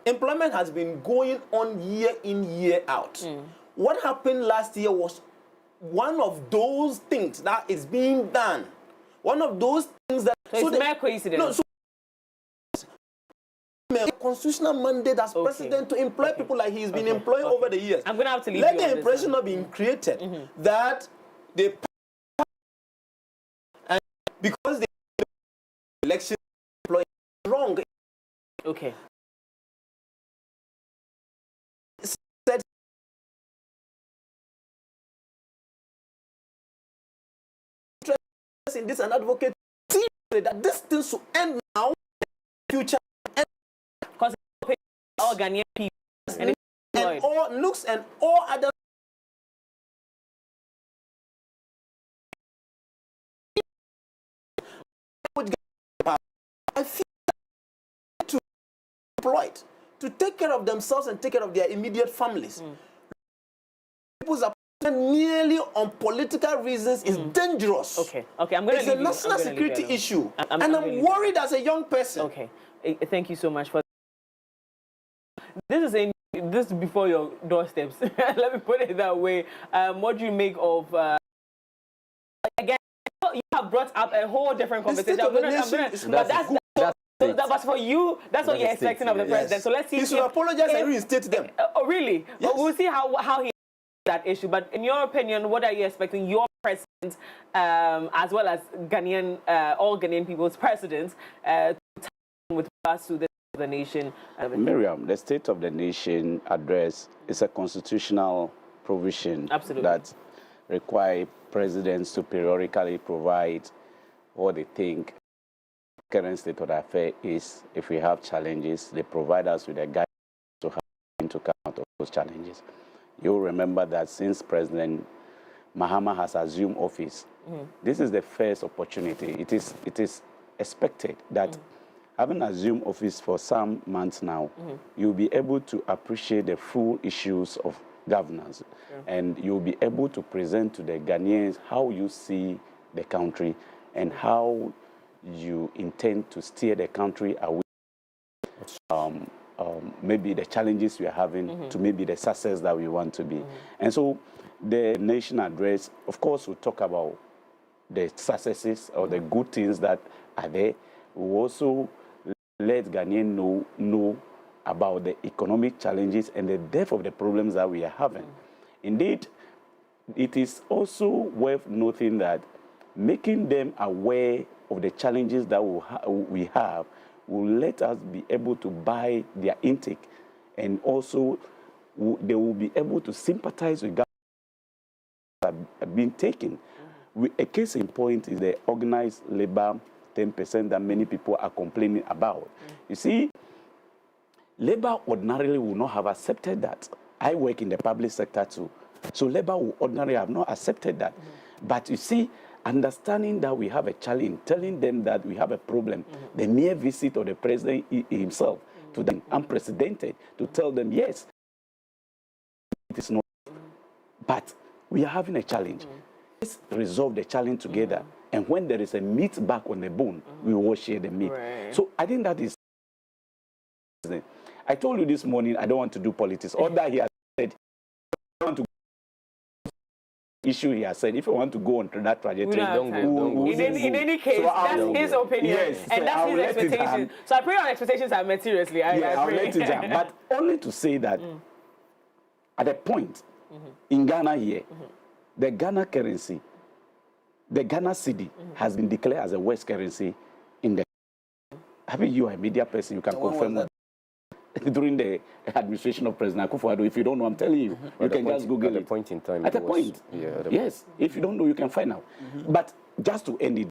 Employment has been going on year in, year out. What happened last year was one of those things that is being done. One of those things that... So it's mere coincidence. No, constitutional mandate as president to employ people like he's been employing over the years. I'm going to have to leave Let you the on impression not be created that they... And because the election employee wrong. Okay. In this and advocate that this thing should end now, future, because all Ghanaian people and all looks and all other I feel to employed to take care of themselves and take care of their immediate families. People's merely on political reasons is dangerous. Okay, I'm going to It's a national security issue, and I'm worried as a young person. Okay, thank you so much for. This is before your doorsteps. Let me put it that way. What do you make of? Again, you have brought up a whole different conversation. That was for you. That's what you're expecting of the president. So let's see. He should apologize and reinstate them. Oh, really? Yes. We'll see how he that issue. But in your opinion, what are you expecting your president, as well as Ghanaian, all Ghanaian people's presidents, to with regards to the nation? Miriam, the State of the Nation address is a constitutional provision that requires presidents to periodically provide what they think the current state of the affair is. If we have challenges, they provide us with a guide to have to come out of those challenges. You'll remember that since President Mahama has assumed office, this is the first opportunity. It is expected that having assumed office for some months now, you'll be able to appreciate the full issues of governance, and you'll be able to present to the Ghanaians how you see the country and how you intend to steer the country away maybe the challenges we are having to maybe the success that we want to be. And so the nation address, of course, will talk about the successes or the good things that are there. We also let Ghanaians know about the economic challenges and the depth of the problems that we are having. Indeed, it is also worth noting that making them aware of the challenges that we have will let us be able to buy their intake, and also they will be able to sympathize with governments that have been taken. A case in point is the organized labor 10% that many people are complaining about. You see, labor ordinarily would not have accepted that. I work in the public sector too, so labor would ordinarily have not accepted that. But you see, understanding that we have a challenge, telling them that we have a problem, the mere visit of the president himself to them, unprecedented, to tell them, yes, it is not, but we are having a challenge. Let's resolve the challenge together. And when there is a meat back on the bone, we will share the meat. So I think that is... I told you this morning, I don't want to do politics. All that he has said, I want to issue he has said, if you want to go on that trajectory, don't go. In any case, So that's his opinion, yes, and so that's I'll his expectations. So I pray our expectations are met seriously. I'll let it down. But only to say that at a point in Ghana here, the Ghana currency, the Ghana cedi has been declared as a worst currency in the. I mean, you are a media person, you can confirm that. During the administration of President Akufo-Addo, if you don't know, I'm telling you, you can just Google it. At a point in time. At a point. Yes. If you don't know, you can find out. But just to end it,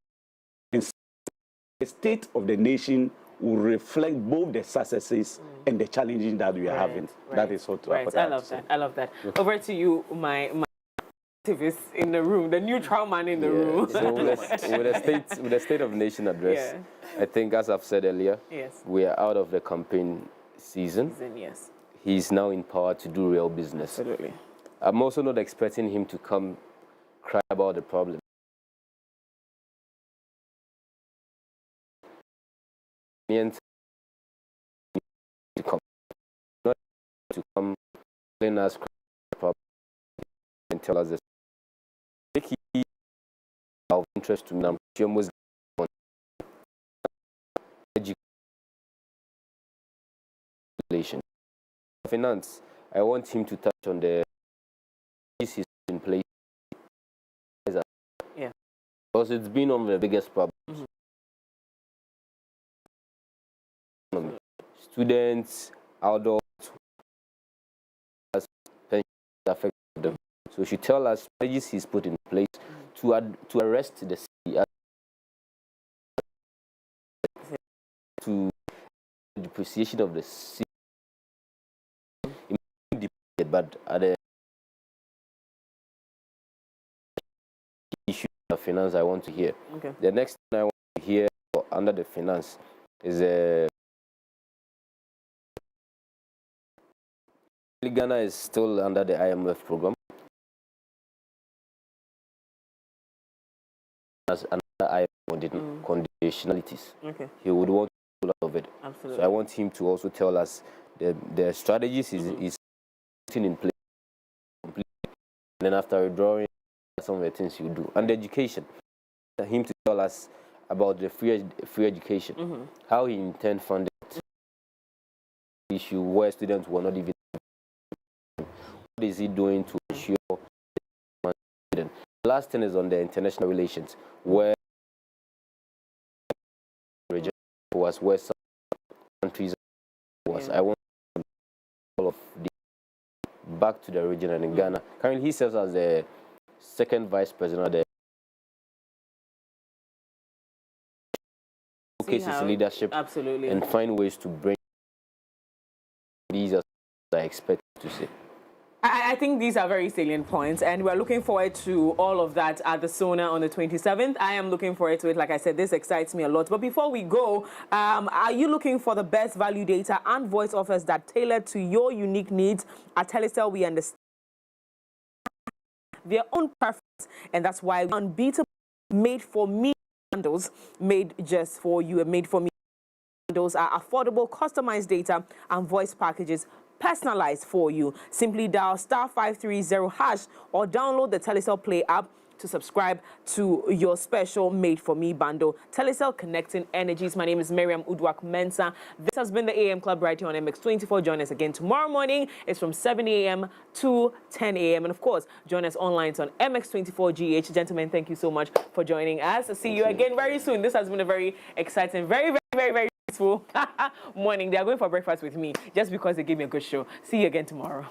the state of the nation will reflect both the successes and the challenges that we are having. That is what I love that. I love that. Over to you, my activist in the room, the neutral man in the room. So with the state of the nation address, I think, as I've said earlier, we are out of the campaign season. Yes. He's now in power to do real business. Absolutely. I'm also not expecting him to come cry about the problem. To come, not to come explain us the problem and tell us this. Make it of interest to me. I'm sure most education. Finance, I want him to touch on the pieces in place. Yeah. Because it's been one of the biggest problems. Students, adults, pensions affect them. So she tell us strategies he's put in place to arrest the city, to depreciation of the city. But at the issue of finance, I want to hear. Okay. The next thing I want to hear under the finance is Ghana is still under the IMF program. As another IMF conditionalities. Okay. He would want to pull out of it. Absolutely. So I want him to also tell us the strategies is putting in place. And then after withdrawing, some of the things you do. And education. Him to tell us about the free education. How he intends funding issue where students were not even. What is he doing to ensure? The last thing is on the international relations, where region was where some countries was. I want all of the back to the region and in Ghana. Currently, he serves as the second vice president of the showcase his leadership and find ways to bring these as I expect to see. I think these are very salient points, and we're looking forward to all of that at the SONA on the 27th. I am looking forward to it. Like I said, this excites me a lot. But before we go, are you looking for the best value data and voice offers that tailor to your unique needs? At Telecel, we understand their own preference, and that's why unbeatable made-for-me bundles, made just for you, and made-for-me bundles are affordable, customized data and voice packages personalized for you. Simply dial *530# or download the Telecel Play app to subscribe to your special made-for-me bundle. Telecel, connecting energies. My name is Miriam Uduak-Mensah. This has been the AM Club right here on MX24. Join us again tomorrow morning. It's from 7 a.m. to 10 a.m. And of course, join us online on MX24GH. Gentlemen, thank you so much for joining us. I'll see you again very soon. This has been a very exciting, very peaceful morning. They are going for breakfast with me just because they gave me a good show. See you again tomorrow.